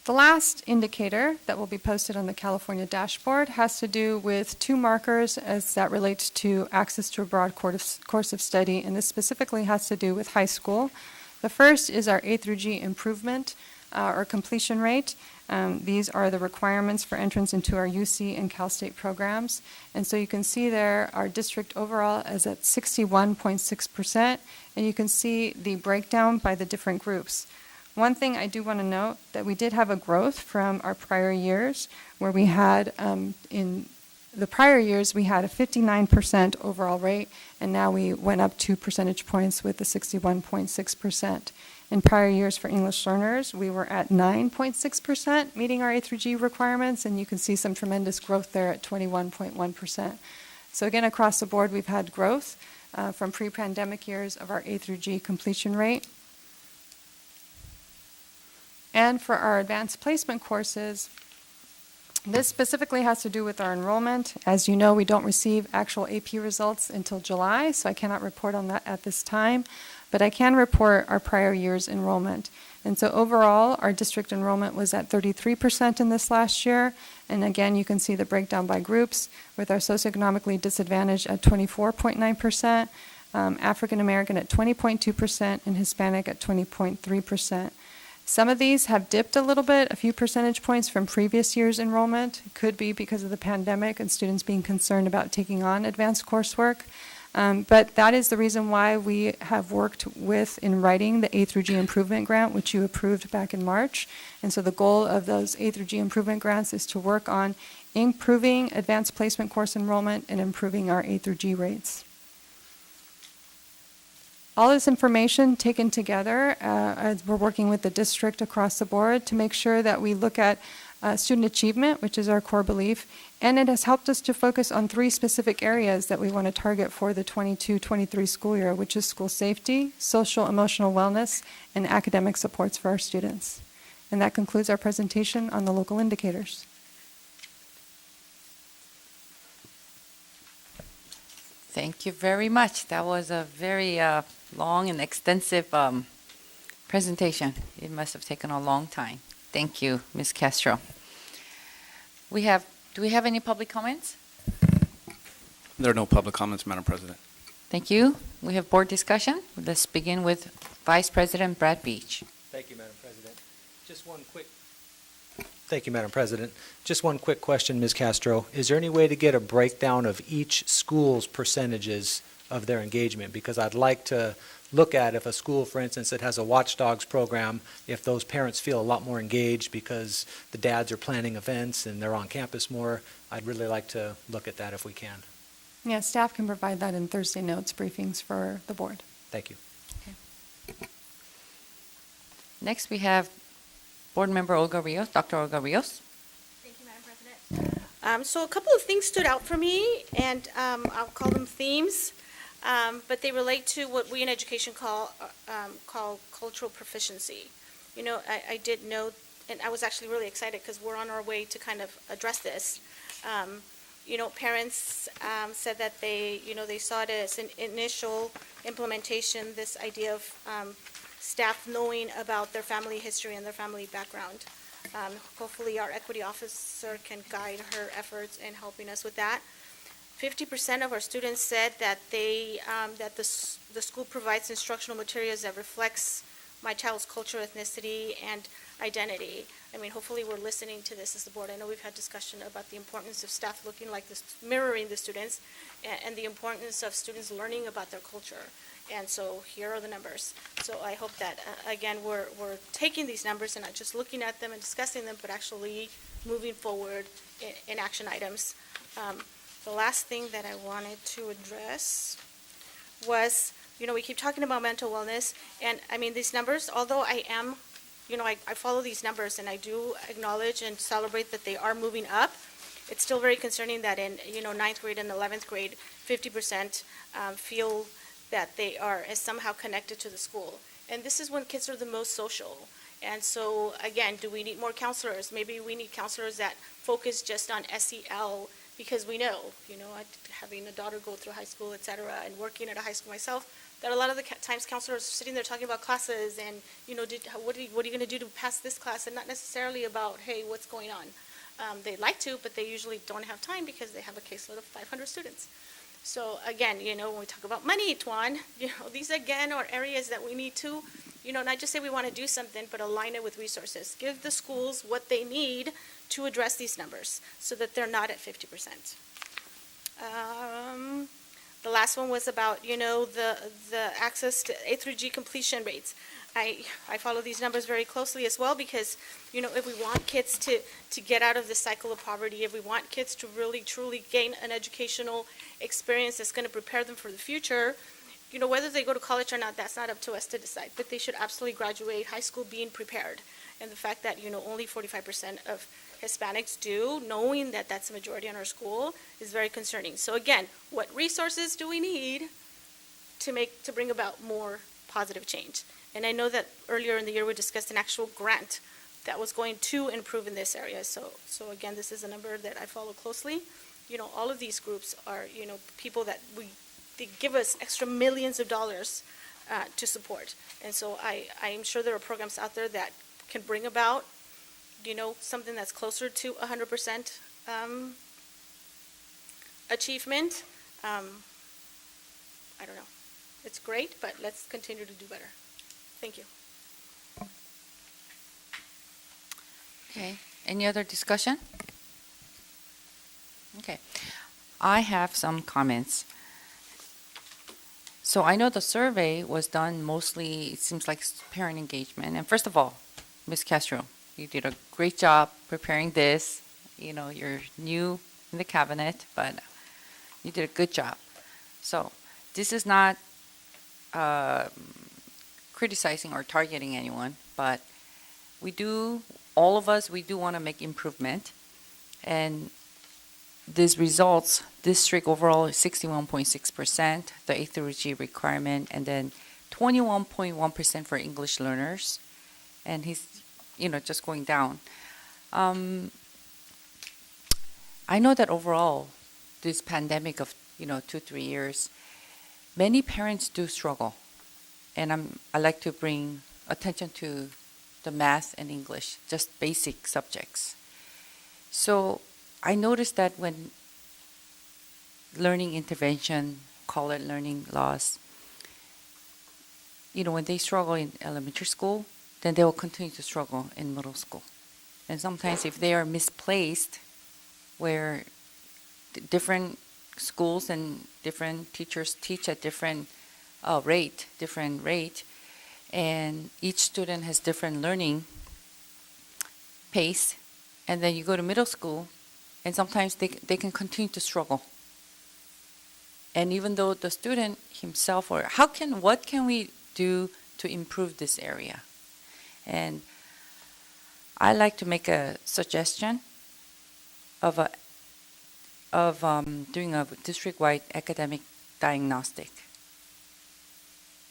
U: The last indicator that will be posted on the California dashboard has to do with two markers as that relates to access to a broad course of study, and this specifically has to do with high school. The first is our A through G improvement or completion rate. These are the requirements for entrance into our UC and Cal State programs. And so you can see there our district overall is at 61.6%, and you can see the breakdown by the different groups. One thing I do want to note that we did have a growth from our prior years where we had, in the prior years, we had a 59% overall rate, and now we went up 2 percentage points with the 61.6%. In prior years for English learners, we were at 9.6%, meeting our A through G requirements, and you can see some tremendous growth there at 21.1%. So again, across the board, we've had growth from pre-pandemic years of our A through G completion rate. And for our advanced placement courses, this specifically has to do with our enrollment. As you know, we don't receive actual AP results until July, so I cannot report on that at this time, but I can report our prior year's enrollment. And so overall, our district enrollment was at 33% in this last year, and again, you can see the breakdown by groups, with our socioeconomically disadvantaged at 24.9%, African American at 20.2%, and Hispanic at 20.3%. Some of these have dipped a little bit, a few percentage points from previous year's enrollment. It could be because of the pandemic and students being concerned about taking on advanced coursework. But that is the reason why we have worked with in writing the A through G Improvement Grant, which you approved back in March. And so the goal of those A through G Improvement Grants is to work on improving advanced placement course enrollment and improving our A through G rates. All this information taken together, as we're working with the district across the board to make sure that we look at student achievement, which is our core belief, and it has helped us to focus on 3 specific areas that we want to target for the 22-23 school year, which is school safety, social emotional wellness, and academic supports for our students. And that concludes our presentation on the local indicators.
A: Thank you very much. That was a very long and extensive presentation. It must have taken a long time. Thank you, Ms. Castro. Do we have any public comments?
C: There are no public comments, Madam President.
A: Thank you. We have board discussion. Let's begin with Vice President Brad Beach.
B: Thank you, Madam President. Thank you, Madam President. Just one quick question, Ms. Castro. Is there any way to get a breakdown of each school's percentages of their engagement? Because I'd like to look at if a school, for instance, that has a watchdogs program, if those parents feel a lot more engaged because the dads are planning events and they're on campus more. I'd really like to look at that if we can.
U: Yeah, staff can provide that in Thursday notes briefings for the board.
B: Thank you.
A: Next, we have Board Member Olga Rios, Dr. Olga Rios.
H: Thank you, Madam President. So a couple of things stood out for me, and I'll call them themes, but they relate to what we in education call cultural proficiency. You know, I did note, and I was actually really excited because we're on our way to kind of address this. You know, parents said that they saw it as an initial implementation, this idea of staff knowing about their family history and their family background. Hopefully our equity officer can guide her efforts in helping us with that. 50% of our students said that that the school provides instructional materials that reflects my child's culture, ethnicity, and identity. I mean, hopefully we're listening to this as the board. I know we've had discussion about the importance of staff looking like this, mirroring the students, and the importance of students learning about their culture. And so here are the numbers. So I hope that, again, we're taking these numbers and not just looking at them and discussing them, but actually moving forward in action items. The last thing that I wanted to address was, you know, we keep talking about mental wellness, and I mean, these numbers, although I am, you know, I follow these numbers and I do acknowledge and celebrate that they are moving up, it's still very concerning that in, you know, 9th grade and 11th grade, 50% feel that they are somehow connected to the school. And this is when kids are the most social. And so, again, do we need more counselors? Maybe we need counselors that focus just on SEL, because we know, you know, having a daughter go through high school, et cetera, and working at a high school myself, that a lot of the times counselors are sitting there talking about classes and, you know, what are you going to do to pass this class, and not necessarily about, hey, what's going on. They'd like to, but they usually don't have time because they have a caseload of 500 students. So again, you know, when we talk about money, Tuan, you know, these again are areas that we need to, you know, not just say we want to do something, but align it with resources. Give the schools what they need to address these numbers so that they're not at 50%. The last one was about, you know, the access to A through G completion rates. I follow these numbers very closely as well because, you know, if we want kids to get out of the cycle of poverty, if we want kids to really, truly gain an educational experience that's going to prepare them for the future, you know, whether they go to college or not, that's not up to us to decide. But they should absolutely graduate high school being prepared. And the fact that, you know, only 45% of Hispanics do, knowing that that's the majority in our school, is very concerning. So again, what resources do we need to bring about more positive change? And I know that earlier in the year we discussed an actual grant that was going to improve in this area. So again, this is a number that I follow closely. You know, all of these groups are, you know, people that they give us extra millions of dollars to support. And so I am sure there are programs out there that can bring about, you know, something that's closer to 100% achievement. I don't know. It's great, but let's continue to do better. Thank you.
A: Okay. Any other discussion? Okay. I have some comments. So I know the survey was done mostly, it seems like parent engagement. And first of all, Ms. Castro, you did a great job preparing this. You know, you're new in the cabinet, but you did a good job. So this is not criticizing or targeting anyone, but all of us, we do want to make improvement. And these results, district overall is 61.6%, the A through G requirement, and then 21.1% for English learners. And he's, just going down. I know that overall, this pandemic of, 2-3 years, many parents do struggle. And I like to bring attention to the math and English, just basic subjects. So I noticed that when learning intervention, call it learning loss, when they struggle in elementary school, then they will continue to struggle in middle school. And sometimes if they are misplaced, where different schools and different teachers teach at different rate, and each student has different learning pace, and then you go to middle school, and sometimes they can continue to struggle. And even though the student himself, or what can we do to improve this area? And I like to make a suggestion of doing a district-wide academic diagnostic,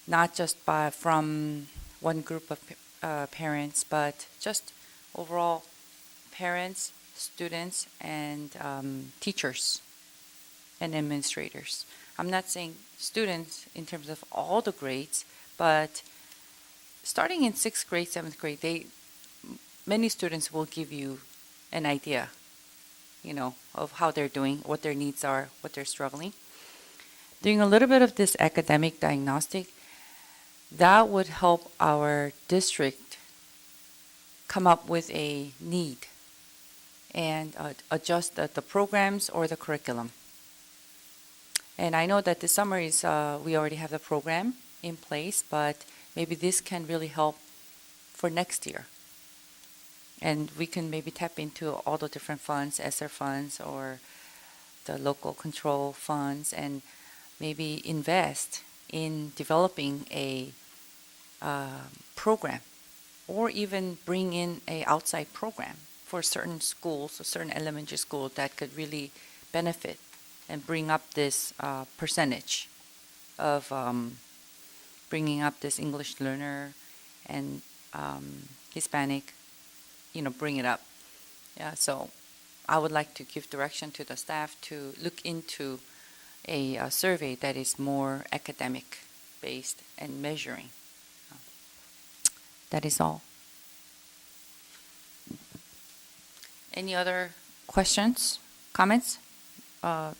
A: not just from one group of parents, but just overall parents, students, and teachers and administrators. I'm not saying students in terms of all the grades, but starting in 6th grade, 7th grade, many students will give you an idea, of how they're doing, what their needs are, what they're struggling. Doing a little bit of this academic diagnostic, that would help our district come up with a need and adjust the programs or the curriculum. And I know that this summer we already have the program in place, but maybe this can really help for next year. And we can maybe tap into all the different funds, ESSER funds or the local control funds, and maybe invest in developing a program, or even bring in an outside program for certain schools, or certain elementary schools that could really benefit and bring up this percentage of bringing up this English learner and Hispanic, bring it up. Yeah, so I would like to give direction to the staff to look into a survey that is more academic based and measuring. That is all. Any other questions, comments? Okay.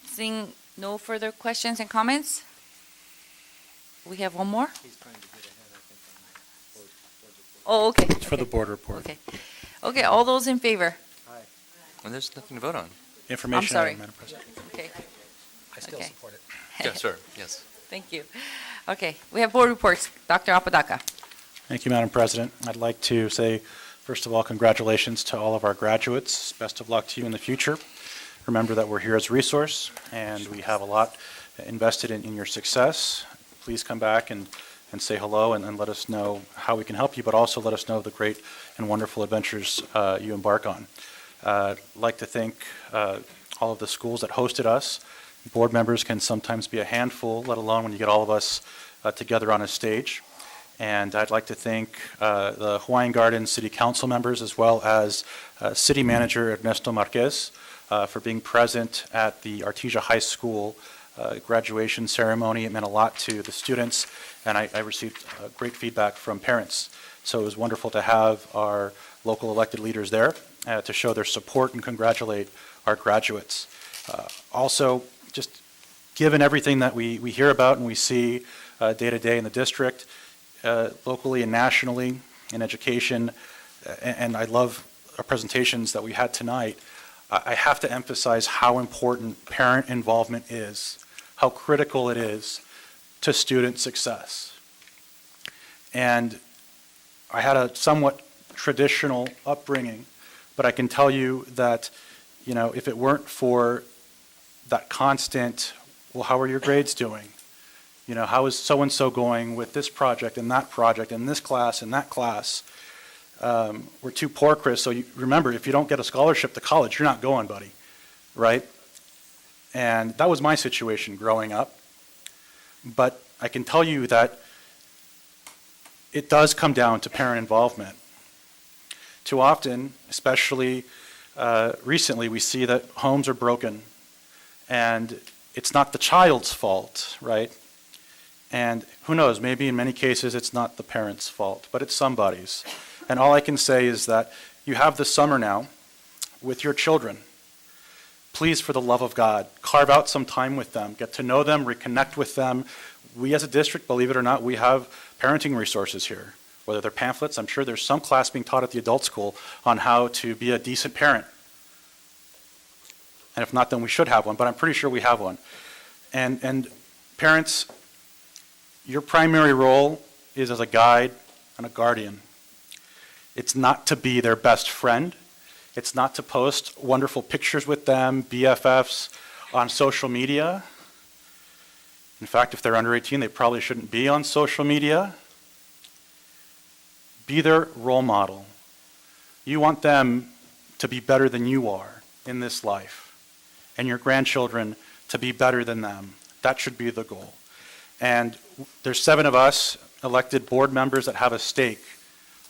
A: Seeing no further questions and comments, we have one more. Oh, okay.
R: It's for the board report.
A: Okay, all those in favor?
E: And there's nothing to vote on.
R: Information,
A: I'm sorry.
R: Madam President.
A: Okay.
B: I still support it.
E: Yes, sir. Yes.
A: Thank you. Okay, we have board reports. Dr. Apodaca.
R: Thank you, Madam President. I'd like to say, first of all, congratulations to all of our graduates. Best of luck to you in the future. Remember that we're here as a resource, and we have a lot invested in your success. Please come back and say hello and let us know how we can help you, but also let us know the great and wonderful adventures you embark on. I'd like to thank all of the schools that hosted us. Board members can sometimes be a handful, let alone when you get all of us together on a stage. And I'd like to thank the Hawaiian Gardens City Council members, as well as City Manager Ernesto Marquez for being present at the Artesia High School graduation ceremony. It meant a lot to the students, and I received great feedback from parents. So it was wonderful to have our local elected leaders there to show their support and congratulate our graduates. Also, just given everything that we hear about and we see day to day in the district, locally and nationally in education, and I love our presentations that we had tonight, I have to emphasize how important parent involvement is, how critical it is to student success. And I had a somewhat traditional upbringing, but I can tell you that, if it weren't for that constant Well, how are your grades doing? You know, how is so-and-so going with this project and this class and that class? We're too poor, Chris, so remember, if you don't get a scholarship to college, you're not going, buddy, right? And that was my situation growing up. But I can tell you that it does come down to parent involvement. Too often, especially recently, we see that homes are broken, and it's not the child's fault, right? And who knows, maybe in many cases it's not the parent's fault, but it's somebody's. And all I can say is that you have the summer now with your children. Please, for the love of God, carve out some time with them, get to know them, reconnect with them. We as a district, believe it or not, we have parenting resources here. Whether they're pamphlets, I'm sure there's some class being taught at the adult school on how to be a decent parent. And if not, then we should have one, but I'm pretty sure we have one. And parents, your primary role is as a guide and a guardian. It's not to be their best friend. It's not to post wonderful pictures with them, BFFs, on social media. In fact, if they're under 18, they probably shouldn't be on social media. Be their role model. You want them to be better than you are in this life, and your grandchildren to be better than them. That should be the goal. And there's 7 of us elected board members that have a stake,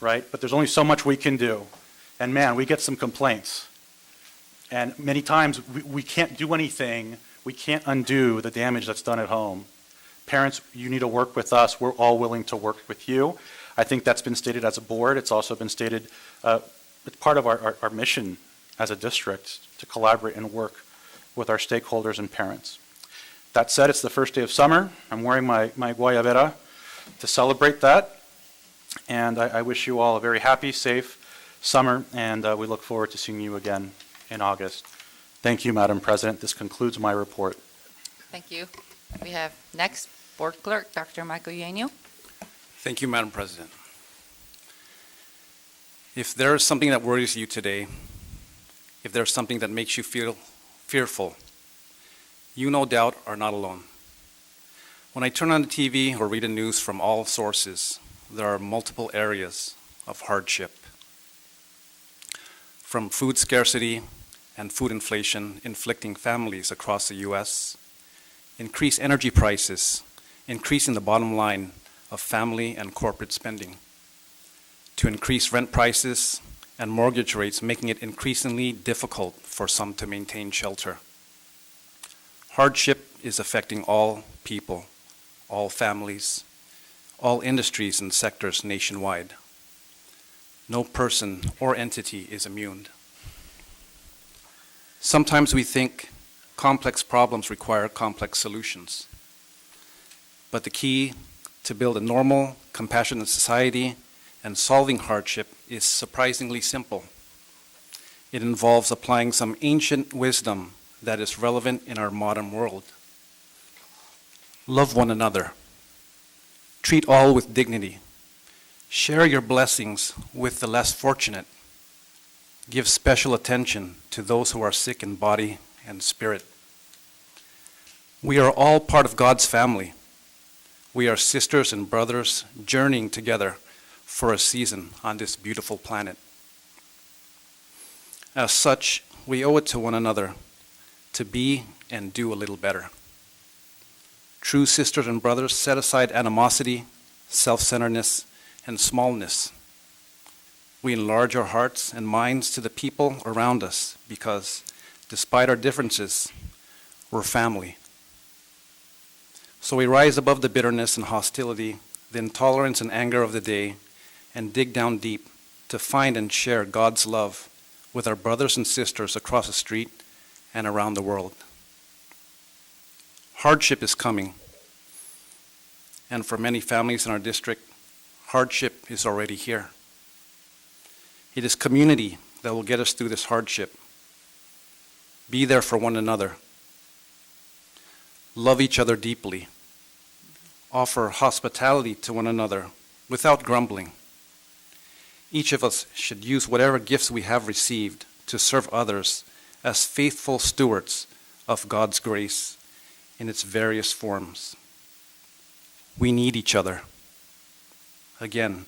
R: right? But there's only so much we can do. And man, we get some complaints. And many times we can't do anything. We can't undo the damage that's done at home. Parents, you need to work with us. We're all willing to work with you. I think that's been stated as a board. It's also been stated, it's part of our mission as a district to collaborate and work with our stakeholders and parents. That said, it's the first day of summer. I'm wearing my guayabera to celebrate that. And I wish you all a very happy, safe summer, and we look forward to seeing you again in August. Thank you, Madam President. This concludes my report.
A: Thank you. We have next, Board Clerk, Dr. Michael Eugenio.
C: Thank you, Madam President. If there is something that worries you today, if there's something that makes you feel fearful, you no doubt are not alone. When I turn on the TV or read the news from all sources, there are multiple areas of hardship. From food scarcity and food inflation inflicting families across the U.S., increased energy prices, increasing the bottom line of family and corporate spending, to increase rent prices and mortgage rates, making it increasingly difficult for some to maintain shelter. Hardship is affecting all people, all families, all industries and sectors nationwide. No person or entity is immune. Sometimes we think complex problems require complex solutions. But the key to build a normal, compassionate society and solving hardship is surprisingly simple. It involves applying some ancient wisdom that is relevant in our modern world. Love one another. Treat all with dignity. Share your blessings with the less fortunate. Give special attention to those who are sick in body and spirit. We are all part of God's family. We are sisters and brothers journeying together for a season on this beautiful planet. As such, we owe it to one another to be and do a little better. True sisters and brothers set aside animosity, self-centeredness, and smallness. We enlarge our hearts and minds to the people around us because, despite our differences, we're family. So we rise above the bitterness and hostility, the intolerance and anger of the day, and dig down deep to find and share God's love with our brothers and sisters across the street and around the world. Hardship is coming, and for many families in our district, hardship is already here. It is community that will get us through this hardship. Be there for one another. Love each other deeply. Offer hospitality to one another without grumbling. Each of us should use whatever gifts we have received to serve others as faithful stewards of God's grace in its various forms. We need each other. Again,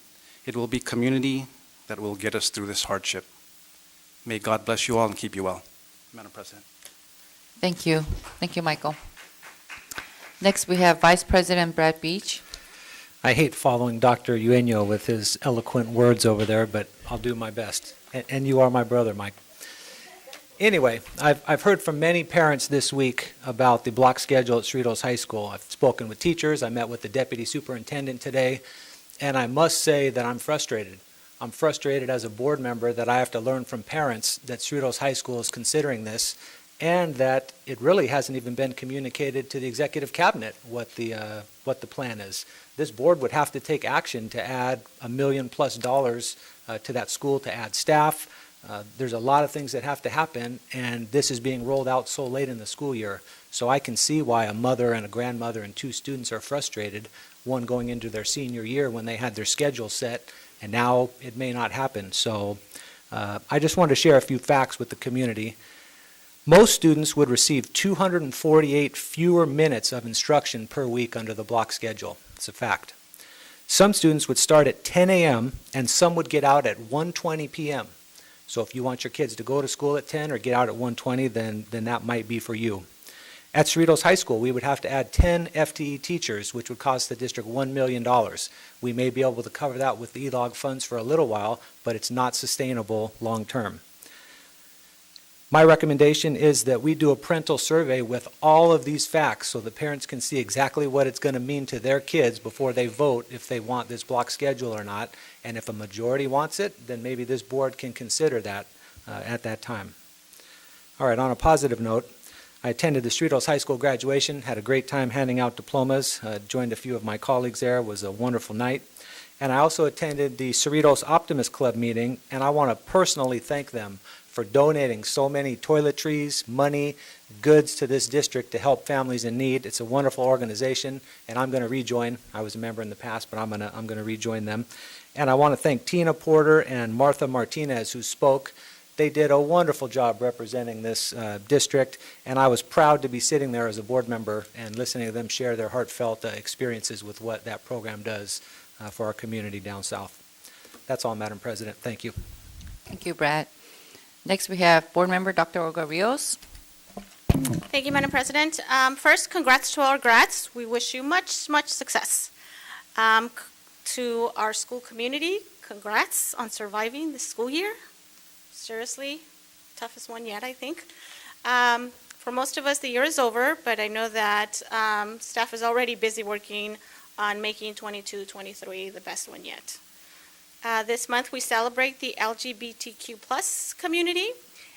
C: it will be community that will get us through this hardship. May God bless you all and keep you well. Madam President.
A: Thank you. Thank you, Michael. Next, we have Vice President Brad Beach.
B: I hate following Dr. Eugenio with his eloquent words over there, but I'll do my best. And you are my brother, Mike. Anyway, I've heard from many parents this week about the block schedule at Cerritos High School. I've spoken with teachers. I met with the deputy superintendent today, and I must say that I'm frustrated. I'm frustrated as a board member that I have to learn from parents that Cerritos High School is considering this, and that it really hasn't even been communicated to the executive cabinet what the plan is. This board would have to take action to add $1 million+ to that school, to add staff. There's a lot of things that have to happen, and this is being rolled out so late in the school year. So I can see why a mother and a grandmother and 2 students are frustrated, one going into their senior year when they had their schedule set, and now it may not happen. So I just wanted to share a few facts with the community. Most students would receive 248 fewer minutes of instruction per week under the block schedule. It's a fact. Some students would start at 10 a.m. and some would get out at 1:20 p.m. So if you want your kids to go to school at 10 or get out at 1:20, then that might be for you. At Cerritos High School, we would have to add 10 FTE teachers, which would cost the district $1 million. We may be able to cover that with the ELOG funds for a little while, but it's not sustainable long term. My recommendation is that we do a parental survey with all of these facts so the parents can see exactly what it's going to mean to their kids before they vote if they want this block schedule or not. And if a majority wants it, then maybe this board can consider that at that time. All right, on a positive note, I attended the Cerritos High School graduation, had a great time handing out diplomas, joined a few of my colleagues there. It was a wonderful night. And I also attended the Cerritos Optimist Club meeting, and I want to personally thank them for donating so many toiletries, money, goods to this district to help families in need. It's a wonderful organization, and I'm going to rejoin. I was a member in the past, but I'm going to rejoin them. And I want to thank Tina Porter and Martha Martinez, who spoke. They did a wonderful job representing this district, and I was proud to be sitting there as a board member and listening to them share their heartfelt experiences with what that program does for our community down south. That's all, Madam President. Thank you.
A: Thank you, Brad. Next, we have Board Member Dr. Olga Rios.
H: Thank you, Madam President. First, congrats to our grads. We wish you much success. To our school community, congrats on surviving the school year. Seriously, toughest one yet, I think. For most of us, the year is over, but I know that staff is already busy working on making 22-23 the best one yet. This month, we celebrate the LGBTQ+ community,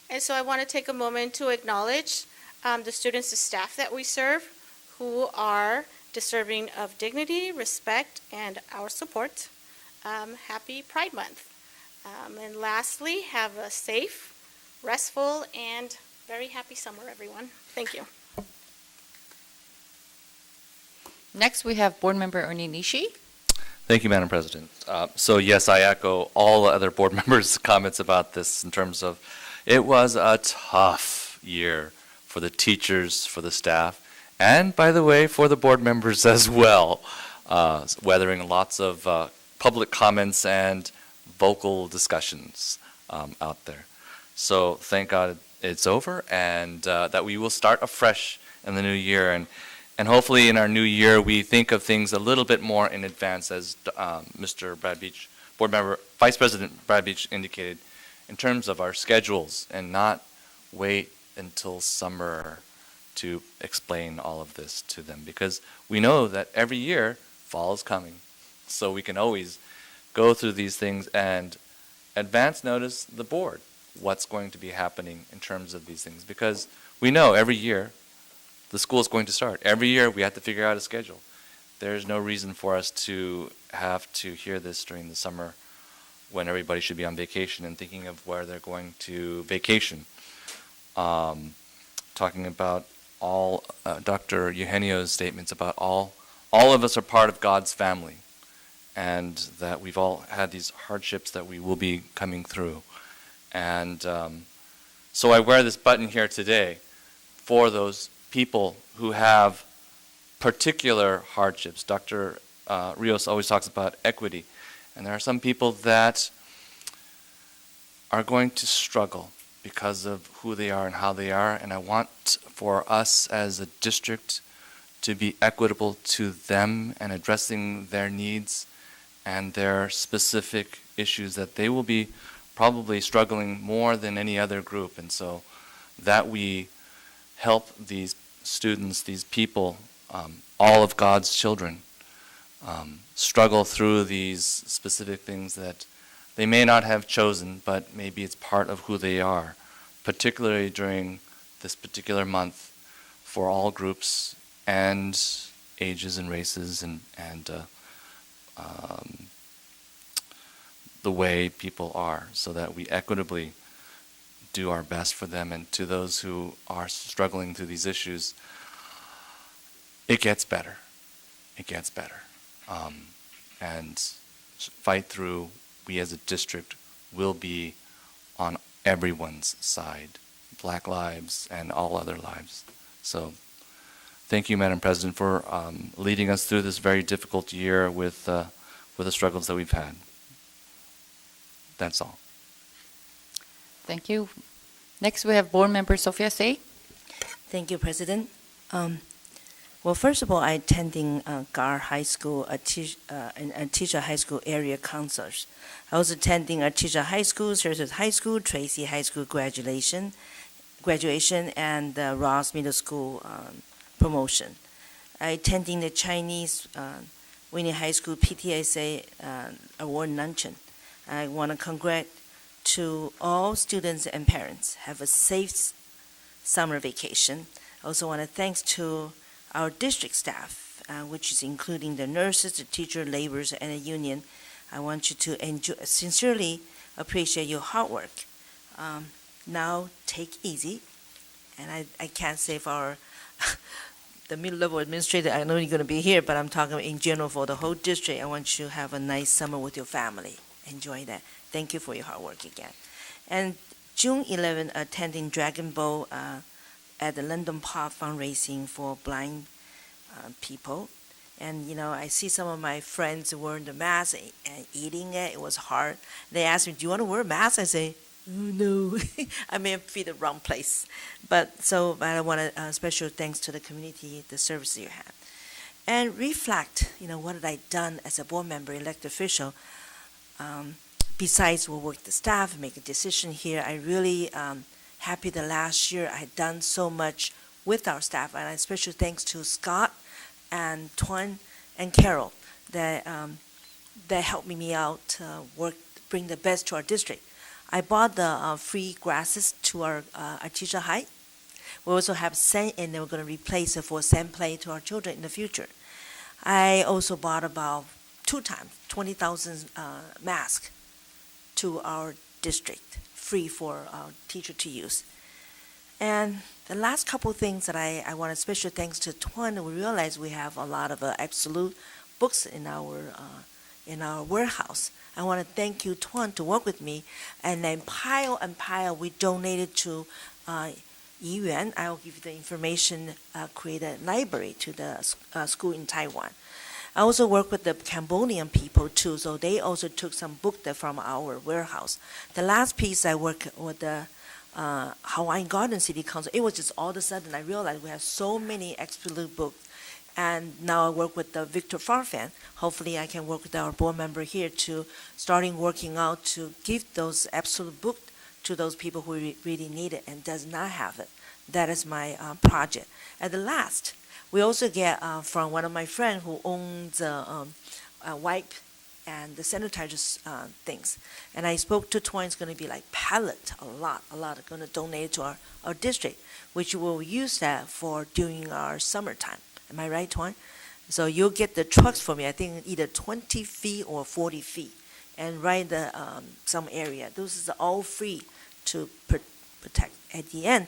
H: and so I want to take a moment to acknowledge the students and staff that we serve who are deserving of dignity, respect, and our support. Happy Pride Month. And lastly, have a safe, restful, and very happy summer, everyone. Thank you.
A: Next, we have Board Member Ernie Nishi.
E: Thank you, Madam President. So yes, I echo all the other board members' comments about this in terms of it was a tough year for the teachers, for the staff, and by the way, for the board members as well, weathering lots of public comments and vocal discussions out there. So thank God it's over, and that we will start afresh in the new year. And hopefully in our new year, we think of things a little bit more in advance, as Mr. Brad Beach, Board Member, Vice President Brad Beach indicated, in terms of our schedules, and not wait until summer to explain all of this to them. Because we know that every year, fall is coming. So we can always go through these things and advance notice the board what's going to be happening in terms of these things. Because we know every year, the school is going to start. Every year we have to figure out a schedule. There's no reason for us to have to hear this during the summer when everybody should be on vacation and thinking of where they're going to vacation. Talking about all Dr. Eugenio's statements about all of us are part of God's family, and that we've all had these hardships that we will be coming through. And so I wear this button here today for those people who have particular hardships. Dr. Rios always talks about equity, and there are some people that are going to struggle because of who they are and how they are, and I want for us as a district to be equitable to them and addressing their needs and their specific issues that they will be probably struggling more than any other group, and so that we help these students, these people, all of God's children, struggle through these specific things that they may not have chosen, but maybe it's part of who they are, particularly during this particular month for all groups and ages and races and the way people are, so that we equitably do our best for them. And to those who are struggling through these issues, it gets better. It gets better. And fight through. We as a district will be on everyone's side, Black lives and all other lives. So thank you, Madam President, for leading us through this very difficult year with the struggles that we've had. That's all.
A: Thank you. Next, we have Board Member Sophia Say.
D: Thank you, President. Well, first of all, I attending GAR High School, Artesia High School area concerts. I was attending Artesia High School, Sarasota High School, Tracy High School graduation, and Ross Middle School promotion. I attending the Chinese Winnie High School PTSA award luncheon. I want to congratulate to all students and parents. Have a safe summer vacation. I also want to thanks to our district staff, which is including the nurses, the teacher, laborers, and the union. I want you to sincerely appreciate your hard work. Now, take easy. And I can't say for our the middle-level administrator, I know you're going to be here, but I'm talking in general for the whole district. I want you to have a nice summer with your family. Enjoy that. Thank you for your hard work again. And June 11, attending Dragon Boat at the London Park fundraising for blind people. And, you know, I see some of my friends wearing the mask and eating it. It was hard. They asked me, do you want to wear a mask? I say, oh, no. I may have been the wrong place. But I want a special thanks to the community, the service you had. And reflect, you know, what had I done as a board member, elected official. Besides we'll work with the staff, make a decision here, I really happy the last year I had done so much with our staff, and especially thanks to Scott and Tuan and Carol that helped me out, bring the best to our district. I bought the free grasses to our Artesia High. We also have sand, and then we're going to replace it for sand play to our children in the future. I also bought about 2 times 20,000 masks to our district, free for our teacher to use. And the last couple of things that I want to special thanks to Tuan, we realize we have a lot of absolute books in our warehouse. I want to thank you, Tuan, to work with me, and then pile and pile we donated to Yuan. I will give you the information, create a library to the school in Taiwan. I also work with the Cambodian people too, so they also took some book there from our warehouse. The last piece I worked with the Hawaiian Garden City Council. It was just all of a sudden I realized we have so many absolute books, and now I work with the Victor Farfan. Hopefully I can work with our board member here to starting working out to give those absolute books to those people who really need it and does not have it. That is my project. And the last, we also get from one of my friends who owns a wipe and the sanitizers things. And I spoke to Tuan, it's going to be like pallet, a lot going to donate to our district, which we'll use that for during our summertime. Am I right, Tuan? So you'll get the trucks for me, I think either 20 feet or 40 feet, and right in some area. Those is all free to protect. At the end,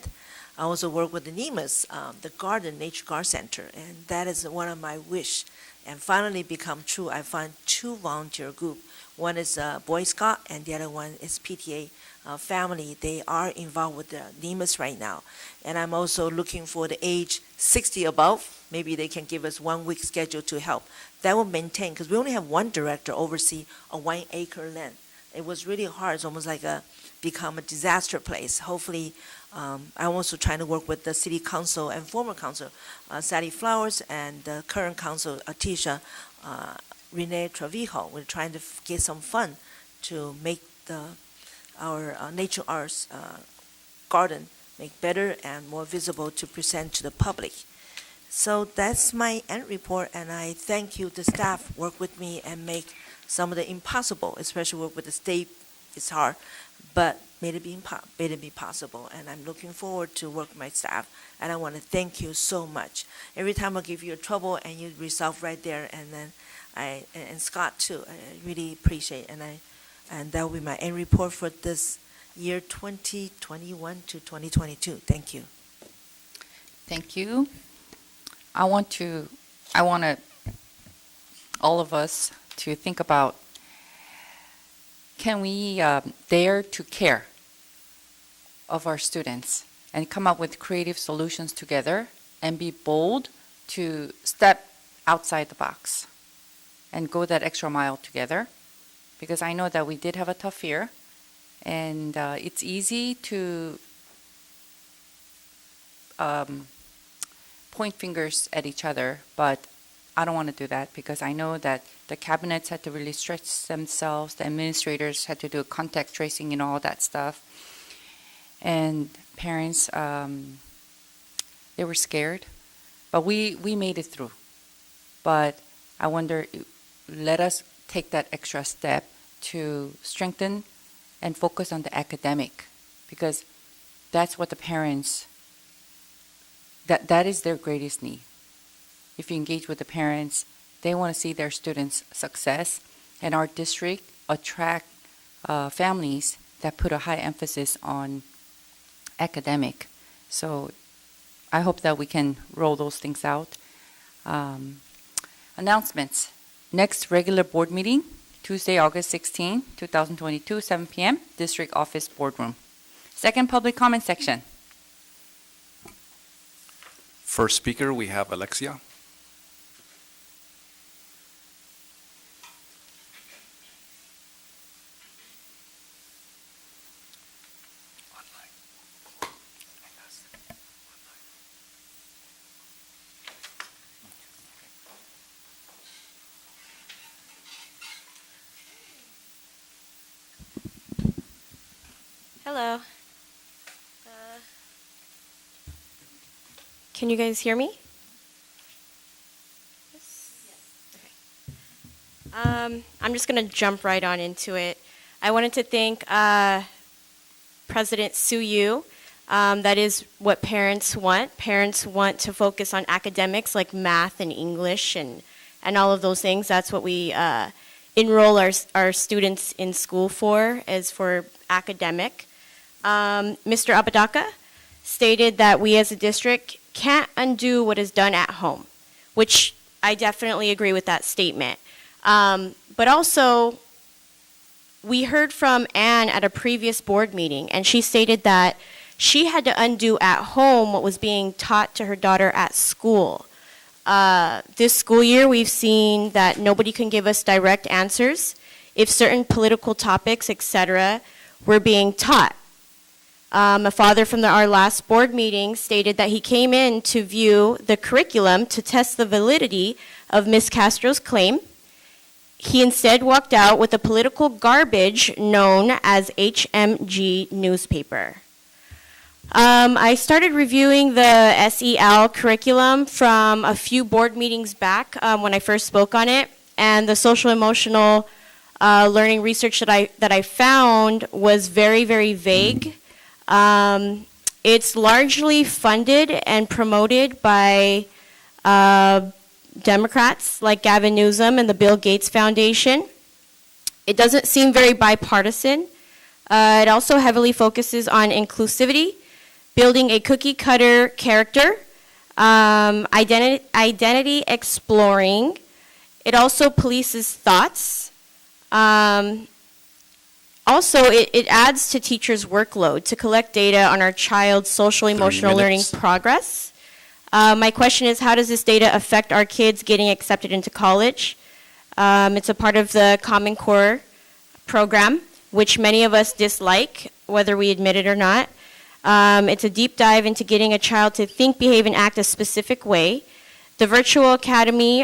D: I also work with the NEMAS, the Nature Garden Center, and that is one of my wish. and finally become true. I find two volunteer group. One is Boy Scout, and the other one is PTA family. They are involved with the NEMIS right now. And I'm also looking for the age 60 above. Maybe they can give us 1 week schedule to help. That will maintain, because we only have one director oversee a 1 acre land. It was really hard. It's almost like become a disaster place. Hopefully, I'm also trying to work with the city council and former council, Sally Flowers, and the current council, Atisha Renee Trevijo. We're trying to get some fund to make our nature arts garden make better and more visible to present to the public. So that's my end report, and I thank you, the staff, work with me and make some of the impossible, especially work with the state, it's hard, but made it be possible. And I'm looking forward to work with my staff, and I want to thank you so much. Every time I give you a trouble and you resolve right there, and then and Scott too, I really appreciate, and that will be my end report for this year 2021 to 2022. Thank you.
A: Thank you. I want all of us to think about, can we dare to care of our students and come up with creative solutions together and be bold to step outside the box and go that extra mile together? Because I know that we did have a tough year, and it's easy to point fingers at each other, but I don't want to do that, because I know that the cabinets had to really stretch themselves, the administrators had to do contact tracing and all that stuff, and parents, they were scared, but we made it through. But I wonder, let us take that extra step to strengthen and focus on the academic, because that's what the parents, that is their greatest need. If you engage with the parents, they want to see their students' success, and our district attract families that put a high emphasis on academic. So I hope that we can roll those things out. Announcements. Next regular board meeting, Tuesday, August 16, 2022, 7 p.m., District Office Boardroom. Second public comment section.
C: First speaker, we have Alexia.
G: Hello. Can you guys hear me? Yes. Okay. I'm just going to jump right on into it. I wanted to thank President Sue Yu. That is what parents want. Parents want to focus on academics like math and English and all of those things. That's what we enroll our students in school for, is for academic. Mr. Apodaca stated that we as a district can't undo what is done at home, which I definitely agree with that statement. But also, we heard from Anne at a previous board meeting, and she stated that she had to undo at home what was being taught to her daughter at school. This school year, we've seen that nobody can give us direct answers if certain political topics, etc., were being taught. A father from our last board meeting stated that he came in to view the curriculum to test the validity of Ms. Castro's claim. He instead walked out with the political garbage known as HMG newspaper. I started reviewing the SEL curriculum from a few board meetings back when I first spoke on it, and the social emotional learning research that I found was very, very vague. It's largely funded and promoted by Democrats like Gavin Newsom and the Bill Gates Foundation. It doesn't seem very bipartisan. It also heavily focuses on inclusivity, building a cookie-cutter character, identity exploring, It also polices thoughts. Also, it adds to teachers' workload to collect data on our child's social emotional learning progress. My question is, how does this data affect our kids getting accepted into college? It's a part of the Common Core program, which many of us dislike, whether we admit it or not. It's a deep dive into getting a child to think, behave, and act a specific way. The virtual academy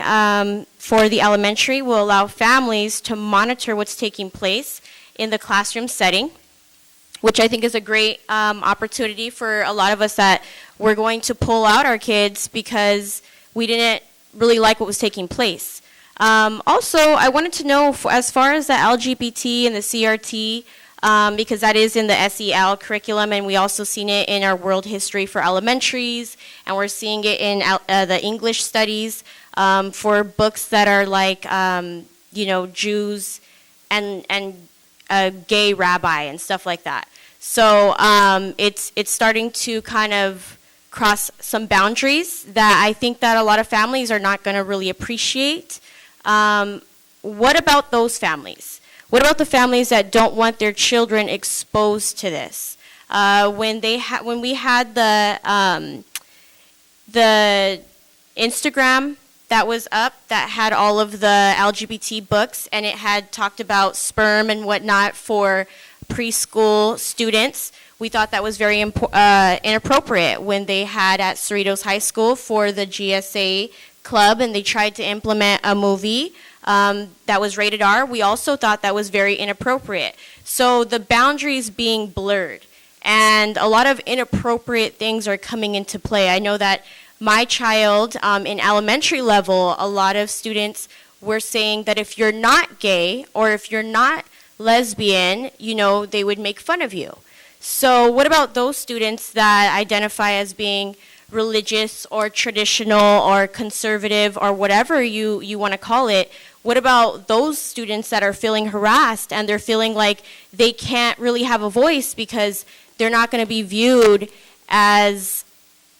G: for the elementary will allow families to monitor what's taking place in the classroom setting, which I think is a great opportunity for a lot of us that we're going to pull out our kids because we didn't really like what was taking place. Also, I wanted to know, as far as the LGBT and the CRT, because that is in the SEL curriculum, and we also seen it in our world history for elementaries, and we're seeing it in the English studies for books that are like, Jews and a gay rabbi and stuff like that. So it's starting to kind of cross some boundaries that I think that a lot of families are not going to really appreciate. What about those families? What about the families that don't want their children exposed to this? When we had the Instagram that was up that had all of the LGBT books, and it had talked about sperm and whatnot for preschool students, we thought that was very inappropriate when they had at Cerritos High School for the GSA club, and they tried to implement a movie that was rated R. We also thought that was very inappropriate. So the boundaries being blurred, and a lot of inappropriate things are coming into play. I know that my child in elementary level, a lot of students were saying that if you're not gay or if you're not lesbian, they would make fun of you. So what about those students that identify as being religious or traditional or conservative or whatever you want to call it? What about those students that are feeling harassed and they're feeling like they can't really have a voice because they're not going to be viewed as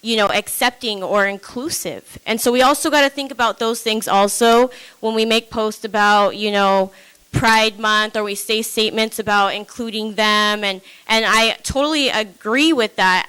G: accepting or inclusive? And so we also got to think about those things also when we make posts about, Pride Month, or we say statements about including them, and I totally agree with that.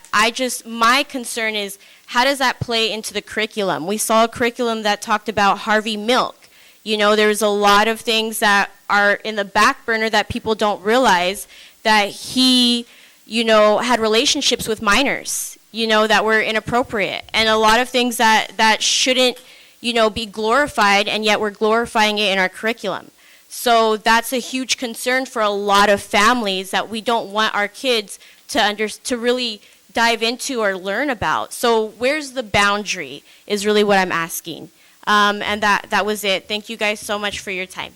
G: My concern is, how does that play into the curriculum? We saw a curriculum that talked about Harvey Milk. There's a lot of things that are in the back burner that people don't realize, that he, had relationships with minors, that were inappropriate, and a lot of things that shouldn't, be glorified, and yet we're glorifying it in our curriculum. So that's a huge concern for a lot of families that we don't want our kids to really dive into or learn about. So where's the boundary is really what I'm asking. And that was it. Thank you guys so much for your time.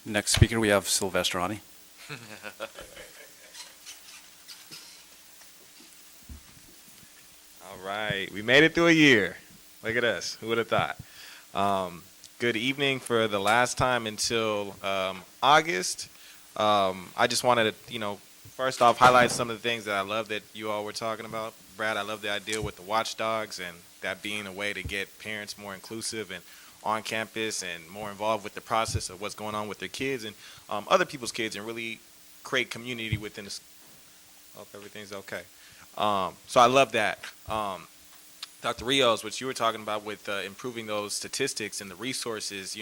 C: Next speaker, we have Sylvester Ani.
J: All right, we made it through a year. Look at us. Who would have thought? Good evening for the last time until August. I just wanted to, first off, highlight some of the things that I love that you all were talking about. Brad, I love the idea with the watchdogs and that being a way to get parents more inclusive and on campus and more involved with the process of what's going on with their kids and other people's kids, and really create community within the. Hope everything's okay. So I love that. Dr. Rios, what you were talking about with improving those statistics and the resources,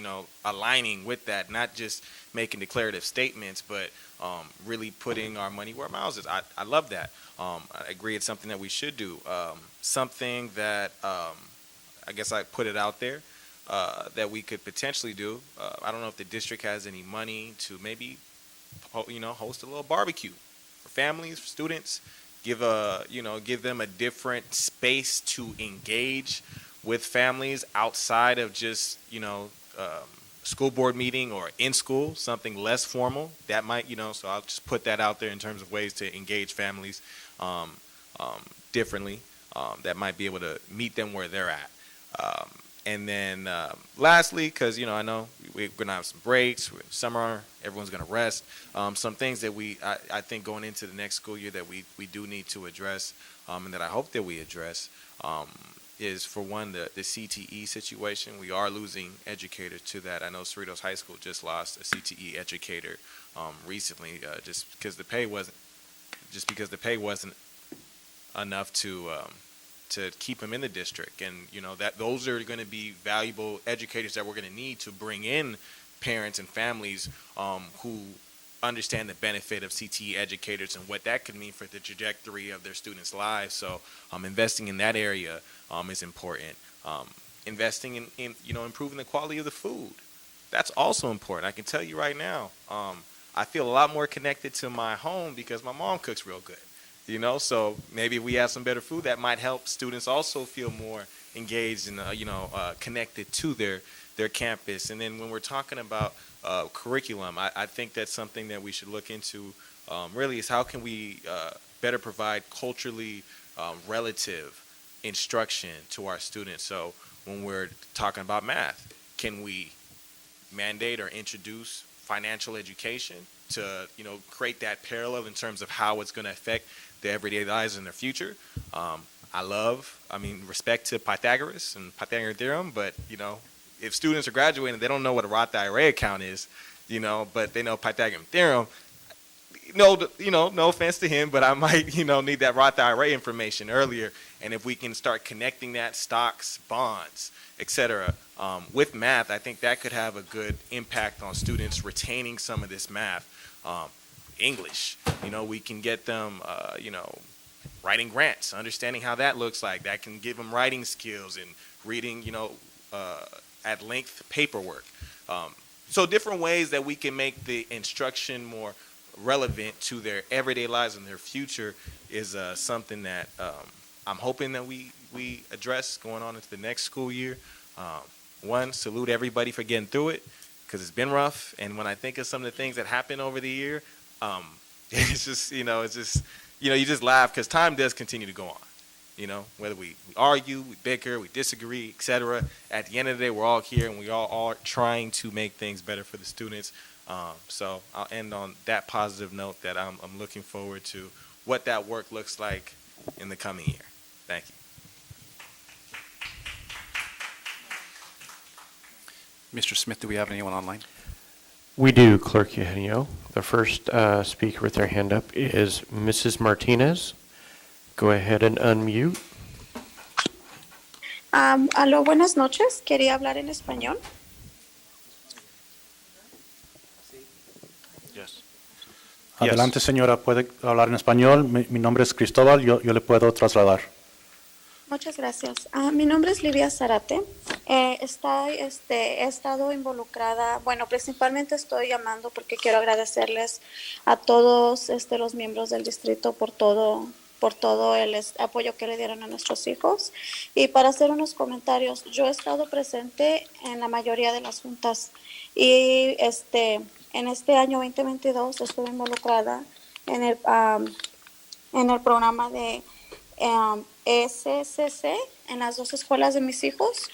J: aligning with that, not just making declarative statements, but really putting our money where our mouths is. I love that. I agree it's something that we should do. Something that I guess I put it out there that we could potentially do. I don't know if the district has any money to maybe, host a little barbecue for families, for students. Give them a different space to engage with families outside of just school board meeting or in school, something less formal. That might so I'll just put that out there in terms of ways to engage families differently. That might be able to meet them where they're at. And then lastly, because I know we're gonna have some breaks, we're in summer, everyone's gonna rest. Some things that I think going into the next school year that we do need to address, and that I hope that we address, is for one the CTE situation. We are losing educators to that. I know Cerritos High School just lost a CTE educator recently, just because the pay wasn't enough to keep them in the district. And that those are going to be valuable educators that we're going to need to bring in parents and families who understand the benefit of CTE educators and what that could mean for the trajectory of their students' lives. So investing in that area is important. Investing in improving the quality of the food, that's also important. I can tell you right now, I feel a lot more connected to my home because my mom cooks real good. So maybe if we have some better food, that might help students also feel more engaged and connected to their campus. And then when we're talking about curriculum, I think that's something that we should look into. Really, is how can we better provide culturally relative instruction to our students? So when we're talking about math, can we mandate or introduce financial education to create that parallel in terms of how it's going to affect their everyday lives in their future? Respect to Pythagoras and Pythagorean theorem, but if students are graduating, they don't know what a Roth IRA account is, but they know Pythagorean theorem. No offense to him, but I might need that Roth IRA information earlier. And if we can start connecting that, stocks, bonds, etc., with math, I think that could have a good impact on students retaining some of this math. English, we can get them, writing grants, understanding how that looks like. That can give them writing skills and reading, at length paperwork. So different ways that we can make the instruction more relevant to their everyday lives and their future is something that I'm hoping that we address going on into the next school year. One, salute everybody for getting through it, because it's been rough. And when I think of some of the things that happened over the year, it's just, you just laugh because time does continue to go on. Whether we argue, we bicker, we disagree, etc. At the end of the day, we're all here and we all are trying to make things better for the students. So I'll end on that positive note that I'm looking forward to what that work looks like in the coming year. Thank you.
C: Mr. Smith, do we have anyone online?
I: We do, Clerk Eugenio. The first speaker with their hand up is Mrs. Martinez. Go ahead and unmute.
V: Aló, buenas noches. Quería hablar en español.
C: Yes.
R: Adelante, señora, puede hablar en español. Mi nombre es Cristóbal, yo le puedo trasladar.
V: Muchas gracias. Mi nombre es Livia Zarate. He estado involucrada, bueno, principalmente estoy llamando porque quiero agradecerles a todos los miembros del distrito por todo el apoyo que le dieron a nuestros hijos. Y para hacer unos comentarios, yo he estado presente en la mayoría de las juntas y en este año 2022 estuve involucrada en el programa de SCC en las dos escuelas de mis hijos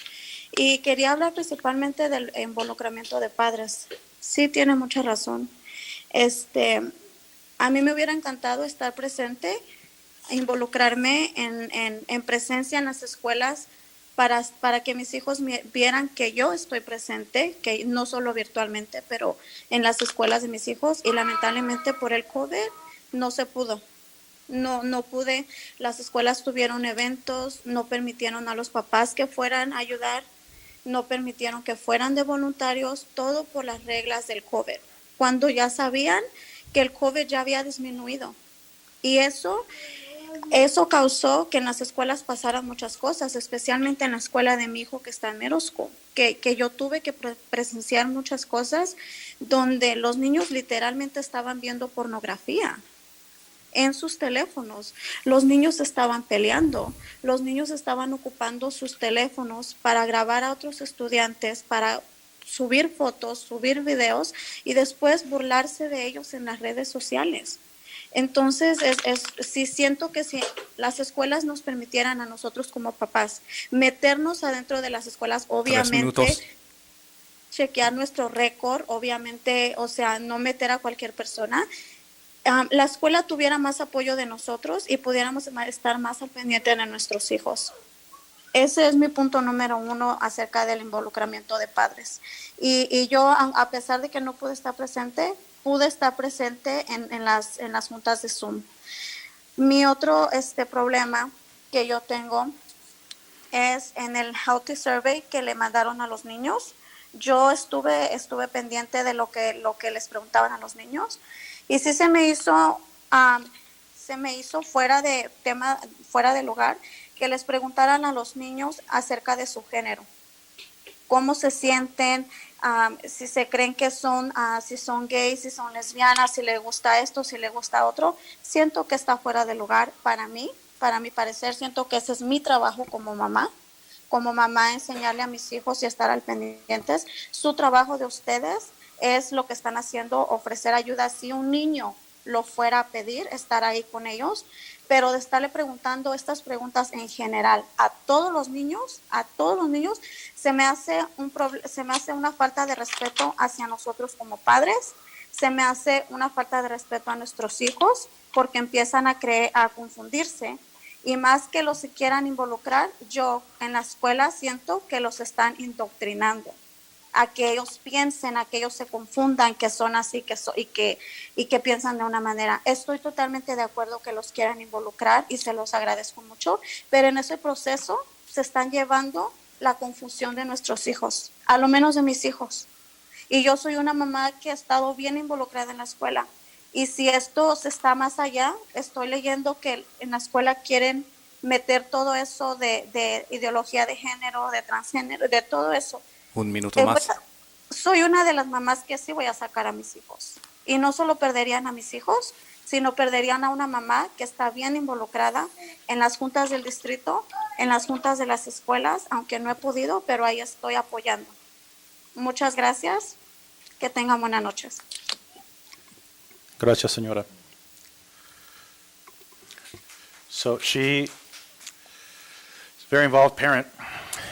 V: y quería hablar principalmente del involucramiento de padres. Sí, tiene mucha razón. A mí me hubiera encantado estar presente, involucrarme en presencia en las escuelas para que mis hijos vieran que yo estoy presente, que no solo virtualmente, pero en las escuelas de mis hijos, y lamentablemente por el COVID no se pudo. No pude, las escuelas tuvieron eventos, no permitieron a los papás que fueran a ayudar, no permitieron que fueran de voluntarios, todo por las reglas del COVID, cuando ya sabían que el COVID ya había disminuido. Y eso causó que en las escuelas pasaran muchas cosas, especialmente en la escuela de mi hijo que está en middle school, que yo tuve que presenciar muchas cosas donde los niños literalmente estaban viendo pornografía en sus teléfonos. Los niños estaban peleando, los niños estaban ocupando sus teléfonos para grabar a otros estudiantes, para subir fotos, subir videos y después burlarse de ellos en las redes sociales. Entonces, sí siento que si las escuelas nos permitieran a nosotros como papás meternos adentro de las escuelas,
C: 3
V: obviamente
C: minutos.
V: chequear nuestro récord, obviamente, o sea, no meter a cualquier persona, la escuela tuviera más apoyo de nosotros y pudiéramos estar más al pendiente de nuestros hijos. Ese es mi punto número 1 acerca del involucramiento de padres. Y yo, a pesar de que no pude estar presente, pude estar presente en las juntas de Zoom. Mi otro problema que yo tengo es en el Healthy Survey que le mandaron a los niños. Yo estuve pendiente de lo que les preguntaban a los niños y sí se me hizo fuera de tema, fuera de lugar, que les preguntaran a los niños acerca de su género, cómo se sienten, si se creen que son, si son gays, si son lesbianas, si les gusta esto, si les gusta otro. Siento que está fuera de lugar para mí, para mi parecer. Siento que ese es mi trabajo como mamá enseñarle a mis hijos y estar al pendientes. Su trabajo de ustedes es lo que están haciendo, ofrecer ayuda. Si un niño lo fuera a pedir, estar ahí con ellos, pero de estarle preguntando estas preguntas en general a todos los niños, se me hace una falta de respeto hacia nosotros como padres, se me hace una falta de respeto a nuestros hijos, porque empiezan a confundirse. Y más que los quieran involucrar, yo en la escuela siento que los están indoctrinando, a que ellos piensen, a que ellos se confundan, que son así, y que piensan de una manera. Estoy totalmente de acuerdo que los quieran involucrar y se los agradezco mucho, pero en ese proceso se están llevando la confusión de nuestros hijos, a lo menos de mis hijos. Y yo soy una mamá que ha estado bien involucrada en la escuela. Y si esto se está más allá, estoy leyendo que en la escuela quieren meter todo eso de ideología de género, de transgénero, de todo eso.
C: 1 minuto más.
V: Soy una de las mamás que sí voy a sacar a mis hijos. Y no solo perderían a mis hijos, sino perderían a una mamá que está bien involucrada en las juntas del distrito, en las juntas de las escuelas, aunque no he podido, pero ahí estoy apoyando. Muchas gracias. Que tengan buenas noches.
R: Gracias, señora. So she's a very involved parent,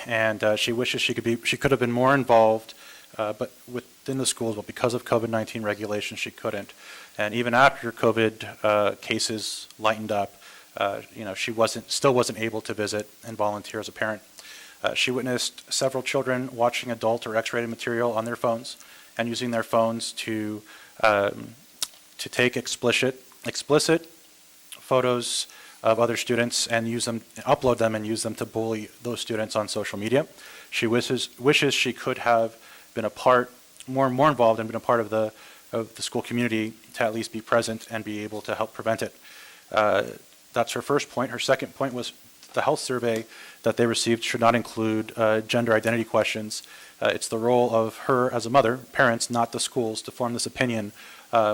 R: and she wishes she could have been more involved, but within the schools, but because of COVID-19 regulations, she couldn't. And even after COVID cases lightened up, she still wasn't able to visit and volunteer as a parent. She witnessed several children watching adult or X-rated material on their phones and using their phones to take explicit photos of other students and upload them and use them to bully those students on social media. She wishes she could have been more involved and been a part of the school community to at least be present and be able to help prevent it. That's her first point. Her second point was the health survey that they received should not include gender identity questions. It's the role of her as a mother, parents, not the schools, to form this opinion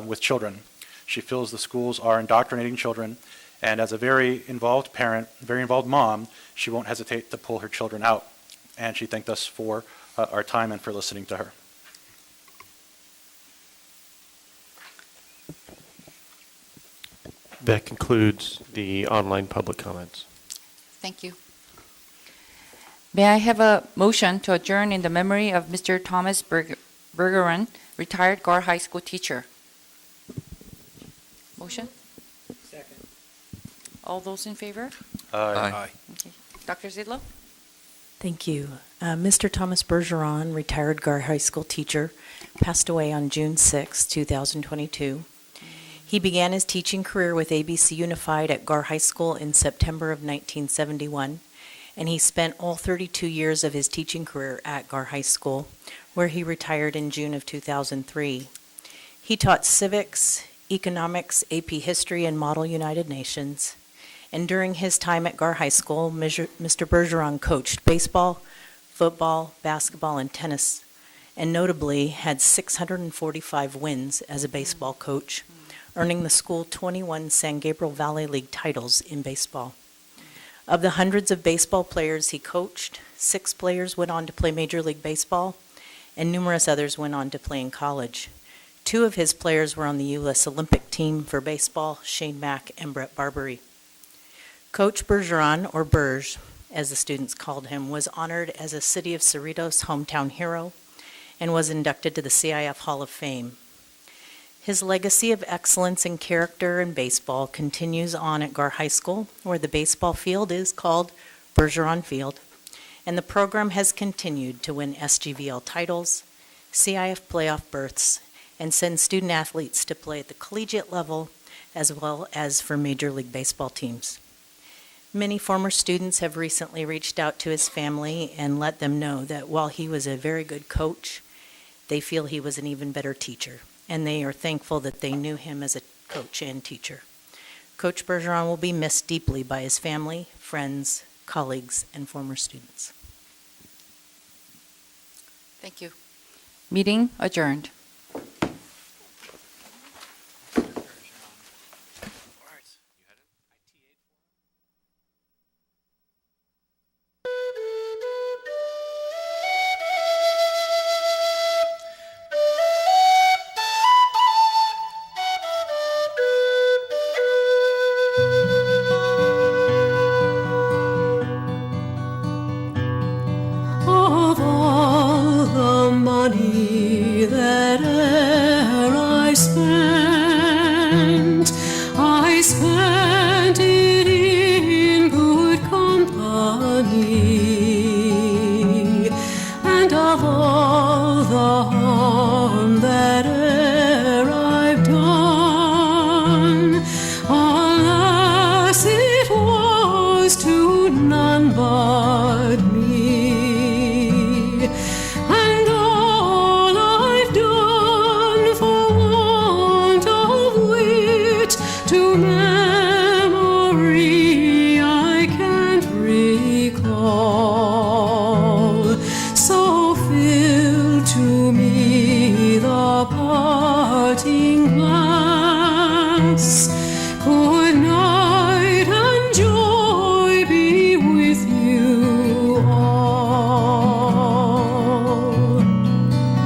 R: with children. She feels the schools are indoctrinating children, and as a very involved parent, very involved mom, she won't hesitate to pull her children out. And she thanked us for our time and for listening to her.
I: That concludes the online public comments.
A: Thank you. May I have a motion to adjourn in the memory of Mr. Thomas Bergeron, retired Gar High School teacher? Motion?
B: Second.
A: All those in favor?
C: Aye.
A: Okay. Dr. Zidlow?
T: Thank you. Mr. Thomas Bergeron, retired Gar High School teacher, passed away on June 6, 2022. He began his teaching career with ABC Unified at Gar High School in September of 1971, and he spent all 32 years of his teaching career at Gar High School, where he retired in June of 2003. He taught civics, economics, AP History, and Model United Nations. And during his time at Gar High School, Mr. Bergeron coached baseball, football, basketball, and tennis, and notably had 645 wins as a baseball coach, earning the school 21 San Gabriel Valley League titles in baseball. Of the hundreds of baseball players he coached, 6 players went on to play Major League Baseball, and numerous others went on to play in college. 2 of his players were on the U.S. Olympic team for baseball, Shane Mack and Brett Barbary. Coach Bergeron, or Berge, as the students called him, was honored as a City of Cerritos hometown hero and was inducted to the CIF Hall of Fame. His legacy of excellence in character in baseball continues on at Gar High School, where the baseball field is called Bergeron Field, and the program has continued to win SGVL titles, CIF playoff berths, and send student athletes to play at the collegiate level as well as for Major League Baseball teams. Many former students have recently reached out to his family and let them know that while he was a very good coach, they feel he was an even better teacher, and they are thankful that they knew him as a coach and teacher. Coach Bergeron will be missed deeply by his family, friends, colleagues, and former students.
Q: Thank you.
A: Meeting adjourned.
K: Of all the money that e'er I spent it in good company, and of all the harm that e'er I've done, alas, it was to none but me. And all I've done for want of wit to memory I can't recall. So fill to me the parting glass